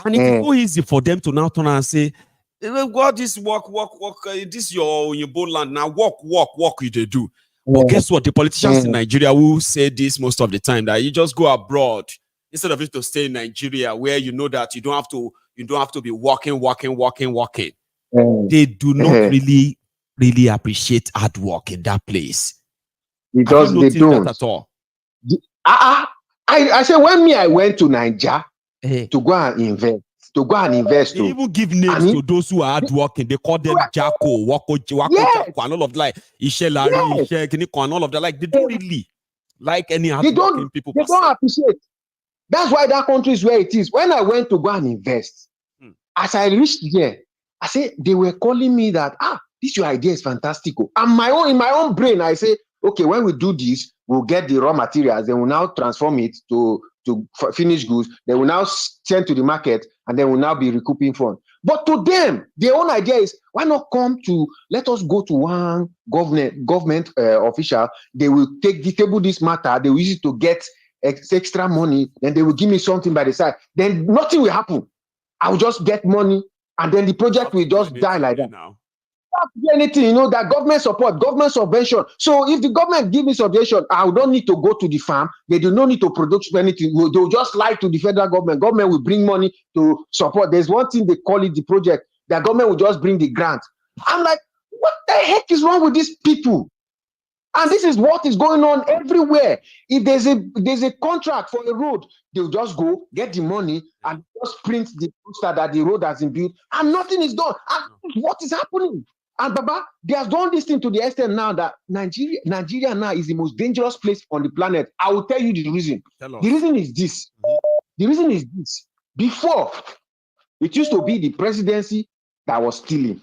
Speaker 4: it's so easy for them to now turn and say, God, this walk, this your boat land. Now walk, you they do. But guess what? The politicians in Nigeria will say this most of the time, that you just go abroad instead of it to stay in Nigeria, where you know that you don't have to be walking. They do not really appreciate hard work in that place.
Speaker 10: Because they don't
Speaker 4: that at all.
Speaker 10: I said when I went to Niger to go and invest.
Speaker 4: They even give names to those who are hard working. They call them Jacko, Wako, Jacko, and all of that. Like Ishelari, and all of that. Like they don't really like any hard working people.
Speaker 10: They don't appreciate. That's why that country is where it is. When I went to go and invest, as I reached there, I said they were calling me that this your idea is fantastic. And in my own brain, I say, okay, when we do this, will get the raw materials, they will now transform it to finished goods. They will now send to the market, and they will now be recouping funds. But to them, their own idea is, why not come to, let us go to one government official. They will table this matter. They will use it to get extra money. Then they will give me something by the side. Then nothing will happen. I will just get money, and then the project will just die like that. Now. Anything, you know, that government support, government subvention. So if the government give me subvention, I don't need to go to the farm. They do not need to produce anything. They'll just lie to the federal government. Government will bring money to support. There's one thing they call it the project. The government will just bring the grant. I'm like, what the heck is wrong with these people? And this is what is going on everywhere. If there's a contract for a road, they'll just go get the money and just print the poster that the road has been built, and nothing is done. And what is happening? And Baba, they have done this thing to the extent now that Nigeria now is the most dangerous place on the planet. I will tell you the reason. The reason is this. The reason is this. Before, it used to be the presidency that was stealing,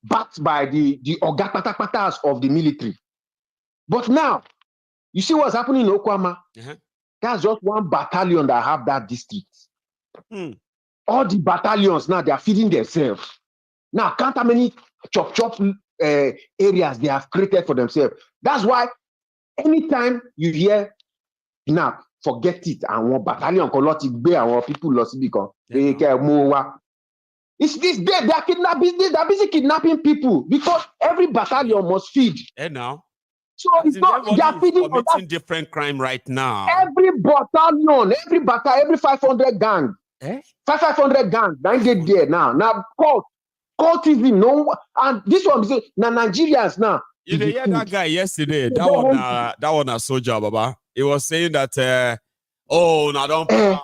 Speaker 10: backed by the Ogapatapatas of the military. But now, you see what's happening in Okwama? That's just one battalion that have that district. All the battalions now, they are feeding themselves. Now, count how many chop areas they have created for themselves. That's why anytime you hear, now, forget it, and one battalion, people lost because it's this day, they are kidnapping, they are busy kidnapping people because every battalion must feed.
Speaker 4: And now,
Speaker 10: so it's not, they are feeding
Speaker 4: committing different crime right now.
Speaker 10: Every battalion, every 500 gang, 500 gang, 9 there now. Now, cultism, no, and this one is now Nigerians now.
Speaker 4: You hear that guy yesterday? That one a soldier, Baba. He was saying that, oh, now don't price.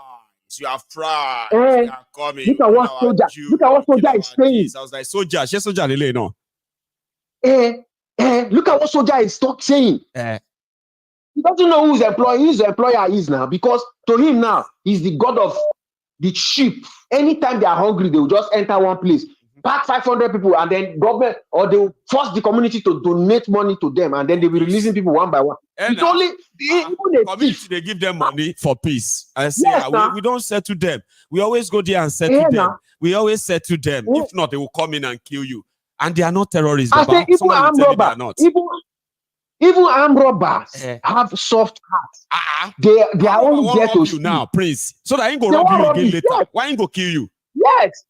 Speaker 4: You are fried. You are coming.
Speaker 10: Look at what soldier. Look at what soldier is saying.
Speaker 4: I was like, soldier, she soldier, really no.
Speaker 10: Look at what soldier is saying. He doesn't know whose employer is now, because to him now, he's the god of the sheep. Anytime they are hungry, they will just enter one place, pack 500 people, and then government, or they will force the community to donate money to them, and then they will be releasing people one by one. It's only the
Speaker 4: community, they give them money for peace. I say, we don't settle them. We always go there and settle them. We always settle them. If not, they will come in and kill you. And they are not terrorists.
Speaker 10: I say, even armed robbers have soft hearts. They are only there to
Speaker 4: you now, Prince. So that I ain't go rob you again later. Yes. Why ain't go kill you?
Speaker 10: Yes.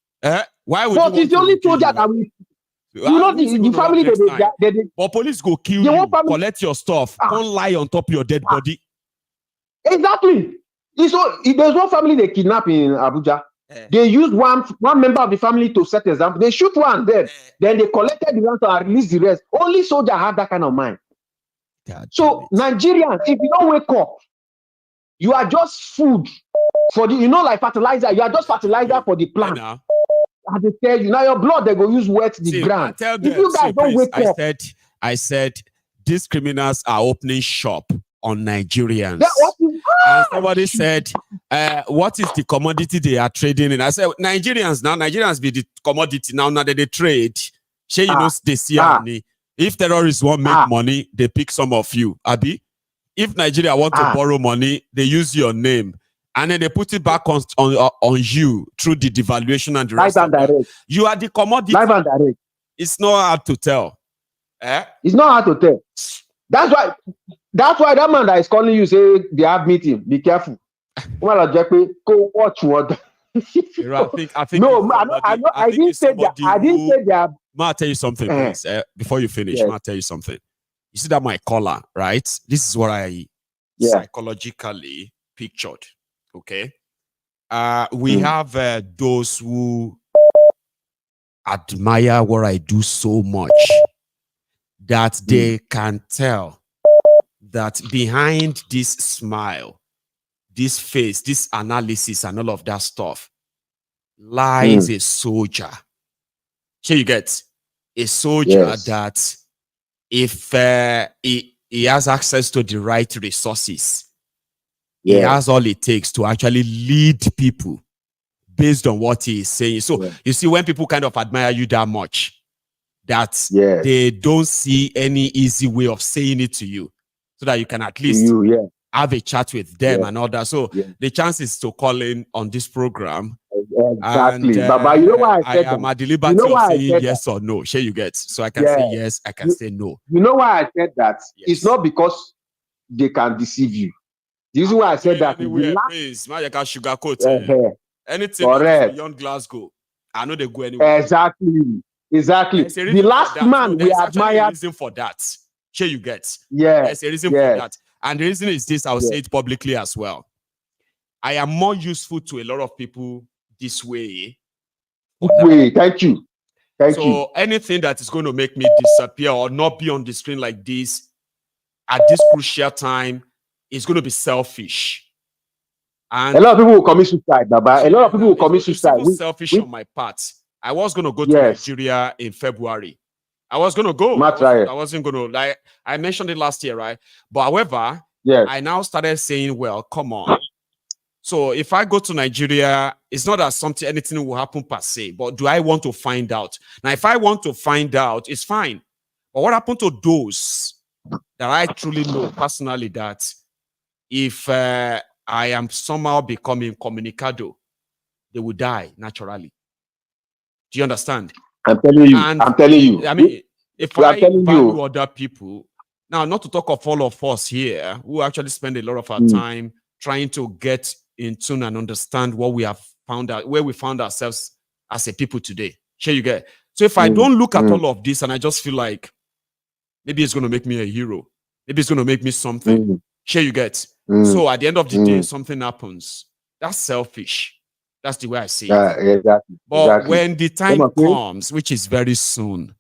Speaker 4: Why would
Speaker 10: but it's the only soldier that we, you know, the family they
Speaker 4: but police go kill you, collect your stuff, don't lie on top of your dead body.
Speaker 10: Exactly. There's one family they kidnap in Abuja. They use one member of the family to set example. They shoot one dead. Then they collected the ransom and released the rest. Only soldier have that kind of mind. So Nigerians, if you don't wake up, you are just food for the, you know, like fertilizer. You are just fertilizer for the plant. As they tell you, now your blood they go use wet the ground. If you guys don't wake up,
Speaker 4: I said these criminals are opening shop on Nigerians. And somebody said, what is the commodity they are trading in? I said, Nigerians be the commodity now that they trade. You know, they see if terrorists want make money, they pick some of you. Abi, if Nigeria want to borrow money, they use your name. And then they put it back on you through the devaluation and the rest of that. You are the commodity.
Speaker 10: Live and direct.
Speaker 4: It's not hard to tell.
Speaker 10: It's not hard to tell. That's why that man that is calling you say they have meeting. Be careful. Go watch what.
Speaker 4: I think
Speaker 10: no, I didn't say that. I didn't say that.
Speaker 4: I'll tell you something, please. Before you finish, I'll tell you something. You see that my collar, right? This is what I psychologically pictured. Okay. We have those who admire what I do so much that they can tell that behind this smile, this face, this analysis and all of that stuff lies a soldier. So you get a soldier that if he has access to the right resources, he has all it takes to actually lead people based on what he is saying. So you see, when people kind of admire you that much, that they don't see any easy way of saying it to you. so that you can at least have a chat with them and all that. So the chances to call in on this program.
Speaker 10: Exactly.
Speaker 4: And,
Speaker 10: but you know why I said
Speaker 4: am
Speaker 10: that?
Speaker 4: at the liberty
Speaker 10: You know
Speaker 4: of
Speaker 10: why
Speaker 4: saying yes or no. Sure, you get. So I can say yes, I can say no.
Speaker 10: You know why I said that? It's not because they can deceive you. The reason why I said that
Speaker 4: anywhere, please, you can sugarcoat anything that is beyond Glasgow. I know they go anywhere.
Speaker 10: Exactly. The last man we admire.
Speaker 4: A reason for that. Sure, you get.
Speaker 10: Yeah.
Speaker 4: There's a reason for that. And the reason is this, I'll say it publicly as well. I am more useful to a lot of people this way.
Speaker 10: Thank you.
Speaker 4: So anything that is going to make me disappear or not be on the screen like this at this crucial time is going to be selfish. And
Speaker 10: a lot of people will commit suicide, Baba. A lot of people will commit suicide.
Speaker 4: Selfish on my part. I was going to go to Nigeria in February. I was going to go. I wasn't going to, like, I mentioned it last year, right? But however, I now started saying, well, come on. So if I go to Nigeria, it's not that anything will happen per se, but do I want to find out? Now, if I want to find out, it's fine. But what happened to those that I truly know personally that if I am somehow becoming communicado, they will die naturally. Do you understand?
Speaker 10: I'm telling you.
Speaker 4: I mean, if I value other people, now not to talk of all of us here who actually spend a lot of our time trying to get in tune and understand what we have found out, where we found ourselves as a people today. Sure, you get. So if I don't look at all of this and I just feel like maybe it's going to make me a hero, maybe it's going to make me something. Sure, you get. So at the end of the day, something happens. That's selfish. That's the way I see it.
Speaker 10: Exactly.
Speaker 4: But when the time comes, which is very soon,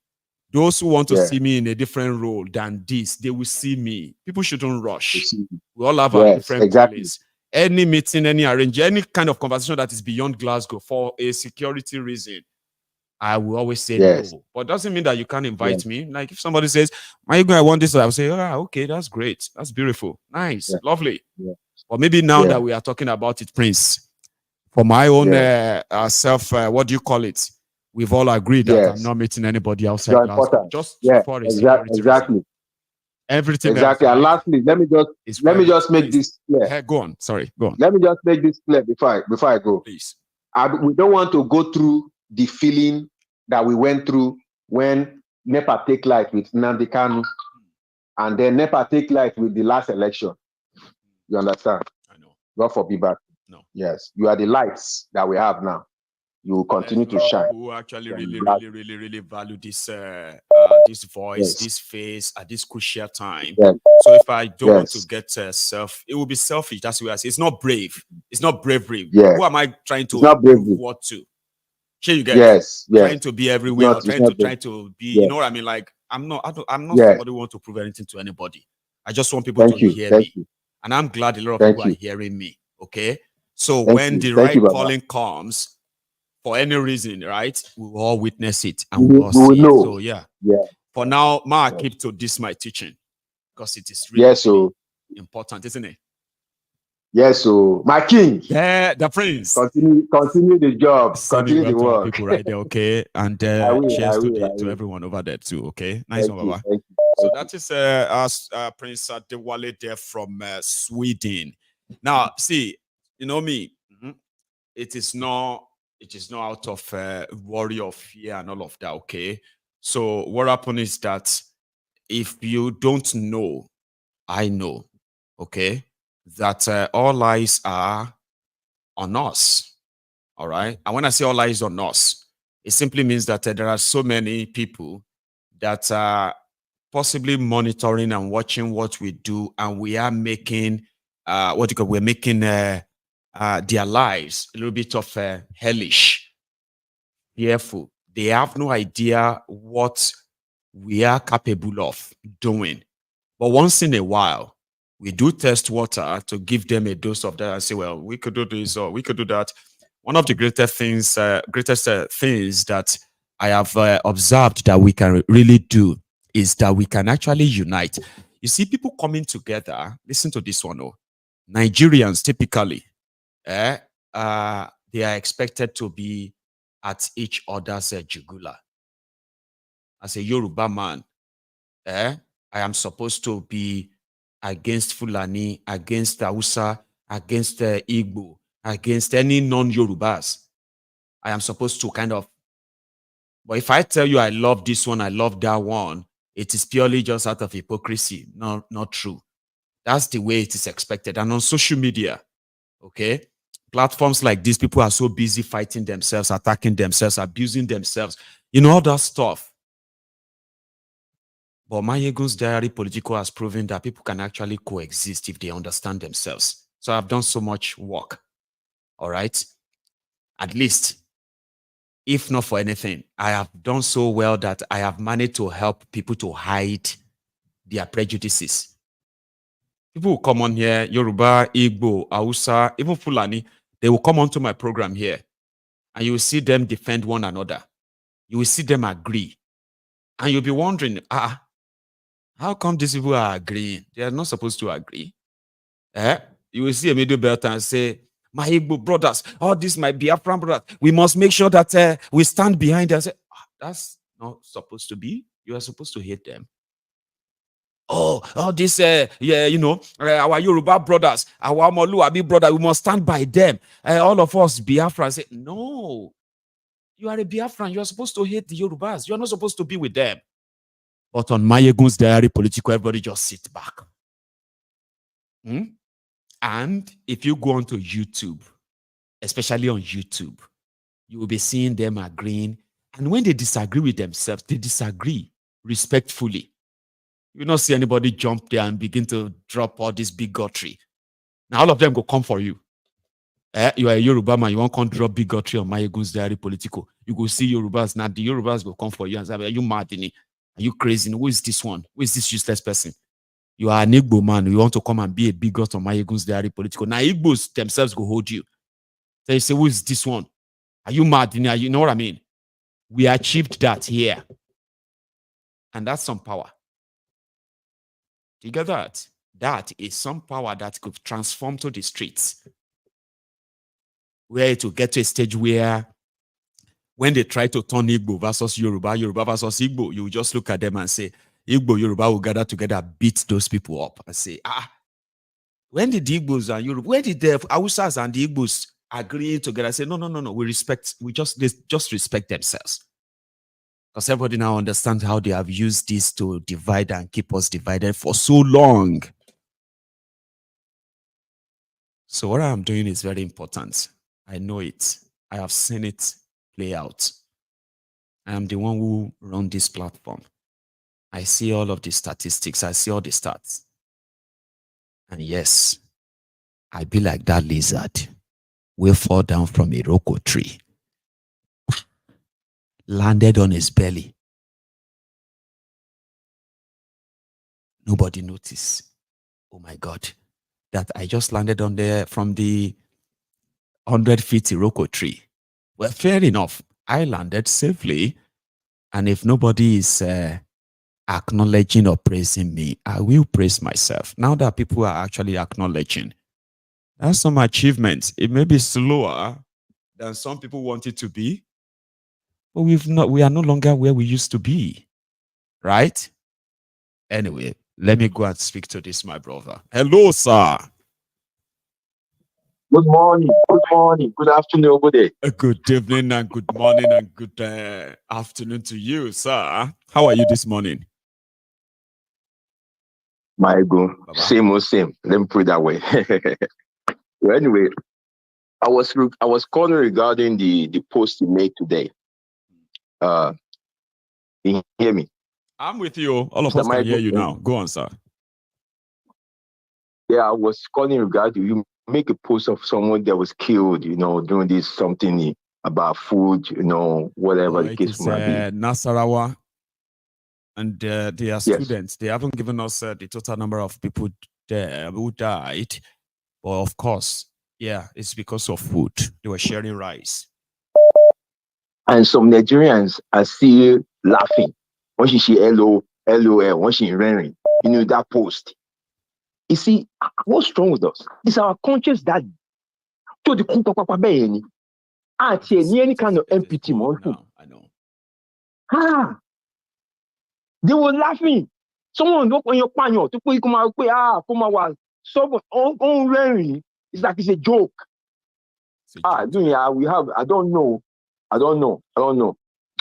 Speaker 4: those who want to see me in a different role than this, they will see me. People shouldn't rush. We all have our different place. Any meeting, any any kind of conversation that is beyond Glasgow for a security reason, I will always say no. But doesn't mean that you can't invite me. Like if somebody says, Maiyegun, I want this, I will say, okay, that's great. That's beautiful. Nice. Lovely. But maybe now that we are talking about it, Prince, for my own what do you call it? We've all agreed that I'm not meeting anybody outside Glasgow. Just for a security reason. Everything
Speaker 10: exactly. And lastly, let me just make this clear.
Speaker 4: Go on. Sorry. Go on.
Speaker 10: Let me just make this clear before I go.
Speaker 4: Please.
Speaker 10: We don't want to go through the feeling that we went through when NEPA take life with Nnamdi Kanu, and then NEPA take life with the last election. You understand?
Speaker 4: I know.
Speaker 10: God forbid back.
Speaker 4: No.
Speaker 10: Yes, you are the lights that we have now. You will continue to shine.
Speaker 4: Who actually really value this this voice, this face at this crucial time. So if I don't want to get it will be selfish. That's what I say. It's not brave. It's not bravery. Who am I trying to prove what to? Sure, you get trying to be everywhere, trying to be. You know what I mean? Like I'm not somebody who wants to prove anything to anybody. I just want people to hear me, and I'm glad a lot of people are hearing me. Okay, so when the right calling comes. For any reason, right? We will all witness it and we will see it. So for now, I keep to this my teaching because it is really important, isn't it?
Speaker 10: Yes, so my king.
Speaker 4: Yeah, the prince.
Speaker 10: Continue the job. Continue the work.
Speaker 4: People right there, okay? And cheers to everyone over there too, okay? Nice one, Baba. So that is Prince Adewale there from Sweden. Now, see, you know me, it is not out of worry or fear and all of that, okay? So what happened is that if you don't know, I know, okay, that all eyes are on us, all right? And when I say all eyes on us, it simply means that there are so many people that are possibly monitoring and watching what we do, and we are making, we're making their lives a little bit of hellish, fearful. They have no idea what we are capable of doing. But once in a while, we do test water to give them a dose of that and say, well, we could do this or we could do that. One of the greatest things that I have observed that we can really do is that we can actually unite. You see, people coming together, listen to this one, Nigerians typically, they are expected to be at each other's jugular. As a Yoruba man, I am supposed to be against Fulani, against Hausa, against Igbo, against any non-Yorubas. I am supposed to kind of, but if I tell you I love this one, I love that one, it is purely just out of hypocrisy. No, not true. That's the way it is expected. And on social media, okay, platforms like these, people are so busy fighting themselves, attacking themselves, abusing themselves, all that stuff. But MaiyegunsDiary Politico has proven that people can actually coexist if they understand themselves. So I've done so much work. All right. At least, if not for anything, I have done so well that I have managed to help people to hide their prejudices. People will come on here, Yoruba, Igbo, Hausa, even Fulani, they will come onto my program here, and you will see them defend one another. You will see them agree. And you'll be wondering, how come these people are agreeing? They are not supposed to agree. You will see a middle belt and say, my Igbo brothers, all this my Biafran brothers, we must make sure that we stand behind them. I say, that's not supposed to be. You are supposed to hate them. All this, our Yoruba brothers, our Moluabi brothers, we must stand by them. All of us Biafran say, no, you are a Biafran. You are supposed to hate the Yorubas. You are not supposed to be with them. But on MaiyegunsDiary Politico, everybody just sit back. And if you go onto YouTube, especially on YouTube, you will be seeing them agreeing. And when they disagree with themselves, they disagree respectfully. You will not see anybody jump there and begin to drop all this bigotry. Now all of them go come for you. You are a Yoruba man, you won't come drop bigotry on MaiyegunsDiary Politico. You go see Yorubas. Now the Yorubas will come for you and say, are you mad? Are you crazy? Who is this one? Who is this useless person? You are an Igbo man. You want to come and be a bigot on MaiyegunsDiary Politico. Now Igbos themselves go hold you. So you say, who is this one? Are you mad? You know what I mean? We achieved that here. And that's some power. Do you get that? That is some power that could transform to the streets. Where it will get to a stage where when they try to turn Igbo versus Yoruba, Yoruba versus Igbo, you just look at them and say, Igbo, Yoruba will gather together, beat those people up and say, when did the Igbos and Yoruba, when did the Hausas and the Igbos agree together? Say, no, we just respect themselves. Because everybody now understands how they have used this to divide and keep us divided for so long. So what I'm doing is very important. I know it. I have seen it play out. I am the one who runs this platform. I see all of the statistics. I see all the stats. And yes, I be like that lizard will fall down from a roko tree, landed on his belly. Nobody noticed. Oh my God, that I just landed on there from the 100 feet Iroko tree. Well, fair enough. I landed safely. And if nobody is acknowledging or praising me, I will praise myself. Now that people are actually acknowledging, that's some achievements. It may be slower than some people want it to be, but we are no longer where we used to be. Right? Anyway, let me go and speak to this, my brother. Hello, sir.
Speaker 11: Good morning, good afternoon over there.
Speaker 4: Good evening and good morning and good afternoon to you, sir. How are you this morning?
Speaker 11: Maiyegun, same. Let me put it that way. Well, anyway, I was calling regarding the post you made today. Can you hear me?
Speaker 4: I'm with you. All of us can hear you now. Go on, sir.
Speaker 11: Yeah, I was calling regarding you. Make a post of someone that was killed, doing this something about food, whatever the case might be.
Speaker 4: Nasarawa, and they are students. They haven't given us the total number of people there who died, but of course, it's because of food. They were sharing rice,
Speaker 11: and some Nigerians are still laughing when she see LOL, when she raring. That post. You see, what's wrong with us? It's our conscience that to the any kind of empathy.
Speaker 4: I know.
Speaker 11: They were laughing. Someone look on your panel to put come out, someone on wearing. It's like it's a joke. We have. I don't know. I don't know.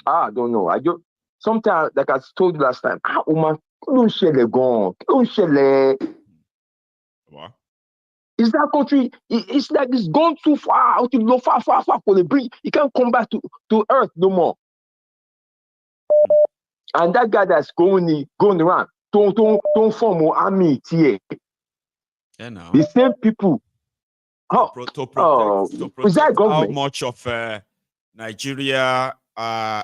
Speaker 11: I just sometimes, like I told you last time. Don't share the gun. Don't share.
Speaker 4: What?
Speaker 11: Is that country? It's like it's gone too far. To go far for the bridge. You can't come back to Earth no more. And that guy that's going around, don't form an army here.
Speaker 4: Yeah, no.
Speaker 11: The same people.
Speaker 4: To protect
Speaker 11: is that government?
Speaker 4: How much of Nigeria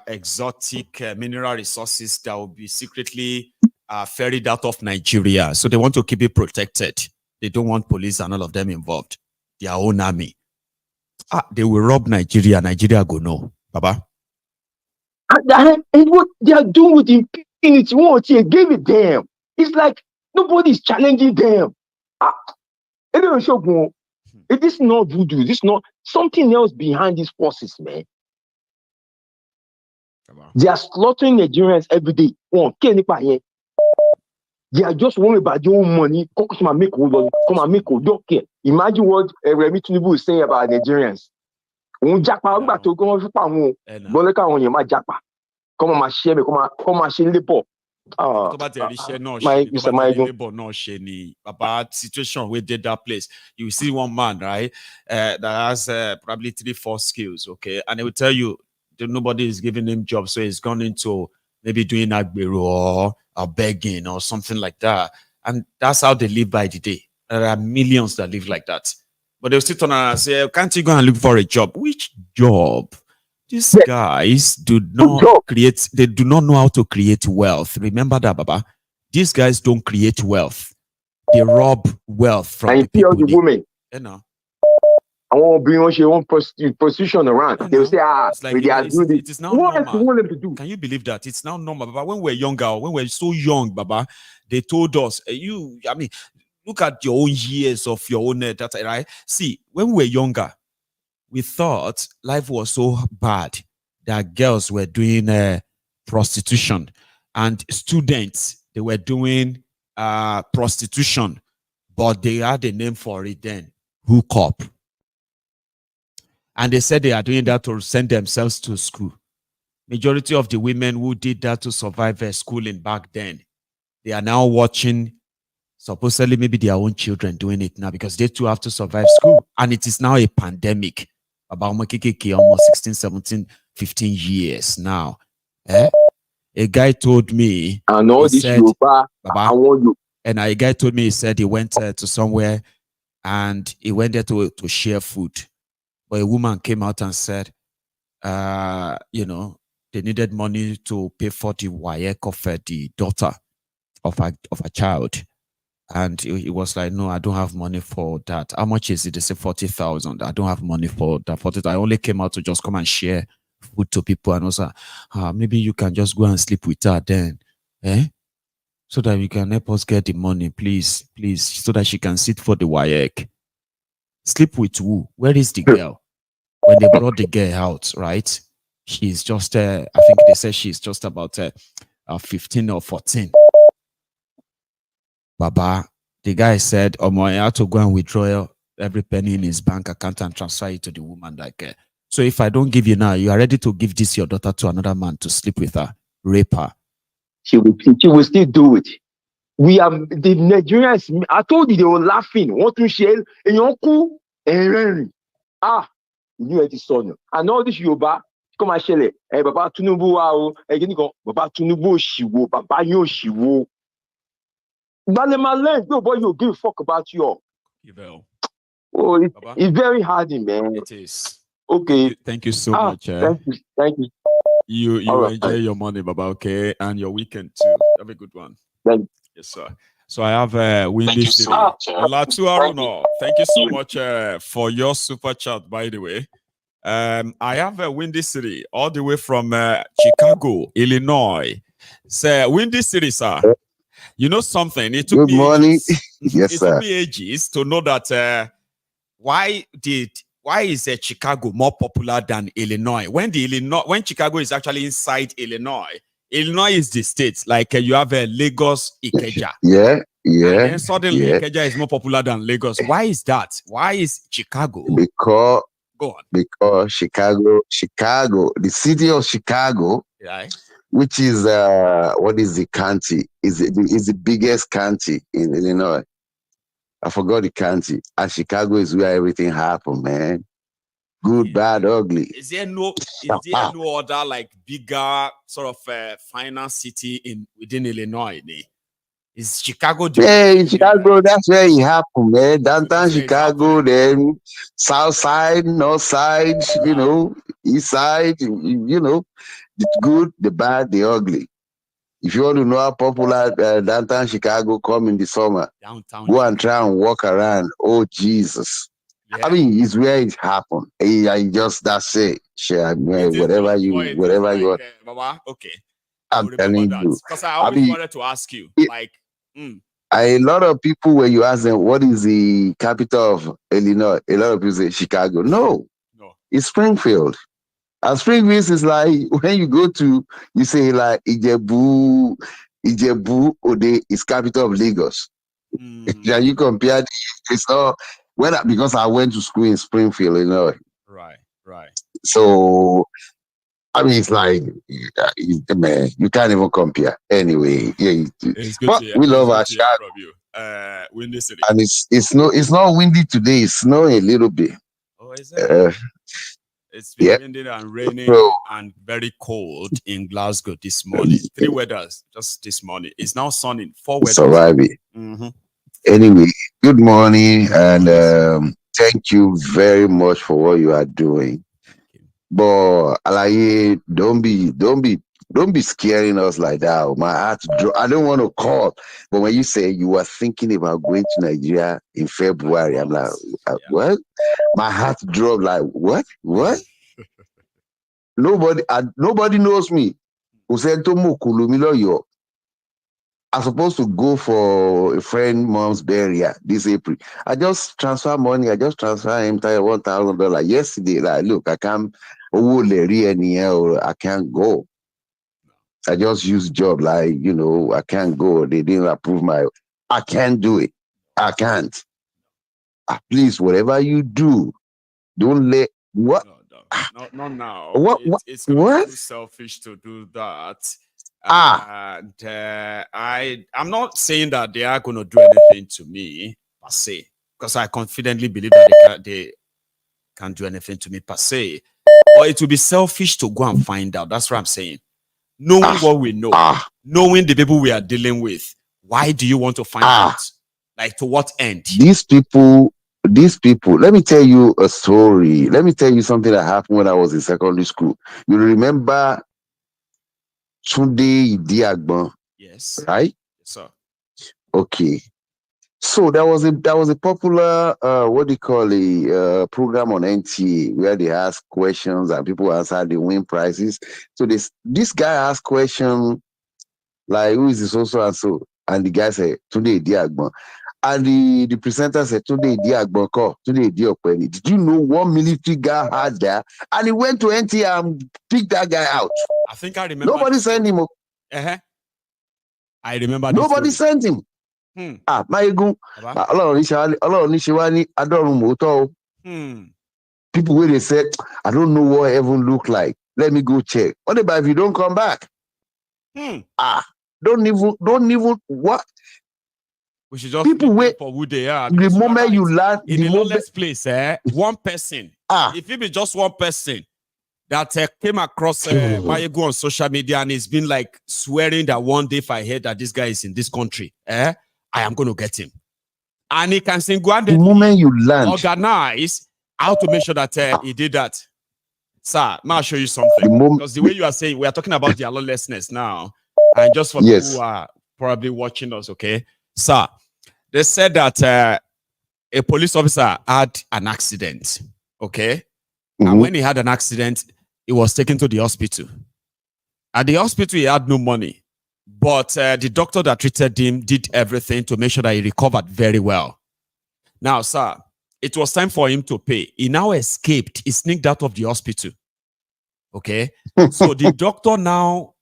Speaker 4: exotic mineral resources that will be secretly ferried out of Nigeria? So they want to keep it protected. They don't want police and all of them involved. Their own army. They will rob Nigeria. Nigeria go no, Baba.
Speaker 11: And what they are doing with impunity, what you gave it them. It's like nobody's challenging them. It is not voodoo. This is not something else behind these forces, man. They are slaughtering Nigerians every day. They are just worried about their own money. Come and make don't care. Imagine what Remi Tinubu is saying about Nigerians. Come on, share me. Come on, share labor.
Speaker 4: About situation we did that place. You see one man, right? That has probably 3-4 skills, okay, and they will tell you that nobody is giving him job, so he's gone into maybe doing agbero or begging or something like that, and that's how they live by the day. There are millions that live like that, but they'll sit on and say, "Can't you go and look for a job?" Which job? These guys do not create, they do not know how to create wealth. Remember that, Baba. These guys don't create wealth. They rob wealth from the people.
Speaker 11: The women.
Speaker 4: You know.
Speaker 11: I want to bring on your own prostitution around. They will say,
Speaker 4: it is now normal. Can you believe that? It's now normal. Baba, when we're younger, when we're so young, Baba, they told us, look at your own years of your own data, right? See, when we were younger, we thought life was so bad that girls were doing prostitution and students, they were doing prostitution, but they had a name for it then, hook up. And they said they are doing that to send themselves to school. Majority of the women who did that to survive schooling back then, they are now watching supposedly maybe their own children doing it now because they too have to survive school. And it is now a pandemic. About almost 16, 17, 15 years now. A guy told me,
Speaker 11: I know this Yoruba, I want you.
Speaker 4: And a guy told me, he said he went to somewhere and he went there to share food. But a woman came out and said, they needed money to pay for the WAEC of the daughter of a child. And he was like, no, I don't have money for that. How much is it? They said 40,000. I don't have money for that. 40,000. I only came out to just come and share food to people. And also, maybe you can just go and sleep with her then. So that we can help us get the money, please, so that she can sit for the WAEC. Sleep with who? Where is the girl? When they brought the girl out, right? She's just, I think they said she's just about 15 or 14. Baba, the guy said, I had to go and withdraw every penny in his bank account and transfer it to the woman. So if I don't give you now, you are ready to give this your daughter to another man to sleep with her, rape her.
Speaker 11: She will still do it. We are the Nigerians. I told you they were laughing. Want to share and your uncle and you knew it is son. And all this Yoruba, come and share it. Baba Tinubu, Baba Tinubu, Shiwo, Baba Yo Shiwo. Nobody will give a fuck about you. It's very hard, man.
Speaker 4: It is.
Speaker 11: Okay.
Speaker 4: Thank you so much.
Speaker 11: Thank you.
Speaker 4: You enjoy your money, Baba, okay? And your weekend too. Have a good one.
Speaker 11: Thank you.
Speaker 4: Yes, sir. So I have Windy City. Thank you so much for your super chat, by the way. I have a Windy City all the way from Chicago, Illinois. So Windy City, sir. You know something? It took
Speaker 12: Good morning. Yes,
Speaker 4: it
Speaker 12: sir.
Speaker 4: took me ages to know that why is Chicago more popular than Illinois? When Chicago is actually inside Illinois Illinois is the state. Like you have a Lagos, Ikeja.
Speaker 10: Yeah.
Speaker 4: And then suddenly Ikeja is more popular than Lagos. Why is that? Why is Chicago?
Speaker 10: Because
Speaker 4: go on.
Speaker 10: Because Chicago, the city of Chicago, which is what is the county? Is the biggest county in Illinois. I forgot the county. And Chicago is where everything happened, man. Good, bad, ugly.
Speaker 4: Is there no other like bigger sort of finance city within Illinois? Is Chicago?
Speaker 10: Yeah, in Chicago, that's where it happened, man. Downtown Chicago, then south side, north side, you know, east side, you know, the good, the bad, the ugly. If you want to know how popular downtown Chicago come in the summer, go and try and walk around. Oh, Jesus. Yeah. I mean, it's where it happened. That's it. Share, whatever you want.
Speaker 4: Baba, okay.
Speaker 10: I'm telling you.
Speaker 4: Because I always wanted to ask you,
Speaker 10: a lot of people, when you ask them, what is the capital of Illinois? A lot of people say Chicago. No. It's Springfield. And Springfield is like, when you go to, you say like, Ijebu Ode is capital of Lagos. Yeah, you compare, it's not, because I went to school in Springfield, Illinois.
Speaker 4: Right.
Speaker 10: So, I mean, it's like, man, you can't even compare. Anyway, yeah, we love our Chicago.
Speaker 4: Windy city.
Speaker 10: And it's not windy today. It's snowing a little bit.
Speaker 4: Oh, is it? It's been windy and raining and very cold in Glasgow this morning. 3 weathers just this morning. It's now sunny. 4 weathers.
Speaker 10: Surviving. Anyway, good morning and thank you very much for what you are doing. But Alaye, don't be scaring us like that. My heart I don't want to call. But when you say you were thinking about going to Nigeria in February, I'm like, what? My heart dropped like, what? Nobody knows me. I'm supposed to go for a friend mom's burial this April. I just transfer money. I just transfer him $1,000 yesterday. Like, look, I can't go. I just use job like, you know, I can't go. They didn't approve I can't do it. I can't. Please, whatever you do, don't let what?
Speaker 4: Not now. It's
Speaker 10: what?
Speaker 4: Too selfish to do that. And I'm not saying that they are going to do anything to me per se, because I confidently believe that they can't do anything to me per se. Or it will be selfish to go and find out. That's what I'm saying. Knowing what we know, knowing the people we are dealing with, why do you want to find out? Like, to what end?
Speaker 10: These people, let me tell you a story. Let me tell you something that happened when I was in secondary school. You remember Tunde Idiagbon?
Speaker 4: Yes.
Speaker 10: Right?
Speaker 4: Yes, sir.
Speaker 10: Okay. So there was a popular program on NTA where they ask questions and people answer, they win prizes. So this guy asked question like, who is this also and so? And the guy said, Tunde Idiagbon. And the presenter said, Tunde Idiagbon, Tunde Idiokweni. Did you know one military guy had there? And he went to NTA and picked that guy out.
Speaker 4: I think I remember.
Speaker 10: Nobody sent him.
Speaker 4: I remember.
Speaker 10: Nobody sent him. Maiyegun. People where they said, I don't know what heaven look like. Let me go check. What about if you don't come back? Don't even what?
Speaker 4: We should just people wait for who they are.
Speaker 10: The moment you land
Speaker 4: in the lawless place, one person. If it be just one person that came across Maiyegun on social media and he's been like swearing that one day if I hear that this guy is in this country, I am going to get him. And he can single-handedly
Speaker 10: the moment you land,
Speaker 4: organize how to make sure that he did that. Sir, may I show you something? Because the way you are saying, we are talking about their lawlessness now. And just for people who are probably watching us, okay? Sir, they said that a police officer had an accident, okay? And when he had an accident, he was taken to the hospital. At the hospital, he had no money. But the doctor that treated him did everything to make sure that he recovered very well. Now, sir, it was time for him to pay. He now escaped. He sneaked out of the hospital. Okay? So the doctor now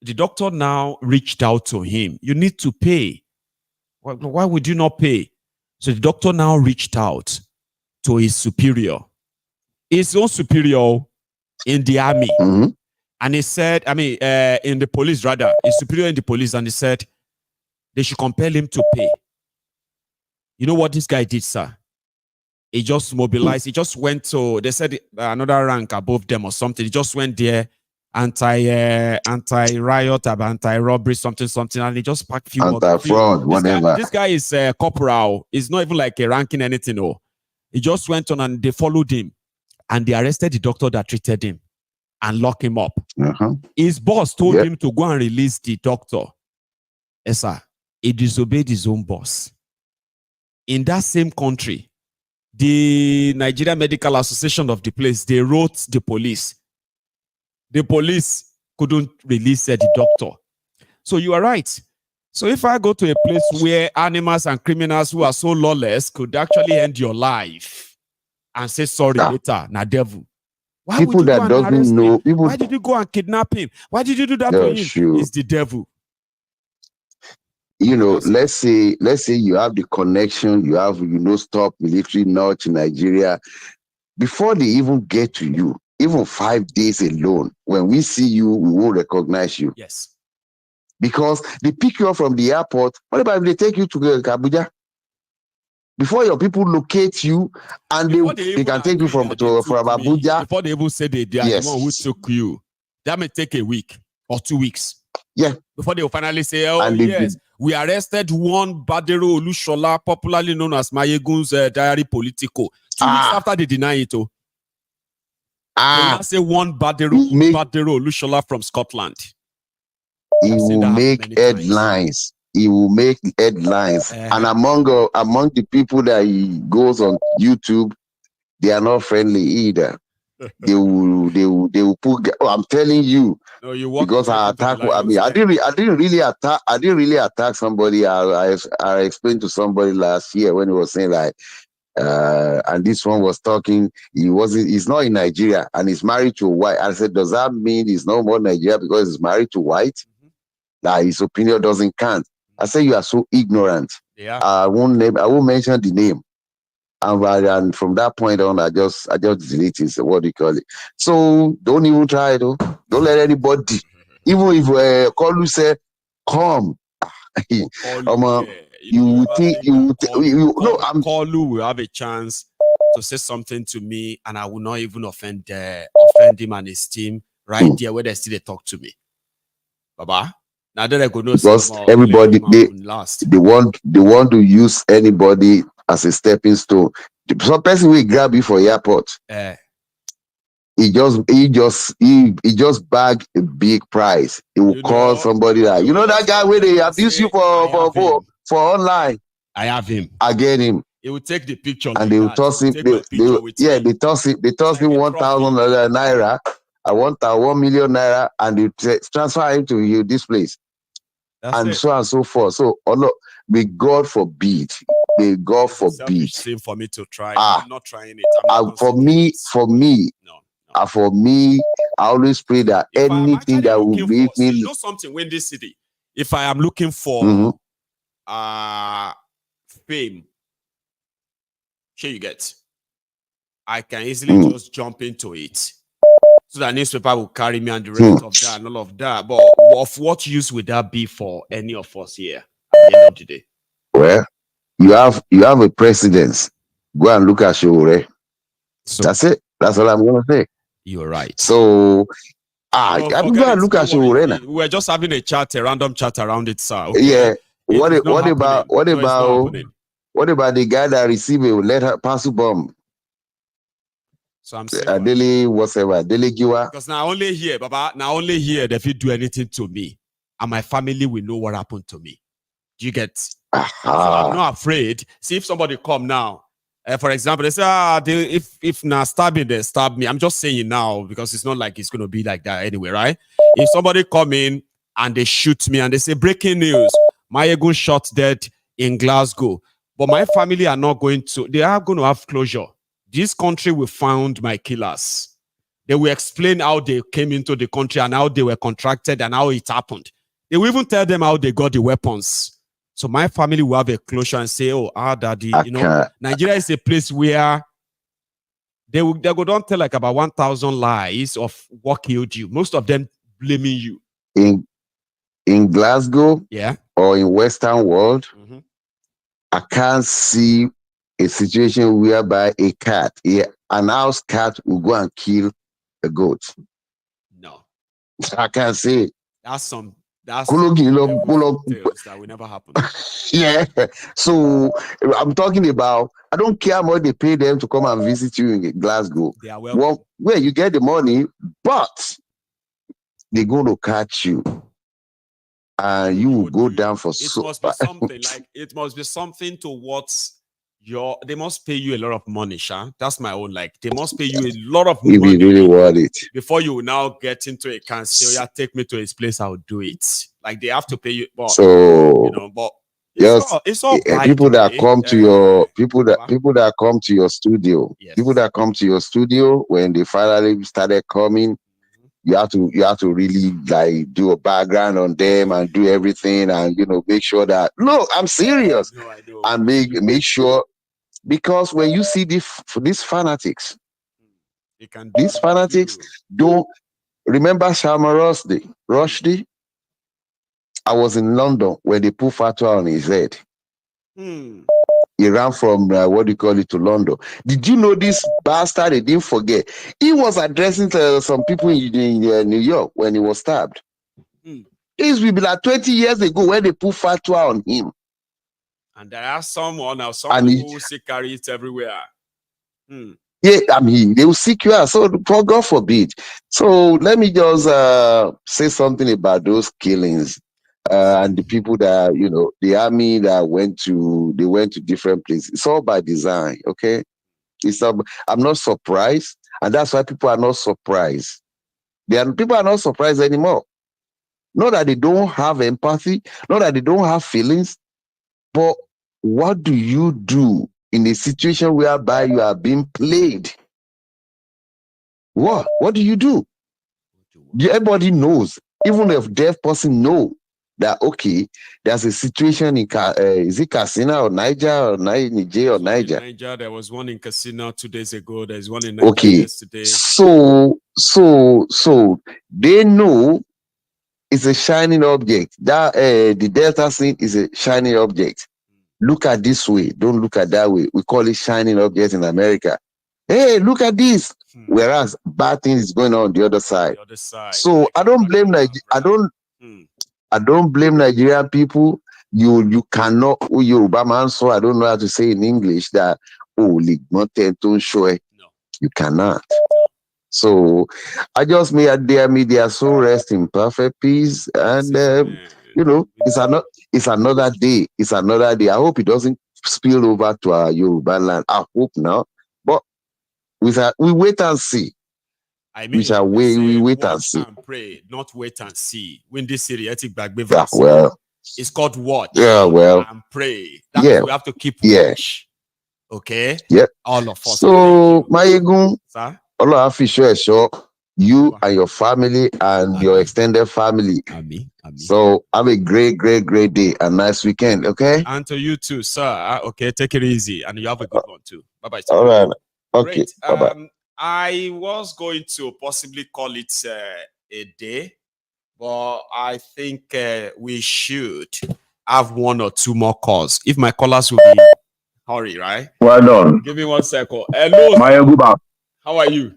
Speaker 4: the doctor now reached out to him. You need to pay. Why would you not pay? So the doctor now reached out to his superior. His own superior in the army. And he said, in the police rather, his superior in the police, and he said they should compel him to pay. You know what this guy did, sir? He just mobilized. He just went to, they said another rank above them or something. He just went there, anti-riot, anti-robbery, something, and he just packed few
Speaker 10: anti-fraud, whatever.
Speaker 4: This guy is a corporal. He's not even like a ranking anything. No. He just went on and they followed him. And they arrested the doctor that treated him and locked him up. His boss told him to go and release the doctor. Yes, sir. He disobeyed his own boss. In that same country, the Nigeria Medical Association of the place, they wrote the police. The police couldn't release the doctor. So you are right. So if I go to a place where animals and criminals who are so lawless could actually end your life and say sorry later, na devil. Why
Speaker 10: people
Speaker 4: would you
Speaker 10: that doesn't know people,
Speaker 4: why did you go and kidnap him? Why did you do that to him?
Speaker 10: Sure.
Speaker 4: It's the devil.
Speaker 10: You know, let's say you have the connection, you have, stop military north in Nigeria. Before they even get to you, even 5 days alone, when we see you, we will recognize you.
Speaker 4: Yes.
Speaker 10: Because they pick you up from the airport. What about if they take you to Abuja? Before your people locate you, and they can take you from Abuja.
Speaker 4: Before they even say they are the one who took you, that may take a week or 2 weeks.
Speaker 10: Yeah.
Speaker 4: Before they will finally say, oh, and yes, we arrested one Badero Olushola, popularly known as Maiyegun's diary Politico. 2 weeks after they deny it. They will not say one Badero Olushola from Scotland.
Speaker 10: He will make headlines. He will make headlines, and among the people that he goes on YouTube, they are not friendly either. they will put. I'm telling you, because I attack. I didn't really attack somebody. I explained to somebody last year when he was saying like, and this one was talking. He's not in Nigeria and he's married to a white. I said, does that mean he's no more Nigeria because he's married to white? That his opinion doesn't count. I say you are so ignorant.
Speaker 4: Yeah.
Speaker 10: I won't mention the name. And from that point on, I just delete it. So what do you call it? So don't even try though. Don't let anybody. Even if Kolu say, come. You think
Speaker 4: Kolu will have a chance to say something to me, and I will not even offend him and his team right there where they still talk to me. Baba. Now that I go know
Speaker 10: because everybody they want to use anybody as a stepping stone. Some person will grab you for airport. He just bag a big price. He will call somebody that that guy where they abuse you for online.
Speaker 4: I have him.
Speaker 10: I get him.
Speaker 4: He will take the picture
Speaker 10: and they will toss him. They toss him 1,000 naira. I want 1 million naira, and you transfer him to you this place.
Speaker 4: That's
Speaker 10: and
Speaker 4: it.
Speaker 10: so on and so forth. So, may God forbid. May God forbid.
Speaker 4: Same for me to try. I'm not trying it.
Speaker 10: For me, I always pray that anything that will make me.
Speaker 4: You know something? When this city, if I am looking for fame, here you get. I can easily just jump into it. So that newspaper will carry me and the rest of that and all of that. But of what use would that be for any of us here at the end of the day?
Speaker 10: Well, you have a precedence. Go and look at Charade. So that's it. That's all I'm gonna say.
Speaker 4: You're right.
Speaker 10: So go and look at Charade.
Speaker 4: We were just having a random chat around it, sir. Okay?
Speaker 10: Yeah. What about the guy that received a letter parcel bomb?
Speaker 4: So I'm saying
Speaker 10: daily whatever, daily giver.
Speaker 4: Because now only here, Baba, they if you do anything to me, and my family will know what happened to me. Do you get? So I'm not afraid. See if somebody come now. For example, they say, if now stabbing, they stab me. I'm just saying now because it's not like it's gonna be like that anyway, right? If somebody come in and they shoot me and they say breaking news, Maiyegun shot dead in Glasgow, but my family are not going to. They are going to have closure. This country will find my killers. They will explain how they came into the country and how they were contracted and how it happened. They will even tell them how they got the weapons. So my family will have a closure and say, oh, daddy, you know, Nigeria is a place where they go don't tell like about 1,000 lies of what killed you. Most of them blaming you.
Speaker 12: In Glasgow,
Speaker 4: yeah,
Speaker 12: or in Western world, I can't see a situation whereby an house cat will go and kill a goat.
Speaker 4: No,
Speaker 12: I can't say.
Speaker 4: That's that will never happen.
Speaker 12: Yeah. So I'm talking about, I don't care how much they pay them to come and visit you in Glasgow.
Speaker 4: They are welcome.
Speaker 12: Where you get the money, but they're going to catch you. And you will go down for
Speaker 4: must be something like it must be something to what they must pay you a lot of money, Sha. That's my own. Like they must pay you a lot of money.
Speaker 12: If you really want it.
Speaker 4: Before you now get into a council, yeah, take me to his place, I'll do it. Like they have to pay you. But,
Speaker 12: so
Speaker 4: you know, but
Speaker 12: it's all people that come to your people that come to your studio. Yes. People that come to your studio when they finally started coming. You have to really like do a background on them and do everything and make sure that I'm serious and make sure, because when you see these fanatics don't remember Salman Rushdie. I was in London when they put fatwa on his head. He ran from to London. Did you know this bastard? They didn't forget. He was addressing some people in New York when he was stabbed. It will be like 20 years ago when they put fatwa on him.
Speaker 4: And there are some who carry it everywhere.
Speaker 12: Yeah, I mean, they will seek you out. So, God forbid. So, let me just say something about those killings. And the people that the army that went to different places. It's all by design, okay? I'm not surprised, and that's why people are not surprised. People are not surprised anymore. Not that they don't have empathy, not that they don't have feelings, but what do you do in a situation whereby you are being played? What do you do? Everybody knows, even if deaf person know that there's a situation in is it Katsina or Niger or Niger or Niger?
Speaker 4: Niger, there was one in Katsina 2 days ago. There's one in Niger yesterday.
Speaker 12: So they know it's a shining object. That the Delta scene is a shining object. Look at this way. Don't look at that way. We call it shining object in America. Hey, look at this. Whereas bad things is going on the other side. So I don't blame Nigeria. I don't blame Nigerian people. You cannot. Yoruba man, so I don't know how to say in English that you cannot. So I just may their soul rest in perfect peace, and it's another day. It's another day. I hope it doesn't spill over to our Yoruba land. I hope not, but we wait and see.
Speaker 4: I mean,
Speaker 12: we wait and see.
Speaker 4: And pray, not wait and see. When this Syriatic back it's called watch.
Speaker 12: Yeah, well,
Speaker 4: and pray. That's we have to keep watch. Okay.
Speaker 12: Yeah.
Speaker 4: All of us.
Speaker 12: So, Maiyegun, Allah sure you and your family and your extended family.
Speaker 4: Amen.
Speaker 12: So have a great day and nice weekend. Okay.
Speaker 4: And to you too, sir. Okay, take it easy, and you have a good one too. Bye bye.
Speaker 12: All right. Okay. Bye-bye.
Speaker 4: I was going to possibly call it a day, but I think we should have one or two more calls. If my callers will be hurry, right?
Speaker 13: Well done.
Speaker 4: Give me 1 second. Hello.
Speaker 13: Maiyegun.
Speaker 4: How are you?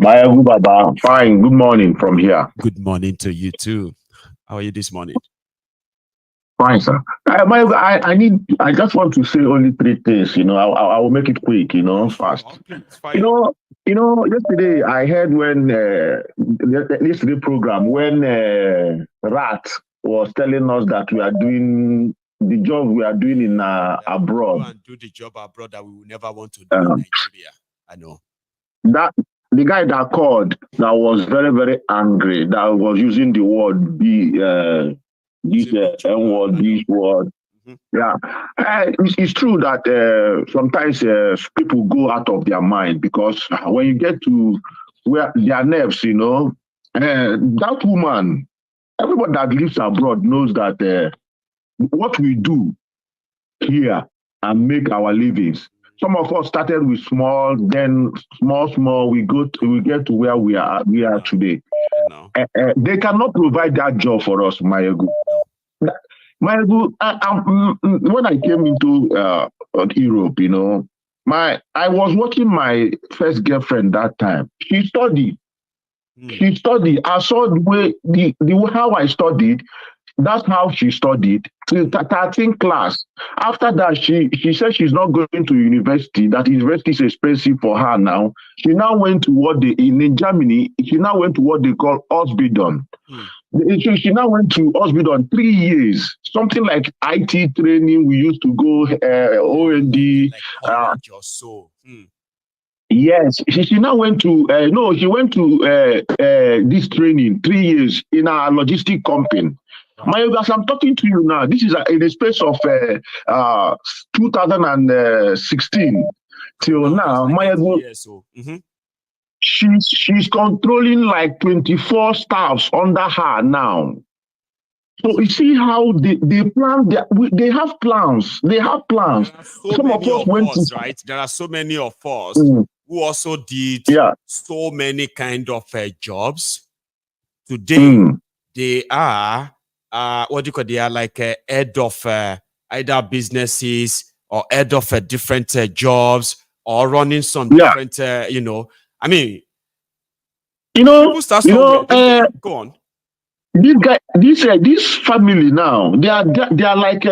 Speaker 13: Maiyegun Baba. Fine. Good morning from here.
Speaker 4: Good morning to you too. How are you this morning?
Speaker 13: Fine, sir. I just want to say only 3 things. I will make it quick. Fast. Yesterday I heard when yesterday program when Rat was telling us that we are doing the job we are doing in abroad.
Speaker 4: And do the job abroad that we will never want to do in Nigeria. I know.
Speaker 13: That the guy that called that was very, very angry, that was using the word this N-word, this word. Yeah, it's true that sometimes people go out of their mind, because when you get to where their nerves, you know. That woman, everybody that lives abroad knows that what we do here and make our livings. Some of us started with small, then small, we get to where we are today. They cannot provide that job for us, Maiyegun. Maiyegun, when I came into Europe, you know, I was watching my first girlfriend that time. She studied. I saw the way how I studied. That's how she studied. 13th class. After that, she said she's not going to university. That university is expensive for her now. She now went to in Germany. She now went to what they call Ausbildung. She now went to Ausbildung 3 years. Something like IT training. We used to go OND.
Speaker 4: Like or so.
Speaker 13: Yes, she now went to she went to this training 3 years in a logistic company. Maiyegun, as I'm talking to you now, this is in the space of 2016 till now. Maiyegun, she's controlling like 24 staffs under her now. So you see how they plan. They have plans. They have plans.
Speaker 4: Some of us went to, right. There are so many of us who also did so many kind of jobs. Today they are what do you call? They are like head of either businesses or head of different jobs or running some different. You know, I mean, people start somewhere. Go on.
Speaker 13: This family now, they are like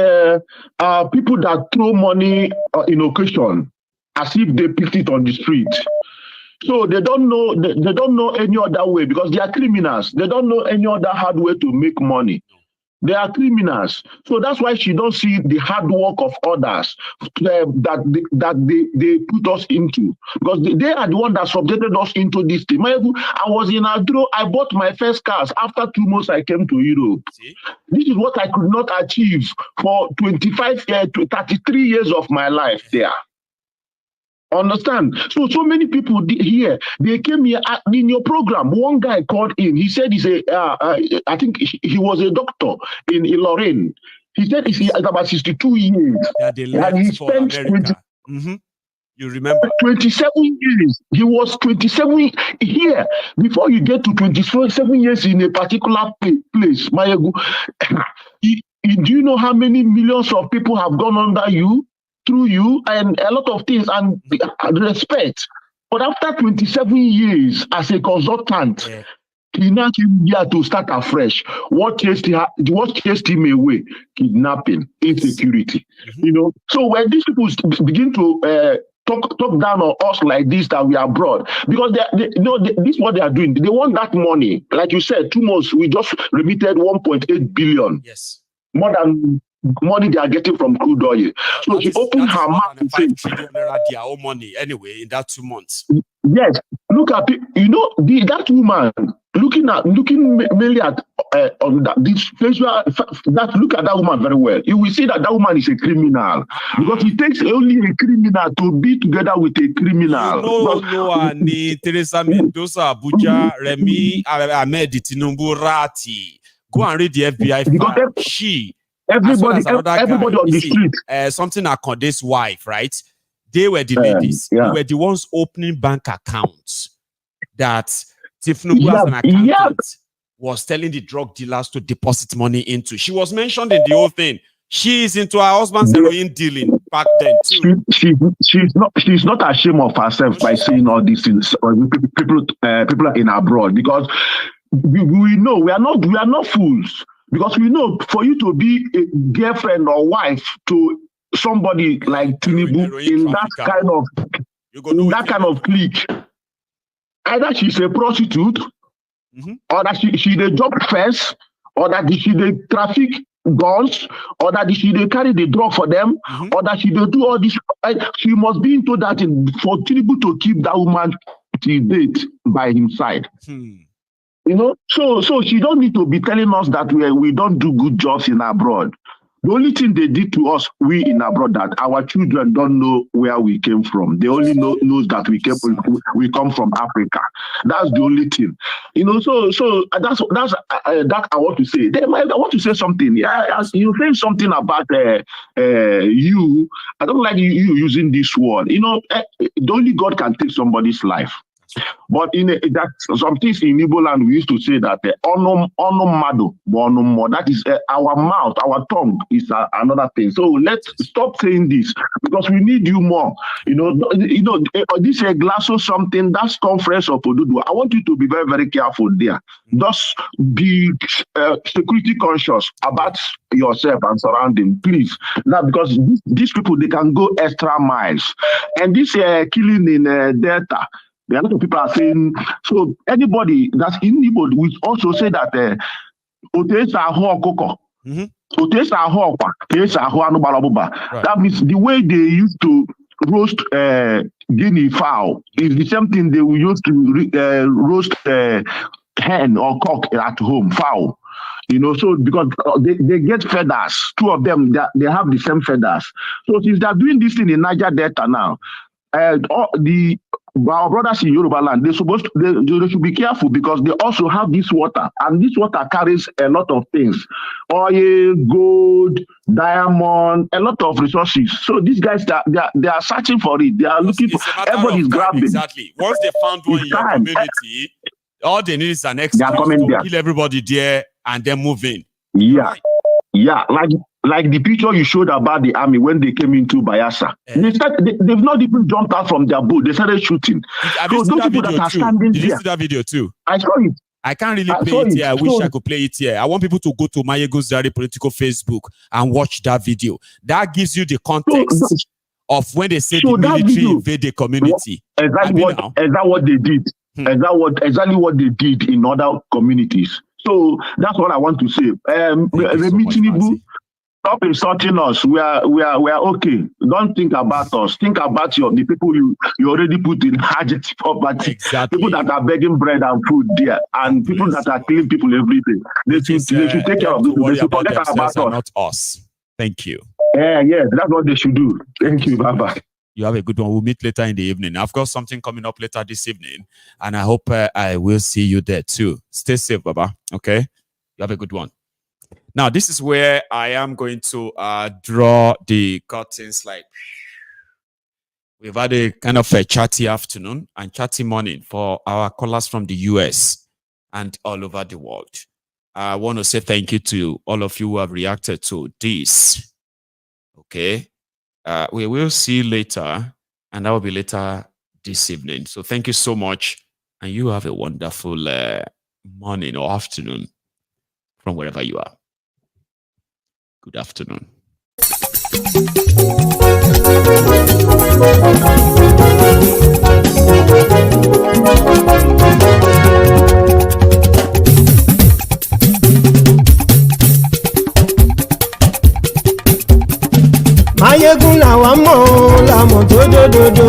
Speaker 13: people that throw money in occasion as if they picked it on the street. So they don't know any other way because they are criminals. They don't know any other hard way to make money. They are criminals. So that's why she don't see the hard work of others that they put us into. Because they are the one that subjected us into this thing. I was in Adro. I bought my first cars. After 2 months, I came to Europe. See? This is what I could not achieve for 25 years to 33 years of my life there. Understand? So many people here, they came here in your program. One guy called in. He said I think he was a doctor in Lorraine. He said he's about 62 years.
Speaker 4: And he spent 20, you remember
Speaker 13: 27 years. He was 27 here before you get to 27 years in a particular place. Maiyegun, do you know how many millions of people have gone under you? Through you and a lot of things and respect. But after 27 years as a consultant, he now came here to start afresh. What chased him away? Kidnapping, insecurity. You know. So when these people begin to talk down on us like this, that we are abroad, because this is what they are doing. They want that money. Like you said, 2 months, we just remitted 1.8 billion.
Speaker 4: Yes.
Speaker 13: More than money they are getting from crude oil. So she opened her mouth to say,
Speaker 4: 5 trillion naira their own money anyway in that 2 months.
Speaker 13: Yes, look at that woman looking mainly at on this look at that woman very well. You will see that woman is a criminal because it takes only a criminal to be together with a criminal.
Speaker 4: No, Teresa Mendoza, Abuja, Remy, Ahmed Tinubu, Rati. Go and read the FBI file.
Speaker 13: Everybody on the street.
Speaker 4: Something Akonde's wife, right? They were the ladies. They were the ones opening bank accounts that Tinubu as an accountant was telling the drug dealers to deposit money into. She was mentioned in the whole thing. She is into her husband's heroin dealing back then too.
Speaker 13: She's not ashamed of herself by saying all these things. People in abroad, because we know we are not fools. Because we know for you to be a girlfriend or wife to somebody like Tinubu in that kind of clique, either she's a prostitute, or that she dey job first, or that she dey traffic guns, or that she dey carry the drug for them, or that she dey do all this. She must be into that for Tinubu to keep that woman till date by his side. You know, so she don't need to be telling us that we don't do good jobs in abroad. The only thing they did to us, we in abroad, that our children don't know where we came from. They only knows that we come from Africa. That's the only thing. You know, so that's that I want to say. I want to say something. Yeah, you say something about you. I don't like you using this word. You know, only God can take somebody's life. But that some things in Igbo land we used to say that that is our mouth, our tongue is another thing. So let's stop saying this because we need you more. You know this glass or something that's conference of Odudu. I want you to be very, very careful there. Just be security conscious about yourself and surrounding, please. Now because these people they can go extra miles, and this killing in Delta. There are a lot of people are saying, so anybody that's in Igbo will also say that that means the way they used to roast guinea fowl is the same thing they will use to roast hen or cock at home, fowl. You know, so because they get feathers, two of them, they have the same feathers. So since they're doing this thing in Niger Delta now, our brothers in Yoruba land, they should be careful because they also have this water, and this water carries a lot of things: oil, gold, diamond, a lot of resources. So these guys, they are searching for it. They are looking for. Everybody's grabbing.
Speaker 4: Exactly. Once they found one in your community, all they need is an excuse to kill everybody there and then move in.
Speaker 13: Yeah, yeah, like the picture you showed about the army when they came into Bayelsa. They've not even jumped out from their boat. They started shooting.
Speaker 4: So those people that are standing there. Did you see that video too?
Speaker 13: I saw it.
Speaker 4: I can't really play it here. I wish I could play it here. I want people to go to MaiyegunsDiary Politico Facebook and watch that video. That gives you the context of when they say the military invade the community.
Speaker 13: Exactly what they did. Exactly what they did in other communities. So that's what I want to say. Stop insulting us. We are okay. Don't think about us. Think about the people you already put in hardship poverty.
Speaker 4: Exactly.
Speaker 13: People that are begging bread and food there, and people that are killing people every day. They should take care of people. They should forget about us.
Speaker 4: Not us. Thank you.
Speaker 13: Yeah, that's what they should do. Thank you. Bye-bye.
Speaker 4: You have a good one. We'll meet later in the evening. I've got something coming up later this evening, and I hope I will see you there too. Stay safe, Baba. Okay? You have a good one. Now, this is where I am going to draw the curtains. Like, we've had a kind of a chatty afternoon and chatty morning for our callers from the US and all over the world. I want to say thank you to all of you who have reacted to this. Okay? We will see you later, and that will be later this evening. So thank you so much, and you have a wonderful morning or afternoon from wherever you are. Good afternoon.
Speaker 3: Maiyegun làwa mọ̀ làmọ̀ tó dòdòdò.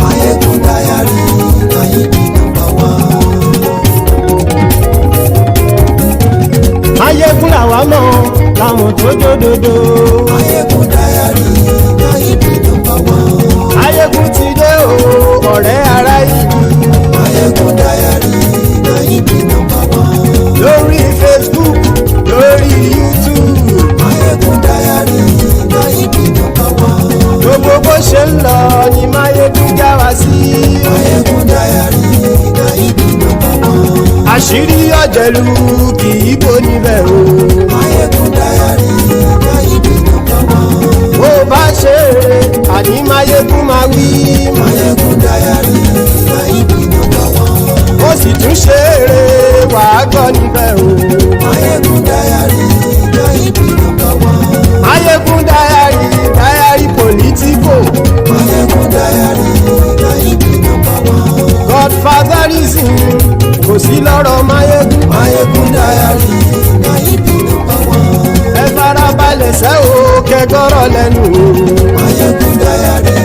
Speaker 3: Maiyegun Diary, Maiyegun #1. Maiyegun làwa mọ̀ làmọ̀ tó dòdòdò. Maiyegun Diary, Maiyegun #1. Maiyegun ti dé o, ọ̀rẹ́ ará ìlú. Maiyegun Diary, Maiyegun #1. Lórí Facebook, lórí YouTube. Maiyegun Diary, Maiyegun #1. Gbogbo bó ṣe ń lọ ni Maiyegun já wa sí. Maiyegun Diary, Maiyegun #1. Àṣírí ọ̀jẹ̀lú kì í bò níbẹ̀ o. Maiyegun Diary, Maiyegun #1. Bó bá ṣe eré àní Maiyegun máa wí. Maiyegun Diary, Maiyegun #1. Ó sì tún ṣe eré wàá gbọ́ níbẹ̀ o. Maiyegun Diary, Maiyegun #1. Maiyegun Diary, Diary Politico. Maiyegun Diary, Maiyegun #1. Godfatherism kò sí lọ́rọ̀ Maiyegun. Maiyegun Diary, Maiyegun #1. Ẹ farabalẹ̀ sẹ́ o kẹgọ́rọ̀ lẹ́nu o. Maiyegun Diary,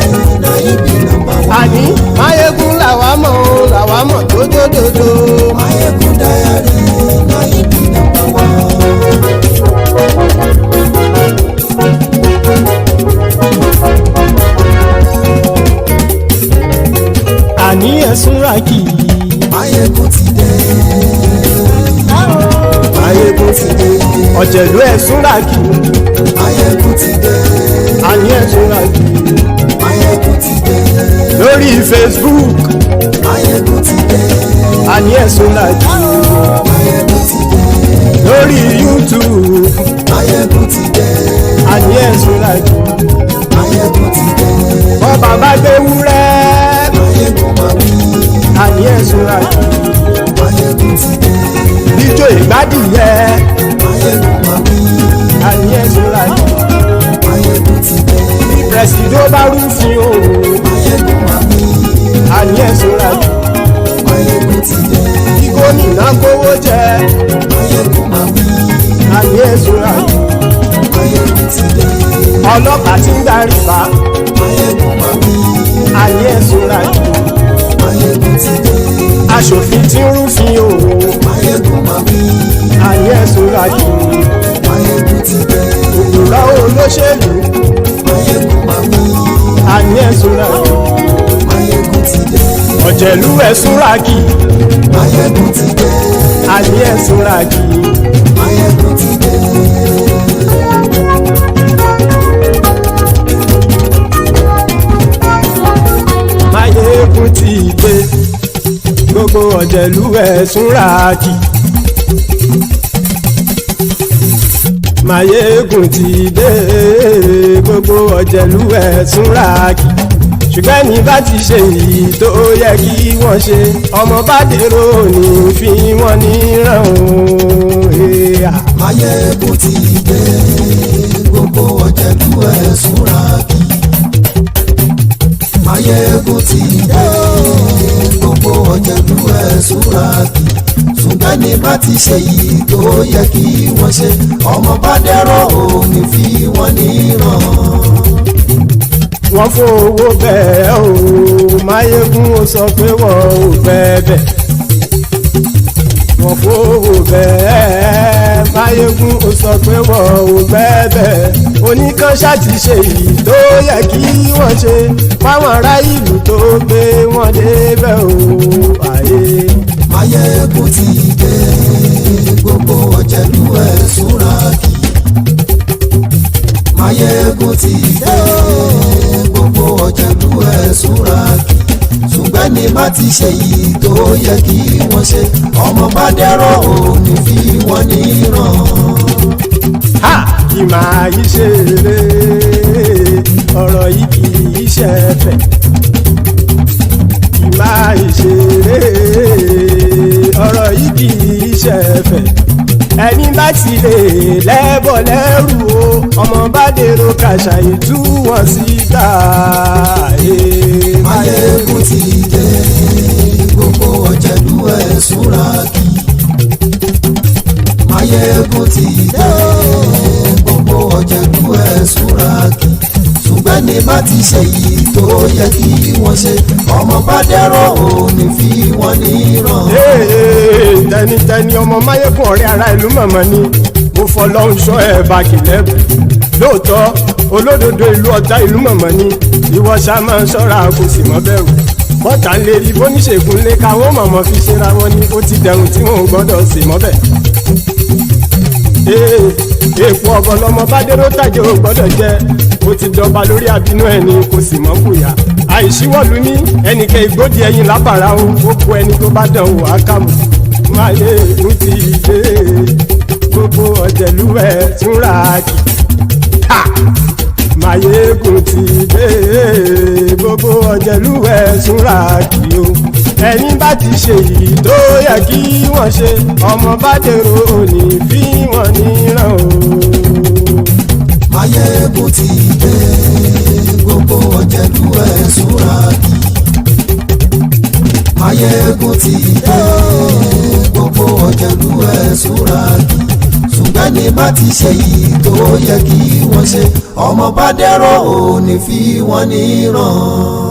Speaker 3: Maiyegun #1. Àní Maiyegun làwa mọ̀ tó dòdòdò. Maiyegun Diary, Maiyegun #1. Súràkì.
Speaker 14: Maiyegun ti dé.
Speaker 3: Maiyegun ti dé. Ọ̀jẹ̀lú ẹ̀ Súràkì.
Speaker 14: Maiyegun ti dé.
Speaker 3: Àní ẹ̀ Súràkì.
Speaker 14: Maiyegun ti dé.
Speaker 3: Lórí Facebook.
Speaker 14: Maiyegun ti dé.
Speaker 3: Àní ẹ̀ Súràkì.
Speaker 14: Maiyegun ti dé.
Speaker 3: Lórí YouTube.
Speaker 14: Maiyegun ti dé.
Speaker 3: Àní ẹ̀ Súràkì.
Speaker 14: Maiyegun ti dé.
Speaker 3: Ọba bá gbé wúrẹ́.
Speaker 14: Maiyegun máa wí.
Speaker 3: Àní ẹ̀ Súràkì.
Speaker 14: Maiyegun ti dé.
Speaker 3: Ijó ìgbádìyẹ.
Speaker 14: Maiyegun máa wí.
Speaker 3: Àní ẹ̀ Súràkì.
Speaker 14: Maiyegun ti dé.
Speaker 3: Bí pẹ̀sìdó bá rúfin o.
Speaker 14: Maiyegun máa wí.
Speaker 3: Àní ẹ̀ Súràkì.
Speaker 14: Maiyegun ti dé.
Speaker 3: Bí gómìnà kówó jẹ.
Speaker 14: Maiyegun máa wí.
Speaker 3: Àní ẹ̀ Súràkì.
Speaker 14: Maiyegun ti dé.
Speaker 3: Ọlọ́pàá tí ń darí bá.
Speaker 14: Maiyegun máa wí.
Speaker 3: Àní ẹ̀ Súràkì.
Speaker 14: Maiyegun ti dé.
Speaker 3: Aṣòfin tí ń rúfin o.
Speaker 14: Maiyegun máa wí.
Speaker 3: Àní ẹ̀ Súràkì.
Speaker 14: Maiyegun ti dé.
Speaker 3: Òpùrọ́ olóṣèlú.
Speaker 14: Maiyegun máa wí.
Speaker 3: Àní ẹ̀ Súràkì.
Speaker 14: Maiyegun ti dé.
Speaker 3: Ọ̀jẹ̀lú ẹ̀ Súràkì.
Speaker 14: Maiyegun ti dé.
Speaker 3: Àní ẹ̀ Súràkì.
Speaker 14: Maiyegun ti dé.
Speaker 3: Maiyegun ti dé. Gbogbo ọ̀jẹ̀lú ẹ̀ Súràkì. Maiyegun ti dé. Gbogbo ọ̀jẹ̀lú ẹ̀ Súràkì. Ṣùgbọ́n ní bá ti ṣe èyí tó yẹ kí wọ́n ṣe, ọmọ bá dèrò ní fi wọ́n níran o.
Speaker 14: Maiyegun ti dé. Gbogbo ọ̀jẹ̀lú ẹ̀ Súràkì. Maiyegun ti dé. Gbogbo ọ̀jẹ̀lú ẹ̀ Súràkì. Ṣùgbọ́n ní bá ti ṣe èyí tó yẹ kí wọ́n ṣe, ọmọ bá dèrò ní fi wọ́n níran.
Speaker 3: Wọ́n fowó bẹ́ẹ̀ o, Maiyegun ó sọ pé wọ́n ò bẹ́ẹ̀. Wọ́n fowó bẹ́ẹ̀, Maiyegun ó sọ pé wọ́n ò bẹ́ẹ̀. Oníkan ṣáàtì ṣe èyí tó yẹ kí wọ́n ṣe, fáwọn ará ìlú tó gbé wọn débẹ̀ o.
Speaker 14: Maiyegun ti dé. Gbogbo ọ̀jẹ̀lú ẹ̀ Súràkì. Maiyegun ti dé. Gbogbo ọ̀jẹ̀lú ẹ̀ Súràkì. Ṣùgbọ́n ní bá ti ṣe yìí tó yẹ kí wọ́n ṣe, ọmọ bá dẹ́rọ̀ òní fi wọ́n níran.
Speaker 3: Ha! Kì máa yí ṣeré, ọ̀rọ̀ yìí kì í ṣẹ̀fẹ̀. Kì máa yí ṣeré, ọ̀rọ̀ yìí kì í ṣẹ̀fẹ̀. Ẹni bá ti lè lẹ́bọ̀ lẹ́rù o, ọmọ bá dèrò kàṣà ìtú wọn síta.
Speaker 14: Maiyegun ti dé. Gbogbo ọ̀jẹ̀lú ẹ̀ Súràkì. Maiyegun ti dé. Gbogbo ọ̀jẹ̀lú ẹ̀ Súràkì. Ṣùgbọ́n ní bá ti ṣe yìí tó yẹ kí wọ́n ṣe, ọmọ bá dẹ́rọ̀ òní fi wọ́n níran.
Speaker 3: Tẹnitẹni ọmọ Maiyegun ọ̀rẹ́ ara ìlú mọ̀mọ́ ni mo fọlọ́hún ṣọ́ ẹ̀ bá kìlẹ́bù. Lóòótọ́ olódodo ìlú ọ̀tá ìlú mọ̀mọ́ ni ìwọ ṣá máa ń ṣọ́ra kò sì mọ́ bẹ̀rù. Bọ́tà ń lè rí bóníṣègùn lé káwọn mọ̀mọ́ fi ṣera wọn ni ó ti dẹrùn tí wọn ò gbọ́dọ̀ sì mọ́ bẹ̀. Èèpo ọ̀bọ lọmọ bá dérò tàjẹ́ ò gbọ́dọ̀ jẹ́, ó ti dọba lórí àbínú ẹni kò sì mọ́ bùyà. Àìsíwọ̀lú ní ẹnìkẹ́ ìgbódì ẹyin lábàrá o, ó kó ẹni tó bá dán o àkàmù. Maiyegun ti dé. Gbogbo ọ̀jẹ̀lú ẹ̀ Súràkì. Maiyegun ti dé. Gbogbo ọ̀jẹ̀lú ẹ̀ Súràkì o. Ẹni bá ti ṣe èyí tó yẹ kí wọ́n ṣe, ọmọ bá dèrò òní fi wọ́n níran o.
Speaker 14: Maiyegun ti dé. Gbogbo ọ̀jẹ̀lú ẹ̀ Súràkì. Maiyegun ti dé. Gbogbo ọ̀jẹ̀lú ẹ̀ Súràkì. Ṣùgbọ́n ní bá ti ṣe yìí tó yẹ kí wọ́n ṣe, ọmọ bá dẹ́rọ̀ òní fi wọ́n níran.